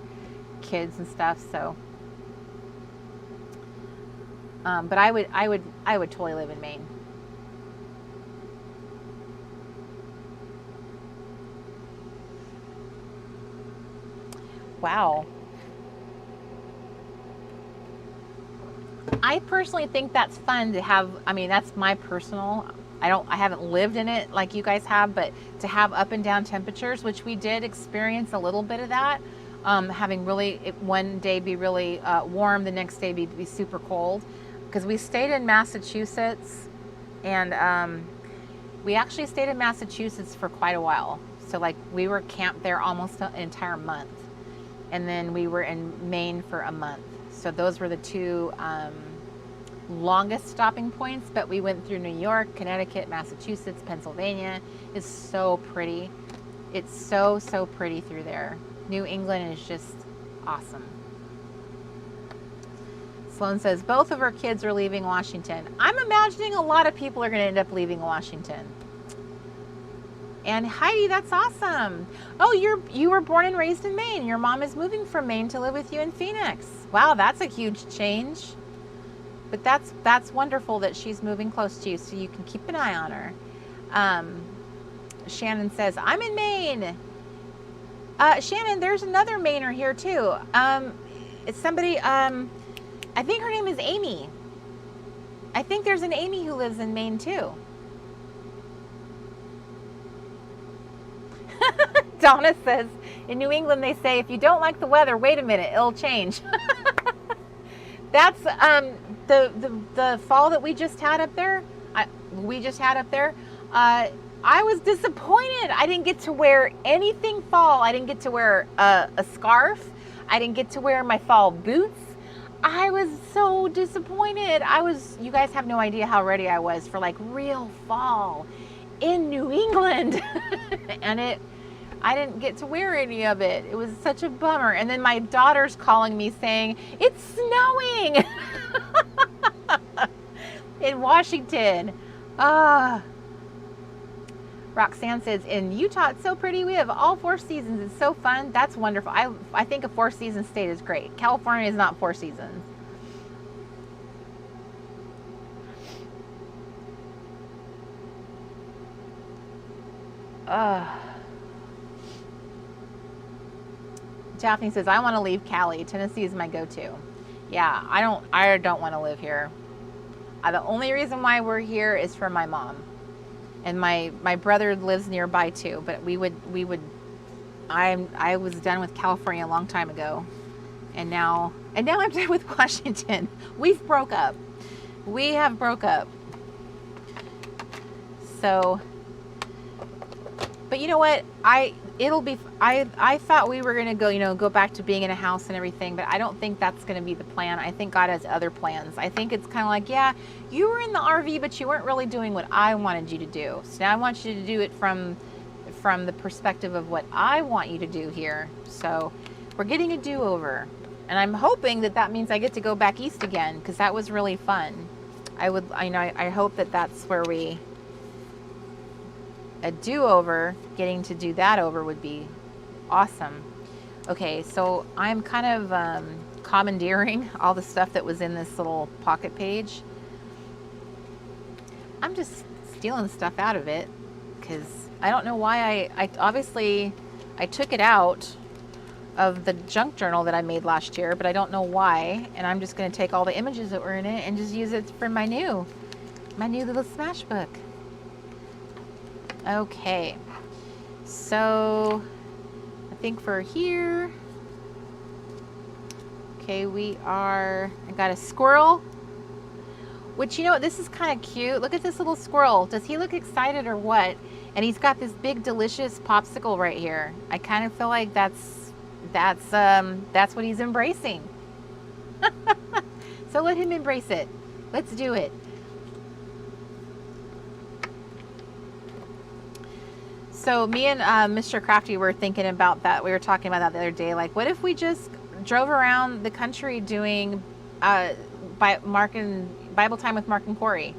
kids and stuff. So, but I would totally live in Maine. Wow. I personally think that's fun to have. I mean, that's my personal, I haven't lived in it like you guys have, but to have up and down temperatures, which we did experience a little bit of that, having one day be really warm, the next day be super cold, because we stayed in Massachusetts, and we actually stayed in Massachusetts for quite a while. So like we were camped there almost an entire month. And then we were in Maine for a month. So those were the two longest stopping points, but we went through New York, Connecticut, Massachusetts, Pennsylvania. It's so pretty. It's so pretty through there. New England is just awesome. Sloan says, both of her kids are leaving Washington. I'm imagining a lot of people are going to end up leaving Washington. And Heidi, that's awesome. Oh, you were born and raised in Maine. Your mom is moving from Maine to live with you in Phoenix. Wow, that's a huge change. But that's wonderful that she's moving close to you, so you can keep an eye on her. Shannon says, I'm in Maine. Shannon, there's another Mainer here too. It's somebody, I think her name is Amy. I think there's an Amy who lives in Maine too. Donna says, in New England they say, if you don't like the weather, wait a minute, it'll change. That's the fall that we just had up there. I was disappointed. I didn't get to wear anything fall. I didn't get to wear a scarf. I didn't get to wear my fall boots. I was so disappointed. You guys have no idea how ready I was for like real fall in New England. And I didn't get to wear any of it. It was such a bummer. And then my daughter's calling me saying, it's snowing in Washington. Roxanne says, in Utah, it's so pretty. We have all 4 seasons. It's so fun. That's wonderful. I think a 4-season state is great. California is not 4 seasons. Daphne says, I want to leave Cali. Tennessee is my go-to. Yeah, I don't want to live here. The only reason why we're here is for my mom. And my brother lives nearby too, but I was done with California a long time ago. And now I'm done with Washington. We've broke up. We have broke up. So, but you know what? I thought we were going to go back to being in a house and everything, but I don't think that's going to be the plan. I think God has other plans. I think it's kind of like, yeah, you were in the RV, but you weren't really doing what I wanted you to do. So now I want you to do it from the perspective of what I want you to do here. So we're getting a do-over, and I'm hoping that means I get to go back east again, because that was really fun. I hope that's where a do-over, getting to do that over would be awesome. Okay, so I'm kind of commandeering all the stuff that was in this little pocket page. I'm just stealing stuff out of it because I don't know why I obviously took it out of the junk journal that I made last year, but I don't know why. And I'm just going to take all the images that were in it and just use it for my new little smash book. Okay, so I think for here, okay, I got a squirrel, which, this is kind of cute. Look at this little squirrel. Does he look excited or what? And he's got this big, delicious popsicle right here. I kind of feel like that's what he's embracing. So let him embrace it. Let's do it. So me and Mr. Crafty were thinking about that. We were talking about that the other day. Like, what if we just drove around the country doing Bible time with Mark and Corey?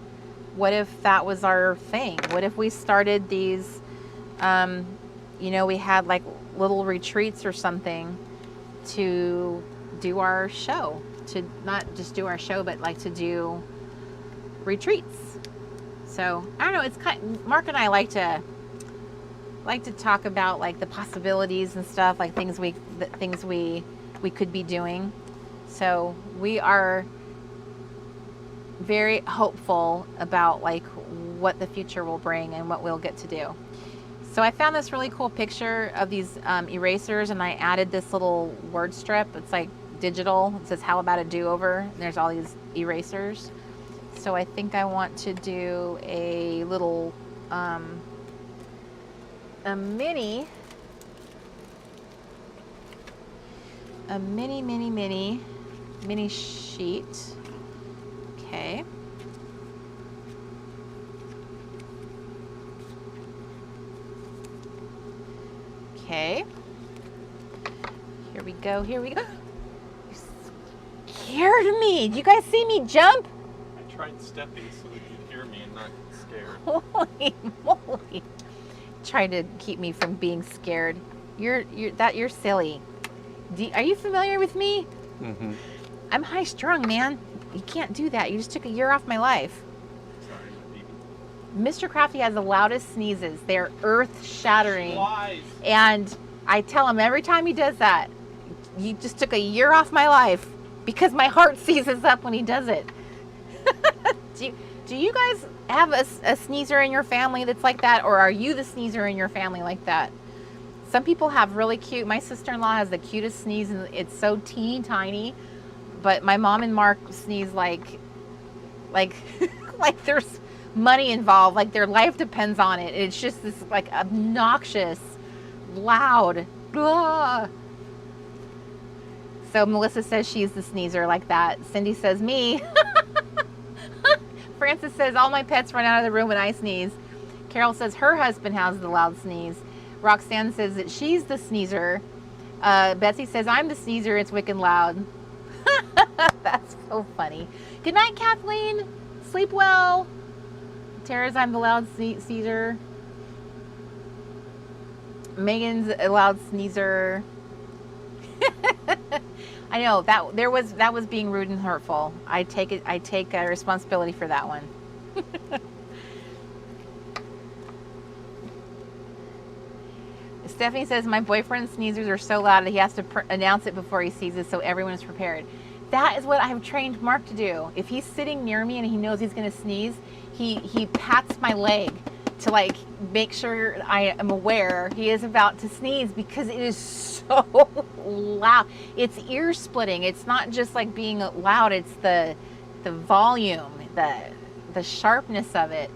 What if that was our thing? What if we started these, we had like little retreats or something to do our show, to not just do our show, but like to do retreats. So I don't know. It's Mark and I like to talk about like the possibilities and stuff, like things we could be doing. So we are very hopeful about like what the future will bring and what we'll get to do. So I found this really cool picture of these erasers, and I added this little word strip. It's like digital. It says, how about a do-over? And there's all these erasers. So I think I want to do a little a mini sheet. Okay. Okay. Here we go. You scared me. Did you guys see me jump? I tried stepping so that you'd hear me and not get scared. Holy moly. Trying to keep me from being scared. You're silly. Are you familiar with me? Mm-hmm. I'm high strung, man. You can't do that. You just took a year off my life. Sorry, my baby. Mr. Crafty has the loudest sneezes. They're earth-shattering. Lies. And I tell him every time he does that, you just took a year off my life because my heart seizes up when he does it. Do you guys have a sneezer in your family that's like that, or are you the sneezer in your family like that? Some people have really cute, my sister-in-law has the cutest sneeze, and it's so teeny tiny, but my mom and Mark sneeze like like there's money involved, like their life depends on it. It's just this like obnoxious, loud, blah. So Melissa says she's the sneezer like that. Cindy says me. Francis says all my pets run out of the room when I sneeze. Carol says her husband has the loud sneeze. Roxanne says that she's the sneezer. Betsy says I'm the sneezer, it's wicked loud. That's so funny. Good night, Kathleen. Sleep well. Tara's I'm the loud sneezer. Megan's a loud sneezer. I know that was being rude and hurtful. I take responsibility for that one. Stephanie says my boyfriend's sneezers are so loud that he has to announce it before he sees it so everyone is prepared. That is what I have trained Mark to do. If he's sitting near me and he knows he's going to sneeze, he pats my leg to like make sure I am aware he is about to sneeze, because it is so loud. It's ear splitting. It's not just like being loud, it's the volume, the sharpness of it.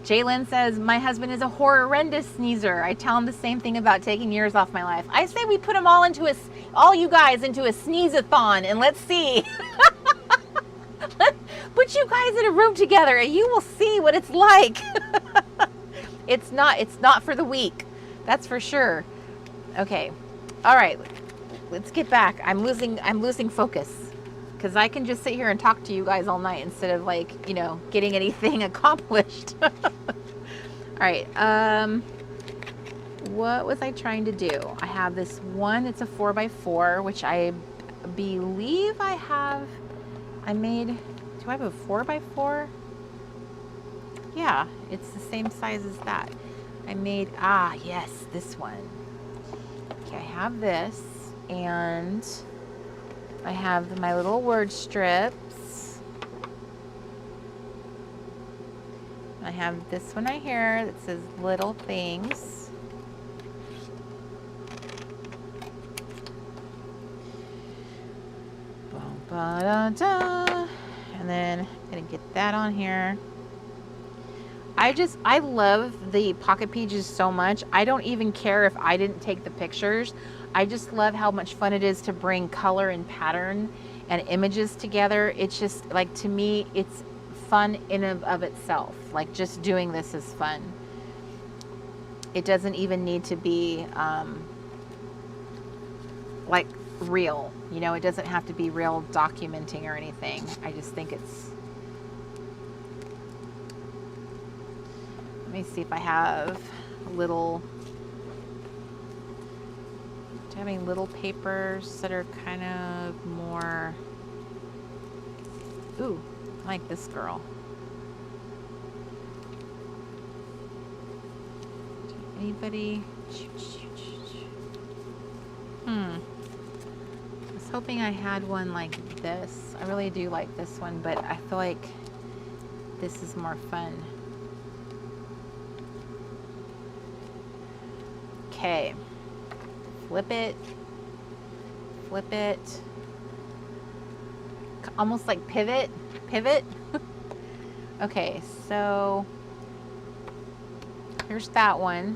Jalen says my husband is a horrendous sneezer. I tell him the same thing about taking years off my life. I say we put them all you guys into a sneeze-a-thon, and let's see. Put you guys in a room together and you will see what it's like. It's not for the weak. That's for sure. Okay. All right. Let's get back. I'm losing focus, because I can just sit here and talk to you guys all night instead of like, getting anything accomplished. All right. What was I trying to do? I have this one. It's a 4x4, which I believe I made. Do I have a 4x4? Yeah, it's the same size as that. I made, yes, this one. Okay, I have this, and I have my little word strips. I have this one right here that says little things. Ba-da-da. And then I'm gonna get that on here. I love the pocket pages so much. I don't even care if I didn't take the pictures. I just love how much fun it is to bring color and pattern and images together. It's just like, to me, it's fun in and of itself. Like, just doing this is fun. It doesn't even need to be like real, it doesn't have to be real documenting or anything. I just think it's, let me see if I have little, do I have any little papers that are kind of more, ooh, I like this girl. Anybody? I was hoping I had one like this. I really do like this one, but I feel like this is more fun. Okay. Flip it. Flip it. Almost like pivot. Pivot. Okay, so here's that one.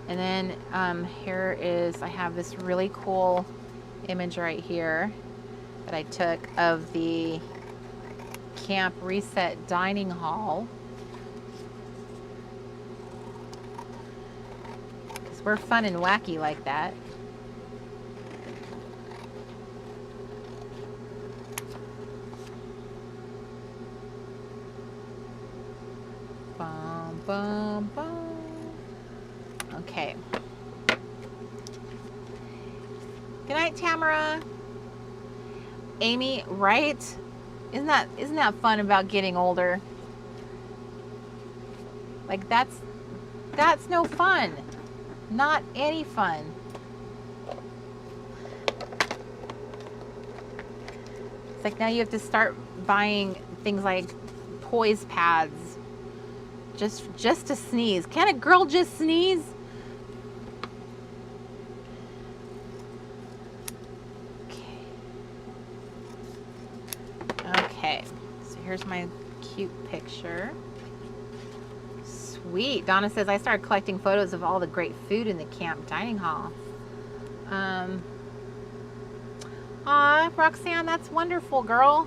And then here is, I have this really cool image right here that I took of the Camp Reset dining hall. Because we're fun and wacky like that. Bum, bum, bum. Okay. Good night, Tamara. Amy, right? Isn't that fun about getting older? Like that's no fun. Not any fun. It's like now you have to start buying things like poise pads just to sneeze. Can a girl just sneeze? Okay, so here's my cute picture. Sweet. Donna says, I started collecting photos of all the great food in the camp dining hall. Aw, Roxanne, that's wonderful, girl.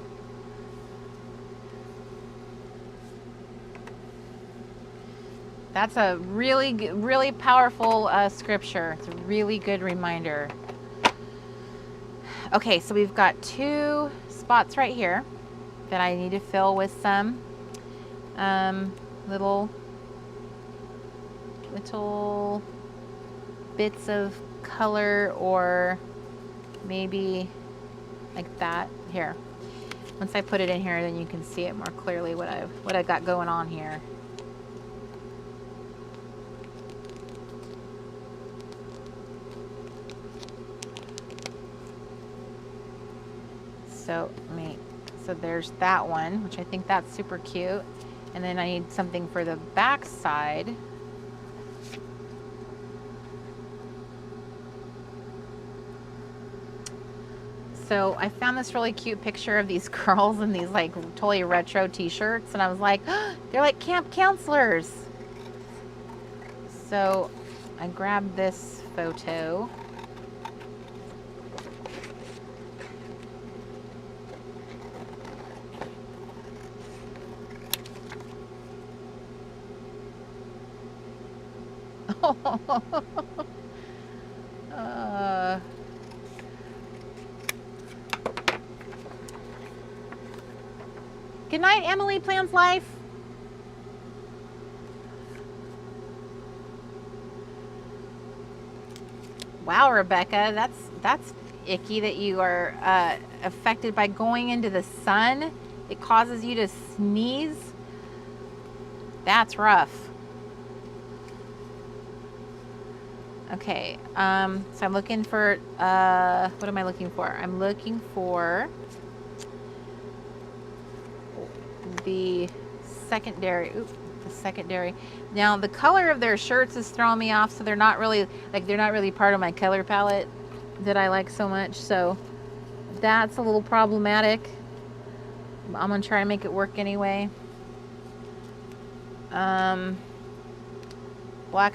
That's a really powerful scripture. It's a really good reminder. Okay, so we've got 2 spots right here that I need to fill with some little bits of color, or maybe like that. Here, once I put it in here, then you can see it more clearly what I've got going on here. So there's that one, which I think that's super cute. And then I need something for the back side. So I found this really cute picture of these girls in these like totally retro t-shirts, and I was like, oh, they're like camp counselors. So I grabbed this photo. Good night, Emily Plans Life. Wow, Rebecca, that's icky that you are affected by going into the sun. It causes you to sneeze. That's rough. Okay, so I'm looking for, what am I looking for? I'm looking for the secondary. Oops, the secondary. Now the color of their shirts is throwing me off, so they're not really part of my color palette that I like so much. So that's a little problematic. I'm gonna try to make it work anyway. Black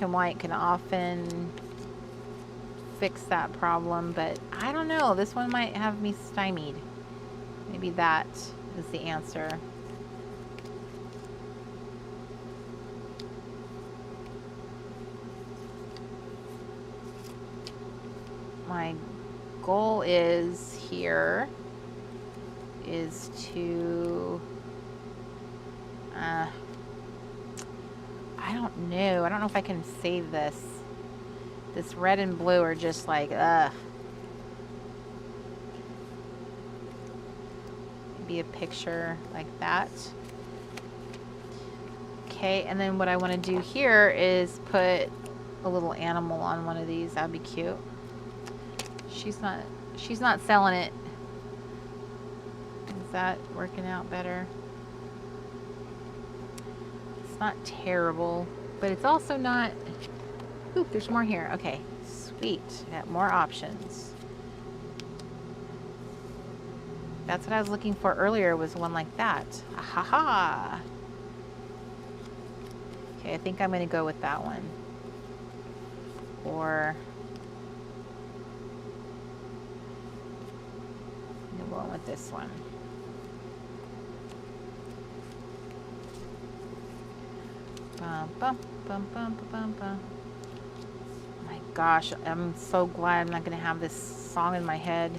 and white can often fix that problem, but I don't know. This one might have me stymied. Maybe that is the answer. My goal is here is to I don't know. I don't know if I can save this. This red and blue are just like, Maybe a picture like that. Okay, and then what I want to do here is put a little animal on one of these. That'd be cute. She's not selling it. Is that working out better? It's not terrible, but it's also not. Oop, there's more here. Okay, sweet. Got more options. That's what I was looking for earlier, was one like that. Ha ha. Okay, I think I'm gonna go with that one. Or I'm going with this one. Bum, bum, bum, bum, bum, bum. My gosh, I'm so glad I'm not going to have this song in my head.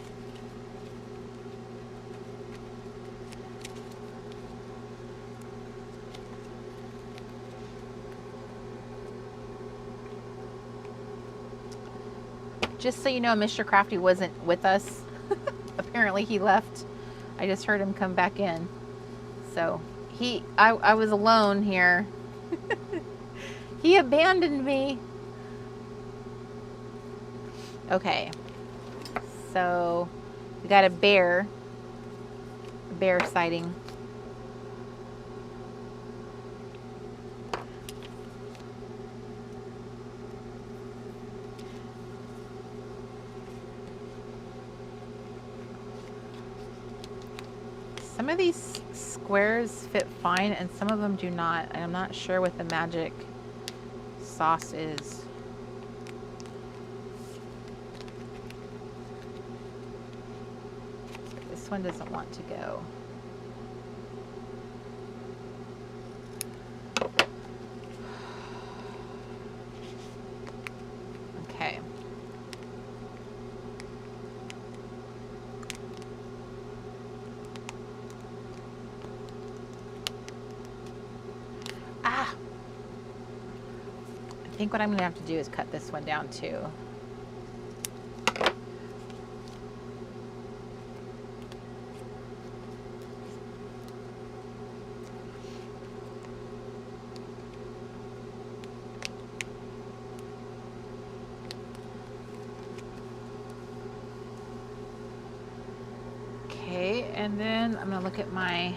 Just so you know, Mr. Crafty wasn't with us. Apparently he left. I just heard him come back in. So I was alone here. He abandoned me. Okay. So we got a bear sighting. Some of these squares fit fine and some of them do not. I'm not sure what the magic sauce is. This one doesn't want to go. Okay. Ah! I think what I'm going to have to do is cut this one down too. Okay, and then I'm going to look at my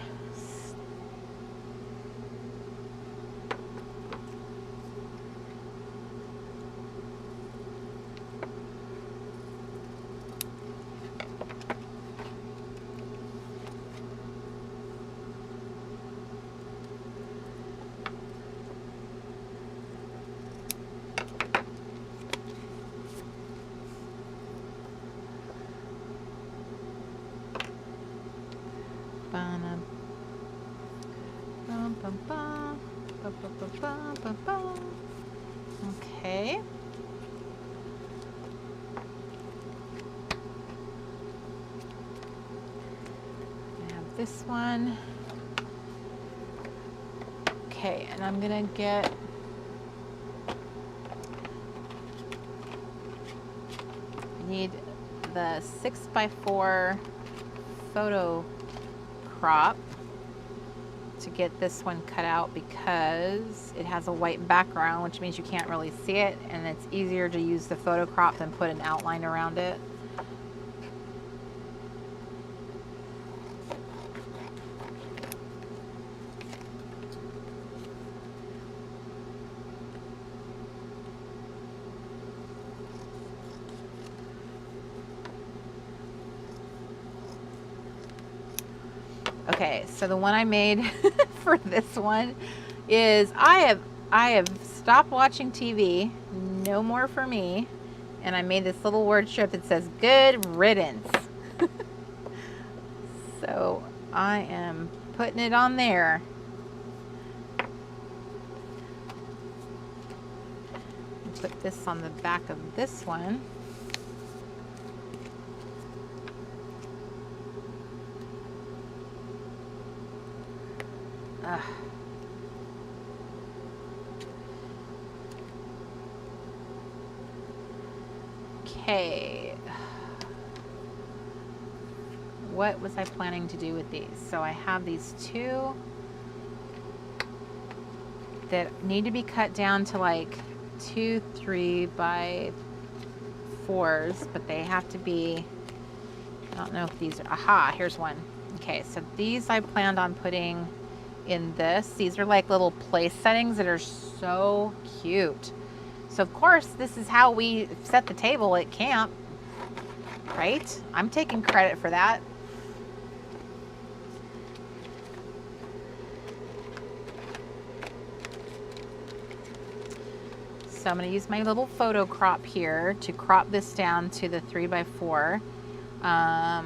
okay. I have this one. Okay, and I'm gonna get I need the 6x4 photo crop to get this one cut out because it has a white background, which means you can't really see it, and it's easier to use the photo crop than put an outline around it. Okay, so the one I made for this one is I have stopped watching TV, no more for me, and I made this little word strip that says good riddance. So I am putting it on there. Put this on the back of this one. Okay. What was I planning to do with these? So I have these two that need to be cut down to like 2 3x4s, but they have to be, I don't know if these are, aha, here's one. Okay, so these I planned on putting in this. These are like little place settings that are so cute. So of course, this is how we set the table at camp, right? I'm taking credit for that. So I'm going to use my little photo crop here to crop this down to the 3x4. How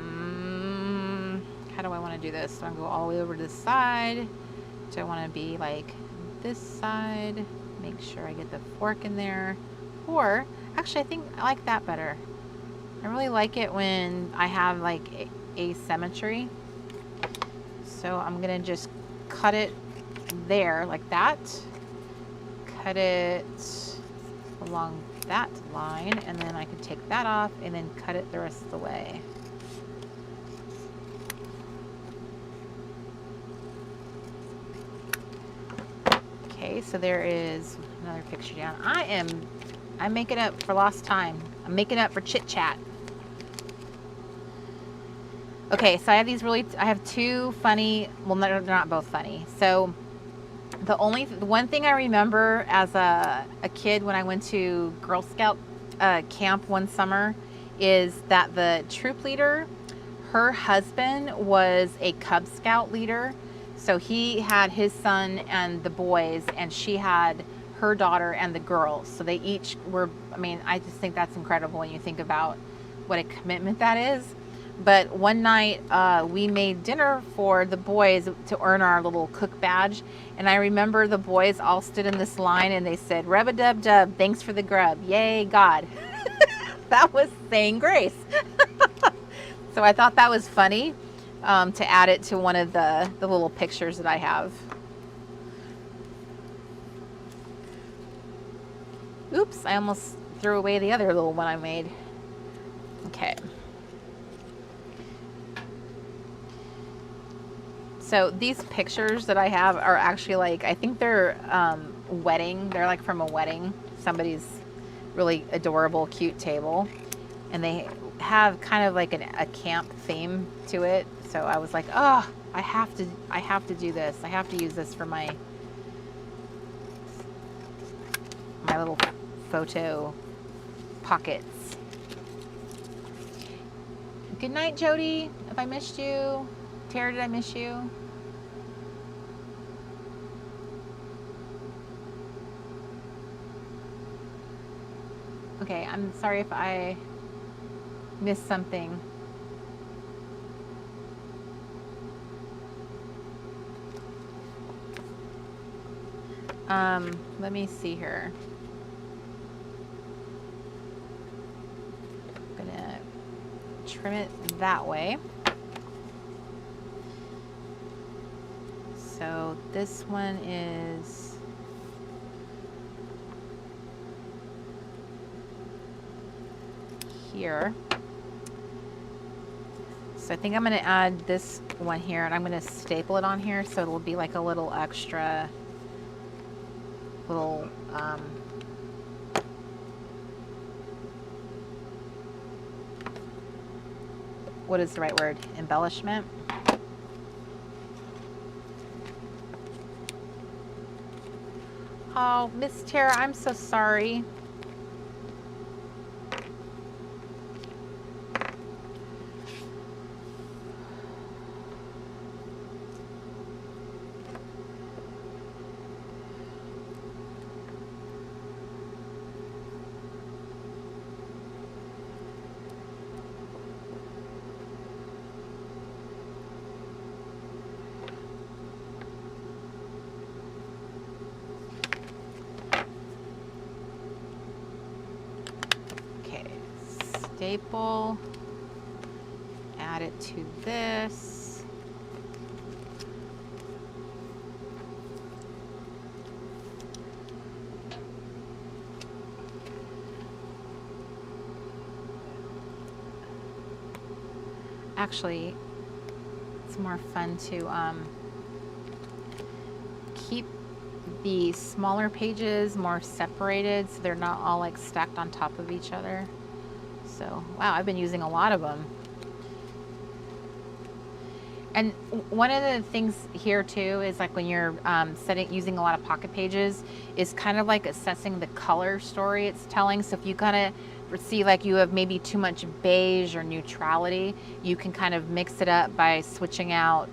do I want to do this? So I'm going to go all the way over to the side. Do I want to be like this side? Make sure I get the fork in there. Or, actually I think I like that better. I really like it when I have like asymmetry. So I'm going to just cut it there like that. Cut it along that line, and then I could take that off and then cut it the rest of the way. Okay, so there is another picture down. I'm making up for lost time. I'm making up for chit chat. Okay, so I have two funny, well, they're not both funny. So the one thing I remember as a kid when I went to Girl Scout camp one summer is that the troop leader, her husband was a Cub Scout leader. So he had his son and the boys, and she had her daughter and the girls. So they each were, I mean, I just think that's incredible when you think about what a commitment that is. But one night we made dinner for the boys to earn our little cook badge. And I remember the boys all stood in this line and they said, "Rub-a-dub-dub, thanks for the grub. Yay, God." That was saying grace. So I thought that was funny to add it to one of the little pictures that I have. Oops, I almost threw away the other little one I made. Okay. So these pictures that I have are actually like, I think they're wedding. They're like from a wedding. Somebody's really adorable, cute table. And they have kind of like a camp theme to it. So I was like, oh, I have to do this. I have to use this for my little photo pockets. Good night, Jody. If I missed you. Tara, did I miss you? Okay, I'm sorry if I missed something. Let me see here. I'm gonna trim it that way. So this one is here. So I think I'm going to add this one here, and I'm going to staple it on here so it'll be like a little extra little what is the right word? Embellishment. Oh, Miss Tara, I'm so sorry. Staple, add it to this. Actually, it's more fun to keep the smaller pages more separated so they're not all like stacked on top of each other. So, wow, I've been using a lot of them. And one of the things here too is like when you're using a lot of pocket pages is kind of like assessing the color story it's telling. So if you kind of see like you have maybe too much beige or neutrality, you can kind of mix it up by switching out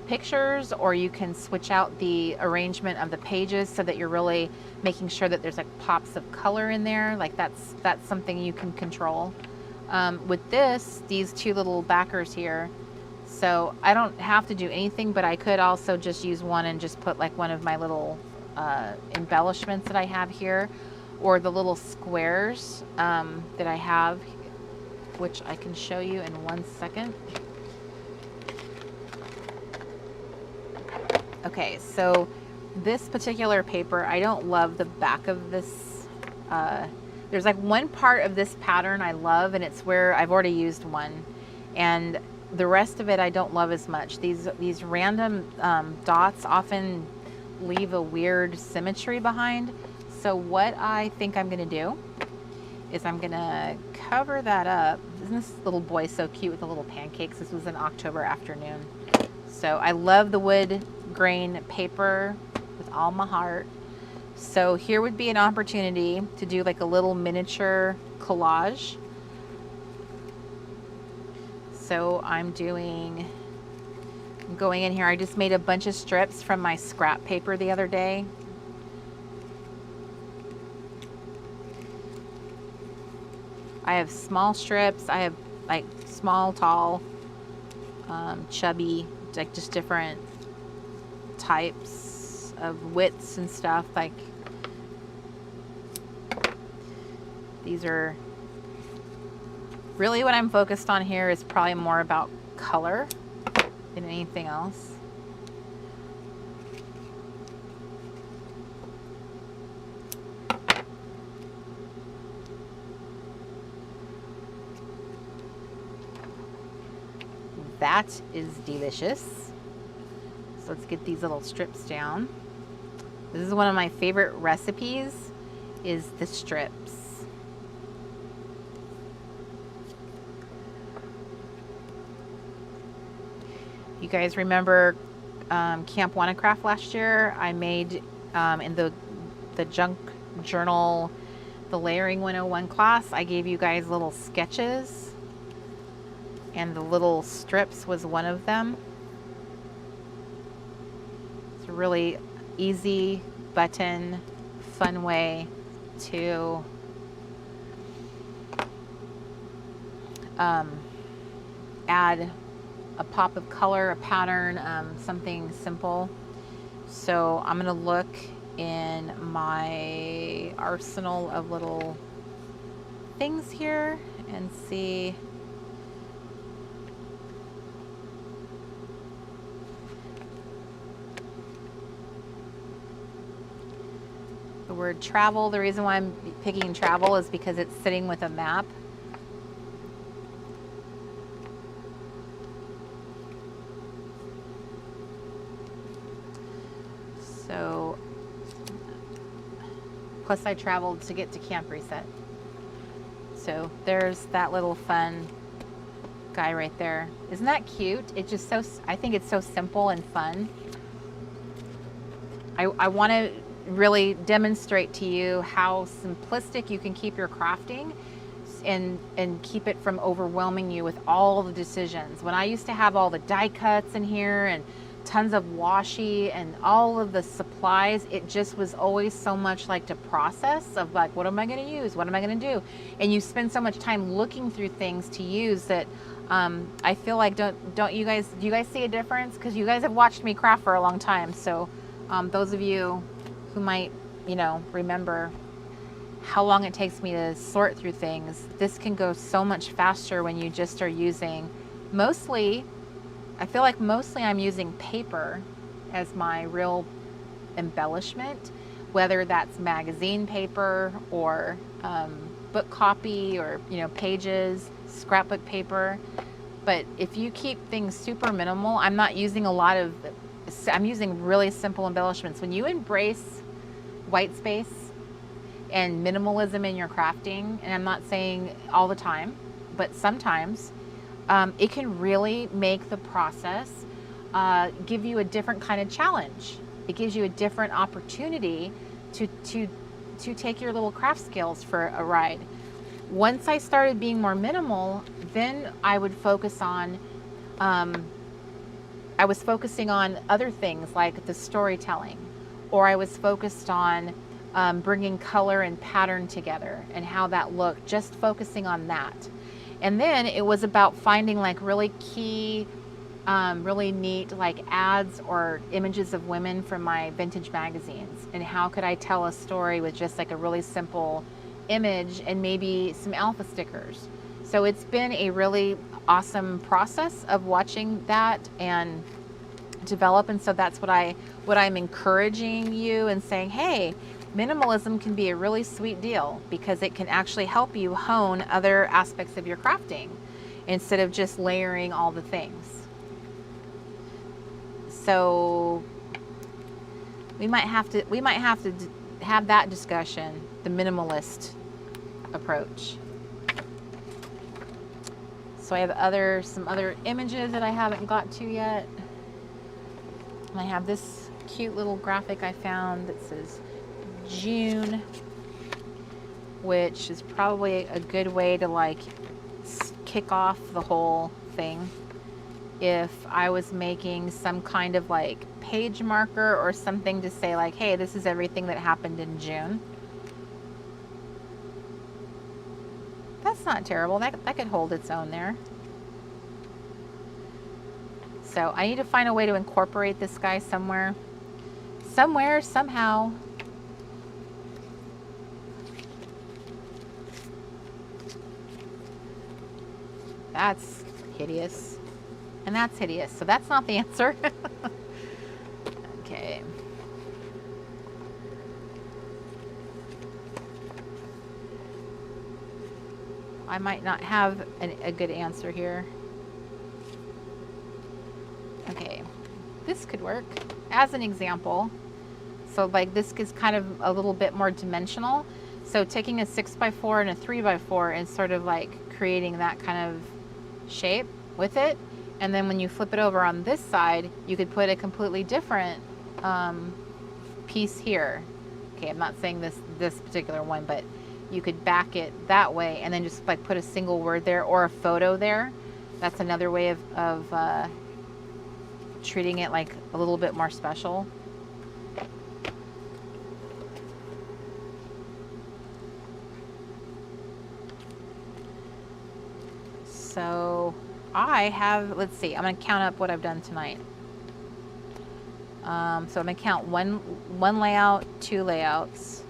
pictures, or you can switch out the arrangement of the pages so that you're really making sure that there's like pops of color in there. Like that's something you can control. With these two little backers here, so I don't have to do anything, but I could also just use one and just put like one of my little embellishments that I have here, or the little squares that I have, which I can show you in 1 second. Okay, so this particular paper, I don't love the back of this. There's like one part of this pattern I love, and it's where I've already used one, and the rest of it I don't love as much. These random dots often leave a weird symmetry behind. So what I think I'm gonna do is I'm gonna cover that up. Isn't this little boy so cute with the little pancakes? This was an October afternoon. So I love the wood grain paper with all my heart. So here would be an opportunity to do like a little miniature collage. So I'm going in here. I just made a bunch of strips from my scrap paper the other day. I have small strips. I have like small, tall, chubby, like just different types of widths and stuff. Like these are really what I'm focused on here is probably more about color than anything else. That is delicious. So let's get these little strips down. This is one of my favorite recipes, is the strips. You guys remember Camp WannaCraft last year? I made in the junk journal, the layering 101 class, I gave you guys little sketches, and the little strips was one of them. It's a really easy button, fun way to add a pop of color, a pattern, something simple. So I'm gonna look in my arsenal of little things here and see. The word travel, the reason why I'm picking travel is because it's sitting with a map. So, plus I traveled to get to Camp Reset. So there's that little fun guy right there. Isn't that cute? It's just so, I think it's so simple and fun. I want to really demonstrate to you how simplistic you can keep your crafting and keep it from overwhelming you with all the decisions. When I used to have all the die cuts in here and tons of washi and all of the supplies, it just was always so much like to process of like, what am I going to use? What am I going to do? And you spend so much time looking through things to use that I feel like, do you guys see a difference? Because you guys have watched me craft for a long time. So those of you who might, you know, remember how long it takes me to sort through things, this can go so much faster when you just are using mostly, I feel like mostly I'm using paper as my real embellishment, whether that's magazine paper or book copy or, you know, pages, scrapbook paper. But if you keep things super minimal, I'm not using a lot of, I'm using really simple embellishments. When you embrace white space and minimalism in your crafting, and I'm not saying all the time, but sometimes, it can really make the process give you a different kind of challenge. It gives you a different opportunity to take your little craft skills for a ride. Once I started being more minimal, then I would focus on, I was focusing on other things like the storytelling, or I was focused on bringing color and pattern together and how that looked, just focusing on that. And then it was about finding like really key, really neat like ads or images of women from my vintage magazines, and how could I tell a story with just like a really simple image and maybe some alpha stickers. So it's been a really awesome process of watching that and develop. And so that's what I'm encouraging you and saying, hey, minimalism can be a really sweet deal because it can actually help you hone other aspects of your crafting instead of just layering all the things. So We might have to have that discussion, the minimalist approach. So I have some other images that I haven't got to yet. And I have this cute little graphic I found that says June, which is probably a good way to like kick off the whole thing. If I was making some kind of like page marker or something to say like, hey, this is everything that happened in June. That's not terrible. That could hold its own there. So I need to find a way to incorporate this guy somewhere. Somehow. That's hideous. And that's hideous. So that's not the answer. Okay. I might not have a good answer here. Okay. This could work as an example. So like this is kind of a little bit more dimensional. So taking a 6x4 and a 3x4 and sort of like creating that kind of shape with it. And then when you flip it over on this side, you could put a completely different piece here. Okay, I'm not saying this particular one, but you could back it that way and then just like put a single word there or a photo there. That's another way of treating it like a little bit more special. So I have, let's see, I'm going to count up what I've done tonight. So I'm going to count one layout, 2 layouts,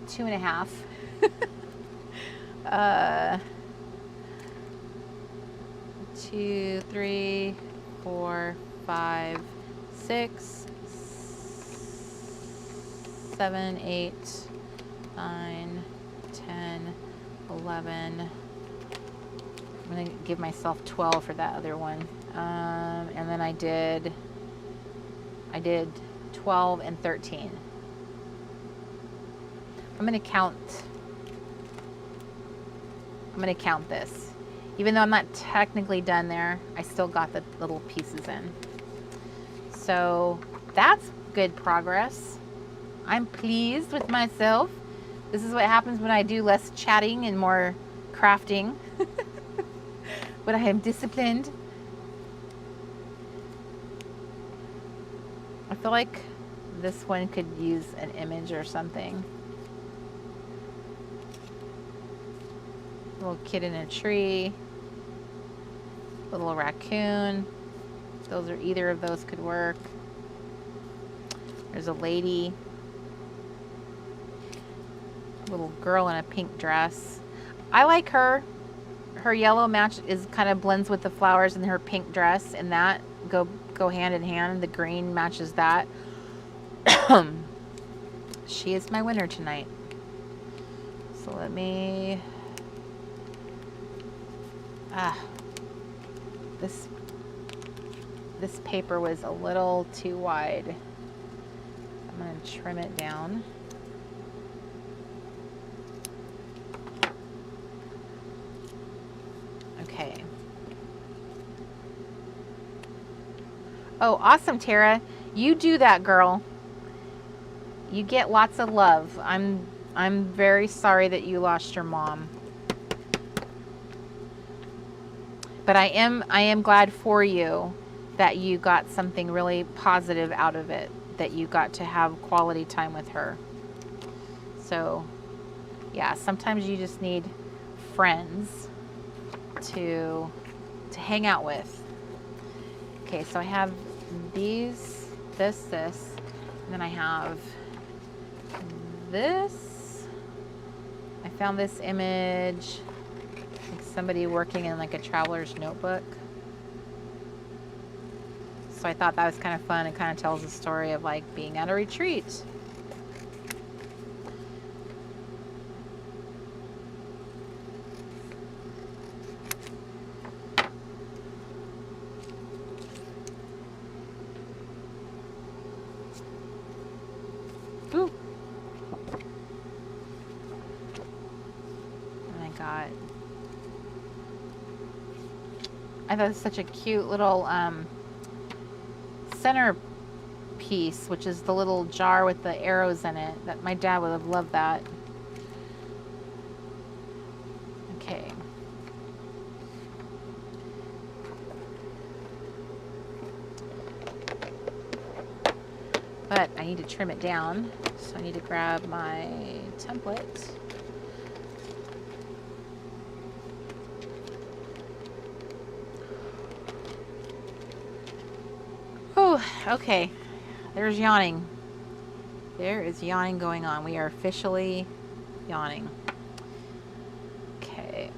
2.5. 2, 3, 4, 5, 6, 7, 8, 9, 10, 11. I'm going to give myself 12 for that other one. And then I did 12 and 13. I'm going to count this. Even though I'm not technically done there, I still got the little pieces in. So that's good progress. I'm pleased with myself. This is what happens when I do less chatting and more crafting. When I am disciplined. I feel like this one could use an image or something. Little kid in a tree. Little raccoon. Either of those could work. There's a lady. A little girl in a pink dress. I like her. Her yellow match is kind of blends with the flowers in her pink dress, and that go hand in hand. The green matches that. She is my winner tonight. So let me. This paper was a little too wide. I'm going to trim it down. Okay. Oh, awesome, Tara. You do that, girl. You get lots of love. I'm very sorry that you lost your mom. But I am glad for you that you got something really positive out of it, that you got to have quality time with her. So, yeah, sometimes you just need friends to hang out with. Okay, so I have these, this, and then I have this. I found this image, like somebody working in like a traveler's notebook. So I thought that was kind of fun. It kind of tells the story of like being at a retreat. Ooh. Oh my God. I thought it was such a cute little center piece, which is the little jar with the arrows in it. That my dad would have loved that. Okay. But I need to trim it down, so I need to grab my template. Oh, okay. There's yawning. There is yawning going on. We are officially yawning. Okay.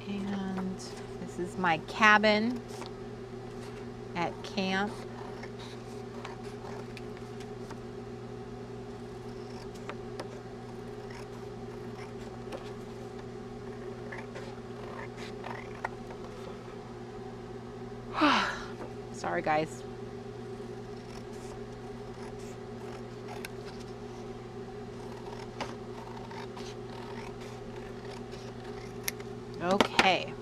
And this is my cabin at camp. Sorry, guys. Okay.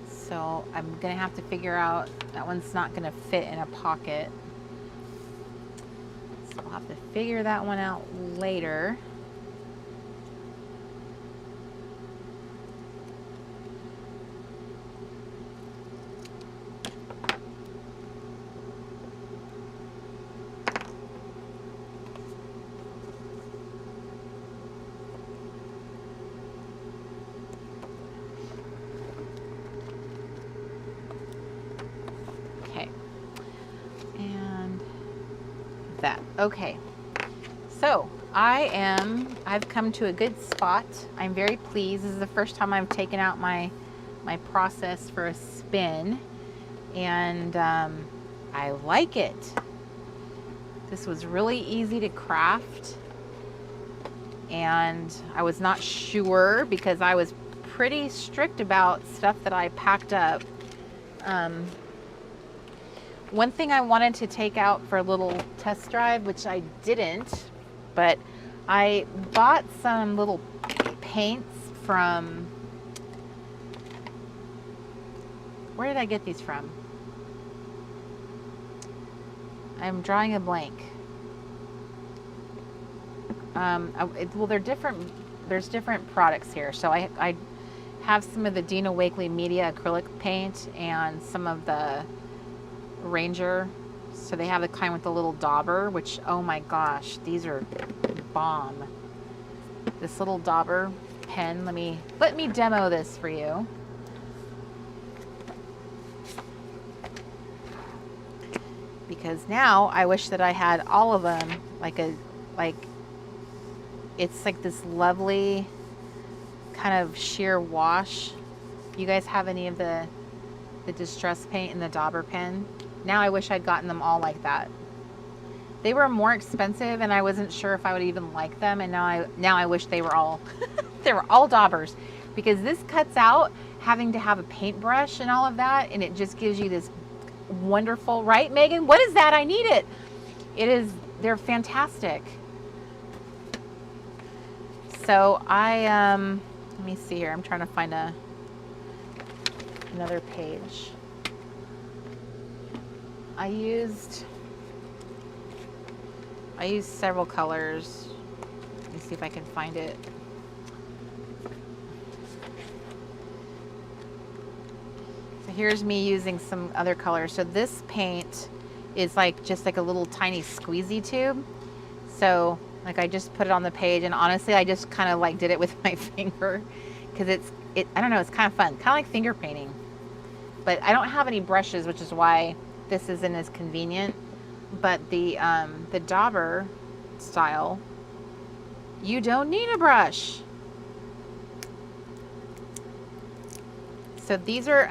So I'm gonna have to figure out, that one's not gonna fit in a pocket. So I'll have to figure that one out later. That. Okay, so I've come to a good spot. I'm very pleased. This is the first time I've taken out my process for a spin, and I like it. This was really easy to craft, and I was not sure because I was pretty strict about stuff that I packed up. One thing I wanted to take out for a little test drive, which I didn't, but I bought some little paints from, where did I get these from? I'm drawing a blank. Well, they're different, there's different products here. So I have some of the Dina Wakley Media acrylic paint and some of the Ranger. So they have the kind with the little dauber, which, oh my gosh, these are bomb. This little dauber pen, let me demo this for you. Because now I wish that I had all of them, it's like this lovely kind of sheer wash. You guys have any of the distress paint and the dauber pen? Now I wish I'd gotten them all like that. They were more expensive and I wasn't sure if I would even like them, and now I wish they were all they were all daubers, because this cuts out having to have a paintbrush and all of that, and it just gives you this wonderful, right, Megan? What is that? I need it. It is they're fantastic. So let me see here. I'm trying to find another page. I used several colors. Let me see if I can find it. So here's me using some other colors. So this paint is like just like a little tiny squeezy tube. So like I just put it on the page, and honestly I just kind of like did it with my finger because I don't know, it's kind of fun, kind of like finger painting. But I don't have any brushes, which is why this isn't as convenient. But the dauber style, you don't need a brush. So these are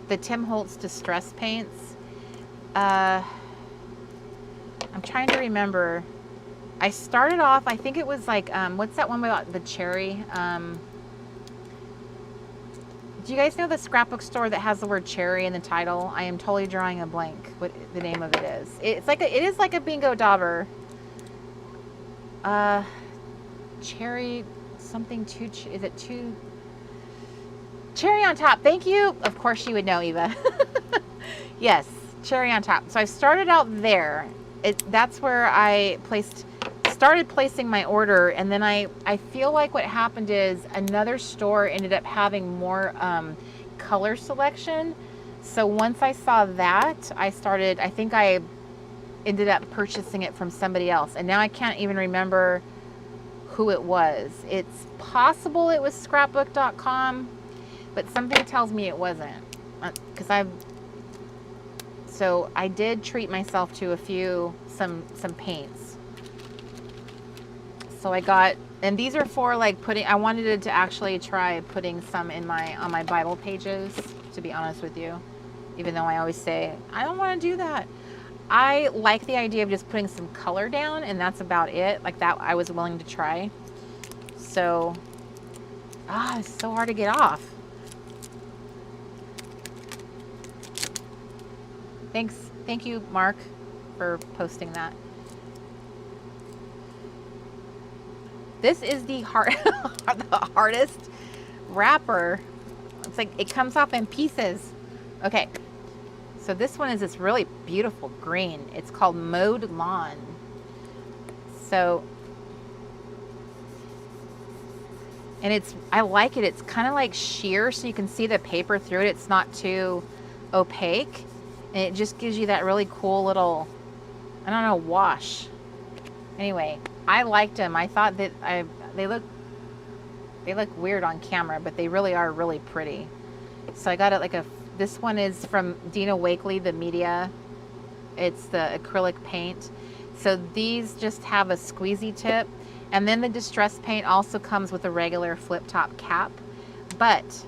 the Tim Holtz Distress Paints. I'm trying to remember. I started off, I think it was like, what's that one about the cherry? Do you guys know the scrapbook store that has the word cherry in the title? I am totally drawing a blank what the name of it is. It is like a bingo dauber. Cherry something is it two? Cherry on top. Thank you. Of course you would know, Eva. Yes, cherry on top. So I started out there. That's where I started placing my order, and then I feel like what happened is another store ended up having more color selection. So once I saw that, I think I ended up purchasing it from somebody else, and now I can't even remember who it was. It's possible it was scrapbook.com, but something tells me it wasn't, because so I did treat myself to some paints. So I got, and these are for like I wanted to actually try putting some on my Bible pages, to be honest with you, even though I always say, I don't want to do that. I like the idea of just putting some color down, and that's about it. Like that I was willing to try. So, it's so hard to get off. Thank you, Mark, for posting that. This is the hardest wrapper. It's like it comes off in pieces. Okay, so this one is this really beautiful green. It's called Mowed Lawn. So, and I like it. It's kind of like sheer, so you can see the paper through it. It's not too opaque, and it just gives you that really cool little, I don't know, wash. Anyway, I liked them. I thought that they look weird on camera, but they really are really pretty. So I got it this one is from Dina Wakely, the media. It's the acrylic paint. So these just have a squeezy tip, and then the distress paint also comes with a regular flip top cap, but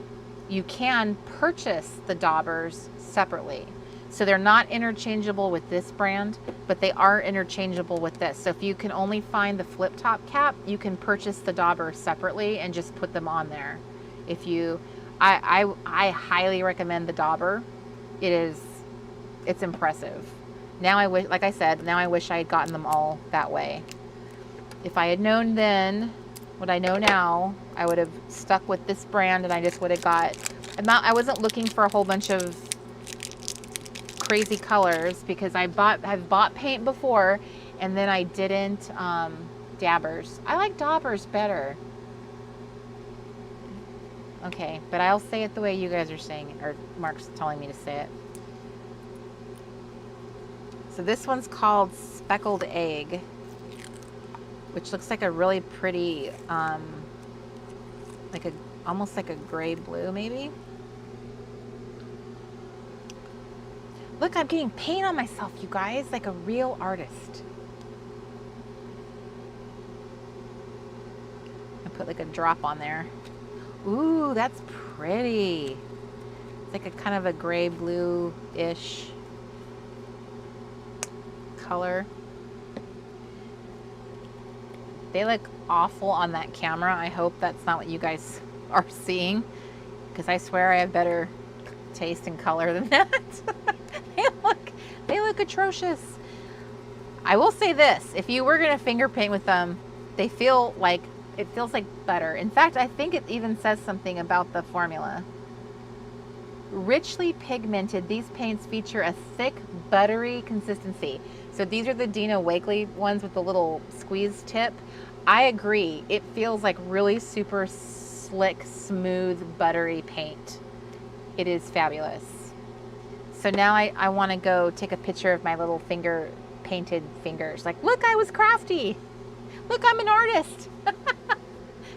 you can purchase the daubers separately. So they're not interchangeable with this brand, but they are interchangeable with this. So if you can only find the flip top cap, you can purchase the dauber separately and just put them on there. I highly recommend the dauber. It's impressive. Now I wish, like I said, now I wish I had gotten them all that way. If I had known then what I know now, I would have stuck with this brand, and I just would have got, I wasn't looking for a whole bunch of crazy colors, because I've bought paint before, and then I didn't dabbers. I like daubers better. Okay, but I'll say it the way you guys are saying it, or Mark's telling me to say it. So this one's called Speckled Egg, which looks like a really pretty, almost like a gray blue maybe. Look, I'm getting paint on myself, you guys, like a real artist. I put like a drop on there. Ooh, that's pretty. It's like a kind of a gray blue-ish color. They look awful on that camera. I hope that's not what you guys are seeing, because I swear I have better taste in color than that. They look atrocious. I will say this, if you were gonna finger paint with them, they feel like, it feels like butter. In fact, I think it even says something about the formula. Richly pigmented, these paints feature a thick, buttery consistency. So these are the Dina Wakley ones with the little squeeze tip. I agree, it feels like really super slick, smooth, buttery paint. It is fabulous. So now I wanna go take a picture of my little painted fingers. Like, look, I was crafty. Look, I'm an artist.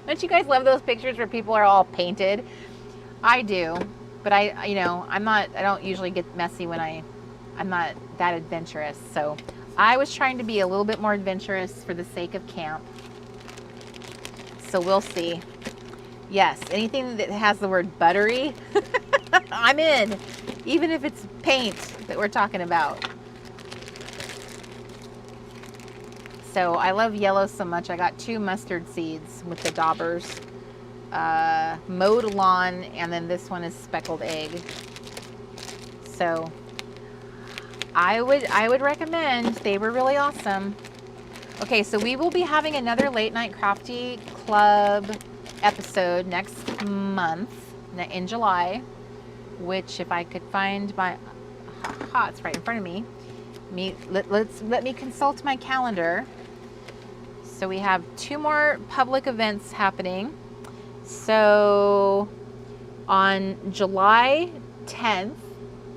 Don't you guys love those pictures where people are all painted? I do, but I don't usually get messy when I'm not that adventurous. So I was trying to be a little bit more adventurous for the sake of camp. So we'll see. Yes, anything that has the word buttery, I'm in, even if it's paint that we're talking about. So I love yellow so much. I got 2 mustard seeds with the daubers, mowed lawn, and then this one is speckled egg. So I would recommend. They were really awesome. Okay, so we will be having another Late Night Crafty Club episode next month in July, which if I could find my it's right in front of me. Let me consult my calendar. So we have 2 more public events happening. So on July 10th,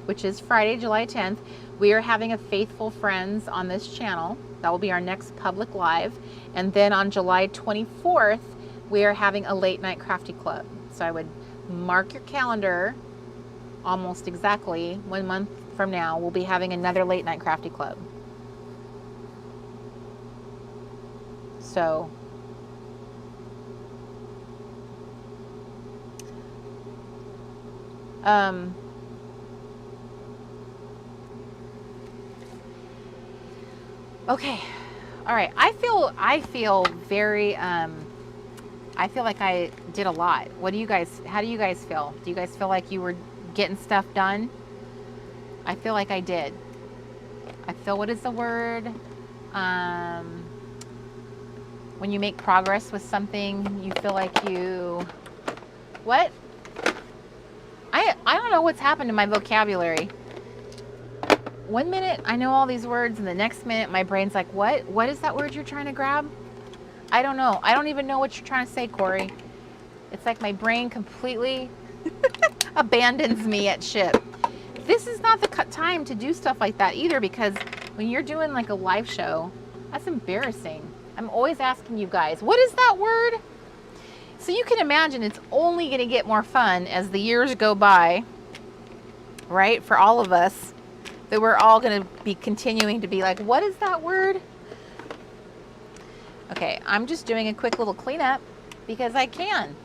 which is Friday, July 10th, we are having a Faithful Friends on this channel. That will be our next public live. And then on July 24th, we are having a Late Night Crafty Club. So I would mark your calendar almost exactly 1 month from now. We'll be having another Late Night Crafty Club. So okay, all right. I feel very I feel like I did a lot. How do you guys feel? Do you guys feel like you were getting stuff done? I feel like I did. I feel, what is the word? When you make progress with something, you feel like you, what? I don't know what's happened to my vocabulary. 1 minute I know all these words, and the next minute my brain's like, what is that word you're trying to grab? I don't know. I don't even know what you're trying to say, Corey. It's like my brain completely abandons me at ship. This is not the time to do stuff like that either, because when you're doing like a live show, that's embarrassing. I'm always asking you guys, what is that word? So you can imagine it's only going to get more fun as the years go by, right? For all of us, that we're all going to be continuing to be like, what is that word? Okay, I'm just doing a quick little cleanup because I can.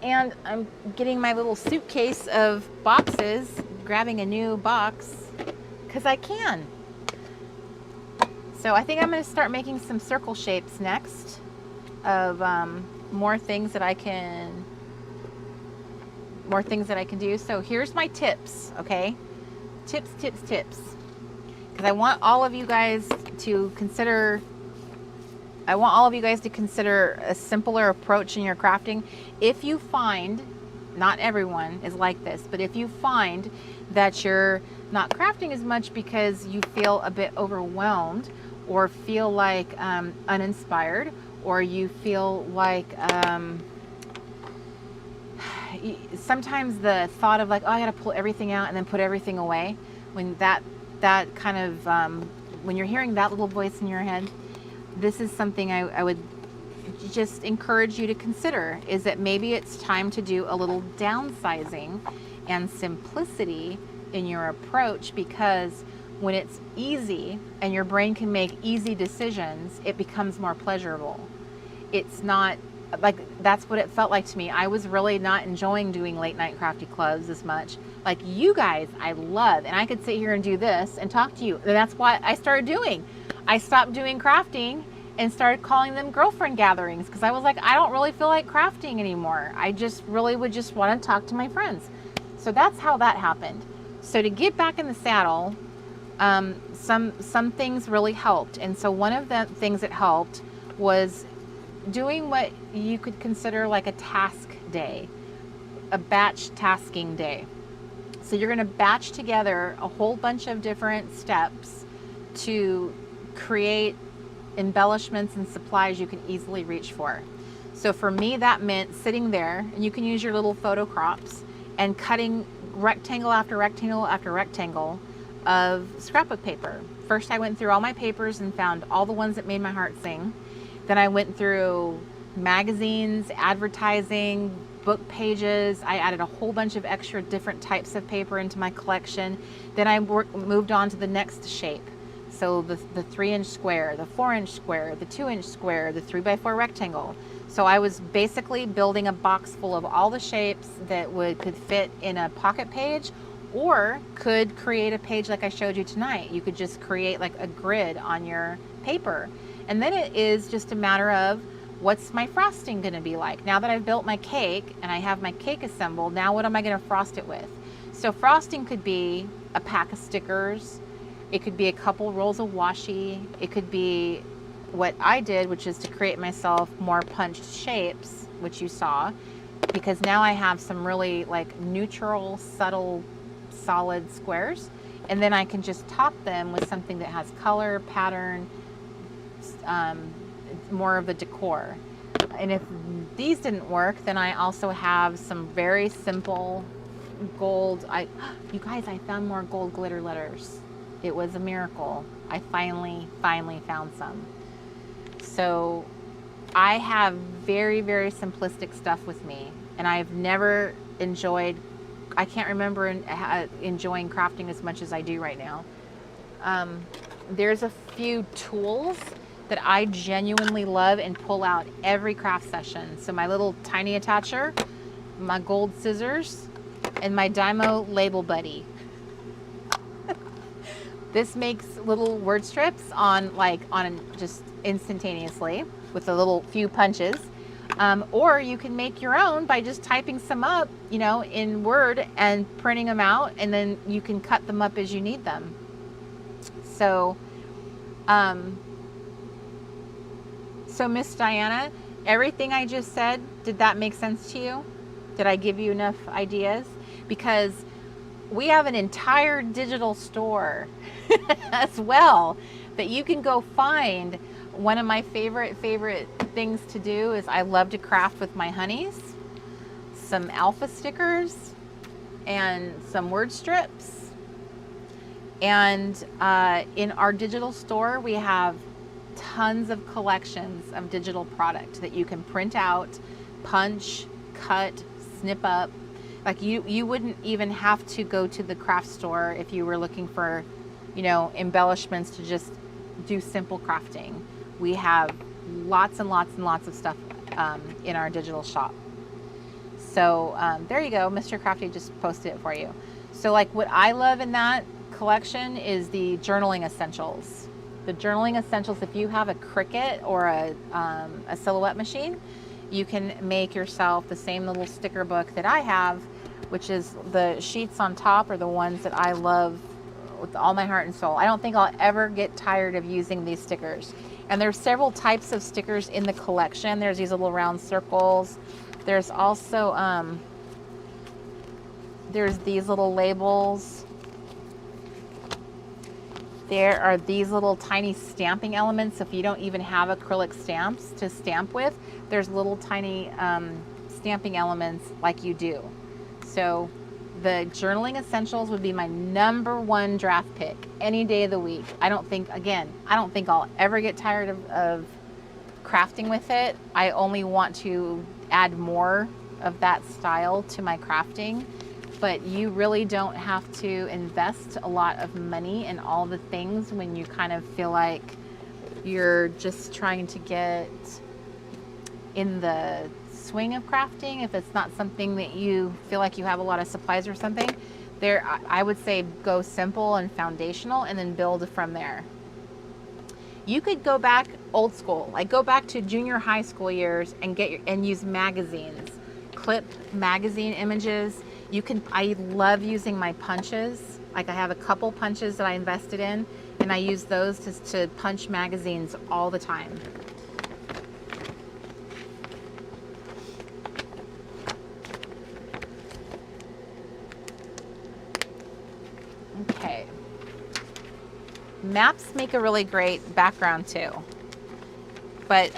And I'm getting my little suitcase of boxes, grabbing a new box because I can. So I think I'm going to start making some circle shapes next of more things that I can do. So here's my tips, okay? Tips. Because I want all of you guys to consider a simpler approach in your crafting. If you find, not everyone is like this, but if you find that you're not crafting as much because you feel a bit overwhelmed, or feel like uninspired, or you feel like sometimes the thought of like, oh, I gotta pull everything out and then put everything away, when that kind of when you're hearing that little voice in your head, this is something I would just encourage you to consider, is that maybe it's time to do a little downsizing and simplicity in your approach, because when it's easy and your brain can make easy decisions, it becomes more pleasurable. It's not like, that's what it felt like to me. I was really not enjoying doing Late Night Crafty Clubs as much. Like you guys, I love, and I could sit here and do this and talk to you. And that's what I started doing. I stopped doing crafting and started calling them girlfriend gatherings, because I was like, I don't really feel like crafting anymore. I just really would just want to talk to my friends. So that's how that happened. So to get back in the saddle, some things really helped. And so one of the things that helped was doing what you could consider like a task day, a batch tasking day. So you're going to batch together a whole bunch of different steps to create embellishments and supplies you can easily reach for. So for me, that meant sitting there, and you can use your little photo crops, and cutting rectangle after rectangle after rectangle of scrapbook paper. First, I went through all my papers and found all the ones that made my heart sing. Then I went through magazines, advertising, book pages. I added a whole bunch of extra different types of paper into my collection. Then I moved on to the next shape. So the 3-inch square, the 4-inch square, the 2-inch square, the 3x4 rectangle. So I was basically building a box full of all the shapes that could fit in a pocket page, or could create a page like I showed you tonight. You could just create like a grid on your paper. And then it is just a matter of, what's my frosting gonna be like? Now that I've built my cake and I have my cake assembled, now what am I gonna frost it with? So frosting could be a pack of stickers, it could be a couple rolls of washi, it could be what I did, which is to create myself more punched shapes, which you saw, because now I have some really like neutral, subtle, solid squares, and then I can just top them with something that has color, pattern, more of the decor. And if these didn't work, then I also have some very simple gold. You guys, I found more gold glitter letters. It was a miracle. I finally found some. So I have very, very simplistic stuff with me, and I've never enjoyed, I can't remember enjoying crafting as much as I do right now. There's a few tools that I genuinely love and pull out every craft session. So my little tiny attacher, my gold scissors, and my Dymo label buddy. This makes little word strips just instantaneously with a little few punches. Or you can make your own by just typing some up, in Word and printing them out, and then you can cut them up as you need them. So, so Miss Diana, everything I just said, did that make sense to you? Did I give you enough ideas? Because we have an entire digital store as well that you can go find. One of my favorite things to do is I love to craft with my honeys, some alpha stickers, and some word strips. And in our digital store, we have tons of collections of digital product that you can print out, punch, cut, snip up. Like you wouldn't even have to go to the craft store if you were looking for, embellishments to just do simple crafting. We have lots and lots and lots of stuff in our digital shop. So there you go. Mr. Crafty just posted it for you. So like what I love in that collection is the journaling essentials. The journaling essentials, if you have a Cricut or a silhouette machine, you can make yourself the same little sticker book that I have, which is the sheets on top are the ones that I love with all my heart and soul. I don't think I'll ever get tired of using these stickers. And there's several types of stickers in the collection. There's these little round circles. There's also, there's these little labels. There are these little tiny stamping elements. If you don't even have acrylic stamps to stamp with, there's little tiny stamping elements like you do. So the journaling essentials would be my #1 draft pick any day of the week. I don't think I'll ever get tired of crafting with it. I only want to add more of that style to my crafting. But you really don't have to invest a lot of money in all the things when you kind of feel like you're just trying to get in the swing of crafting. If it's not something that you feel like you have a lot of supplies or something, I would say go simple and foundational and then build from there. You could go back old school, like go back to junior high school years and use magazines, clip magazine images. I love using my punches. Like I have a couple punches that I invested in, and I use those to punch magazines all the time. Okay. Maps make a really great background too. But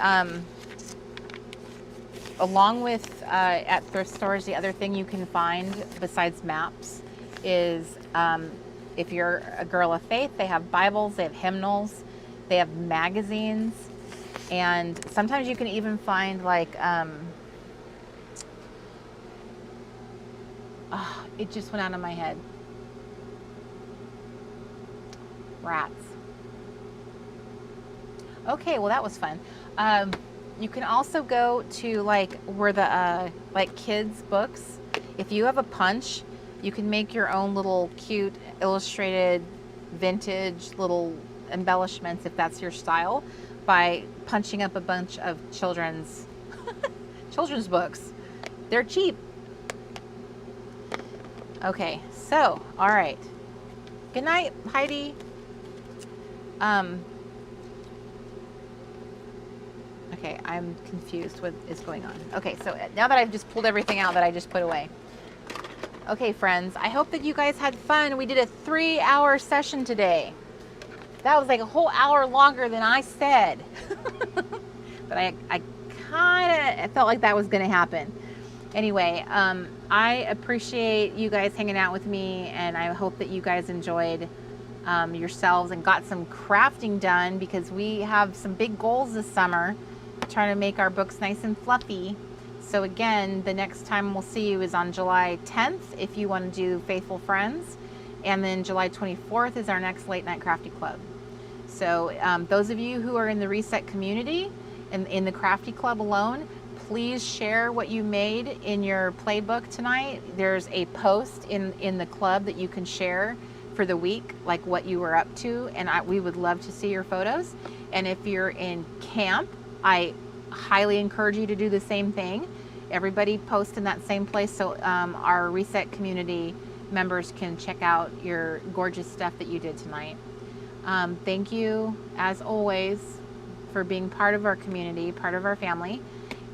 along with at thrift stores, the other thing you can find besides maps is if you're a girl of faith, they have Bibles, they have hymnals, they have magazines, and sometimes you can even find like, oh, it just went out of my head. Rats. Okay, well that was fun. You can also go to like where the like kids books. If you have a punch, you can make your own little cute illustrated vintage little embellishments if that's your style by punching up a bunch of children's books. They're cheap. Okay, so all right. Good night, Heidi. Okay, I'm confused. What is going on? Okay, so now that I've just pulled everything out that I just put away. Okay, friends, I hope that you guys had fun. We did a 3-hour session today. That was like a whole hour longer than I said. But I kind of felt like that was going to happen. Anyway, I appreciate you guys hanging out with me, and I hope that you guys enjoyed yourselves and got some crafting done, because we have some big goals this summer, trying to make our books nice and fluffy. So again, the next time we'll see you is on July 10th if you want to do Faithful Friends, and then July 24th is our next Late Night Crafty Club. So those of you who are in the Reset community and in the Crafty Club alone, please share what you made in your playbook tonight. There's a post in the club that you can share for the week, like what you were up to, and we would love to see your photos. And if you're in camp, I highly encourage you to do the same thing. Everybody post in that same place so our Reset community members can check out your gorgeous stuff that you did tonight. Thank you, as always, for being part of our community, part of our family.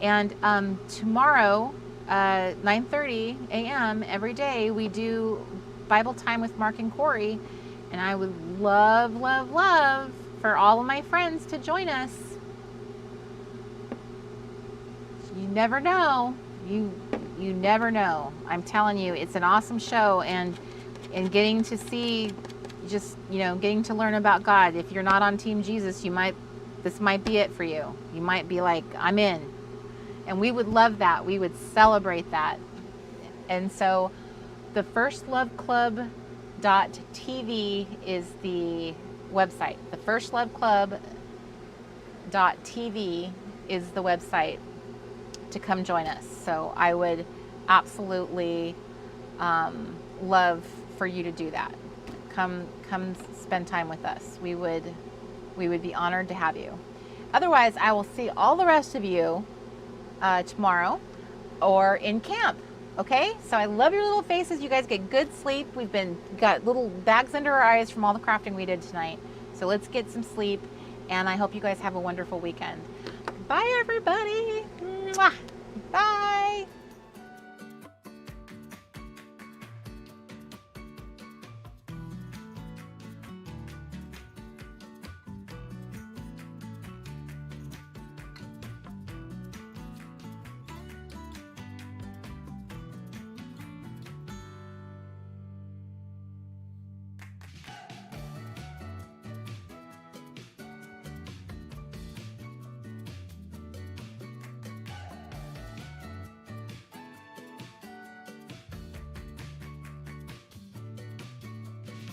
And tomorrow, 9:30 a.m. every day, we do Bible time with Mark and Corey, and I would love, love, love for all of my friends to join us. You never know. You never know. I'm telling you, it's an awesome show, and getting to see, just, you know, getting to learn about God. If you're not on Team Jesus, this might be it for you. You might be like, I'm in. And we would love that. We would celebrate that. And so the firstloveclub.tv is the website. The firstloveclub.tv is the website to come join us. So I would absolutely love for you to do that. Come spend time with us. We would be honored to have you. Otherwise, I will see all the rest of you tomorrow or in camp. Okay, so I love your little faces. You guys get good sleep. We've got little bags under our eyes from all the crafting we did tonight. So let's get some sleep, and I hope you guys have a wonderful weekend. Bye, everybody. Mwah. Bye.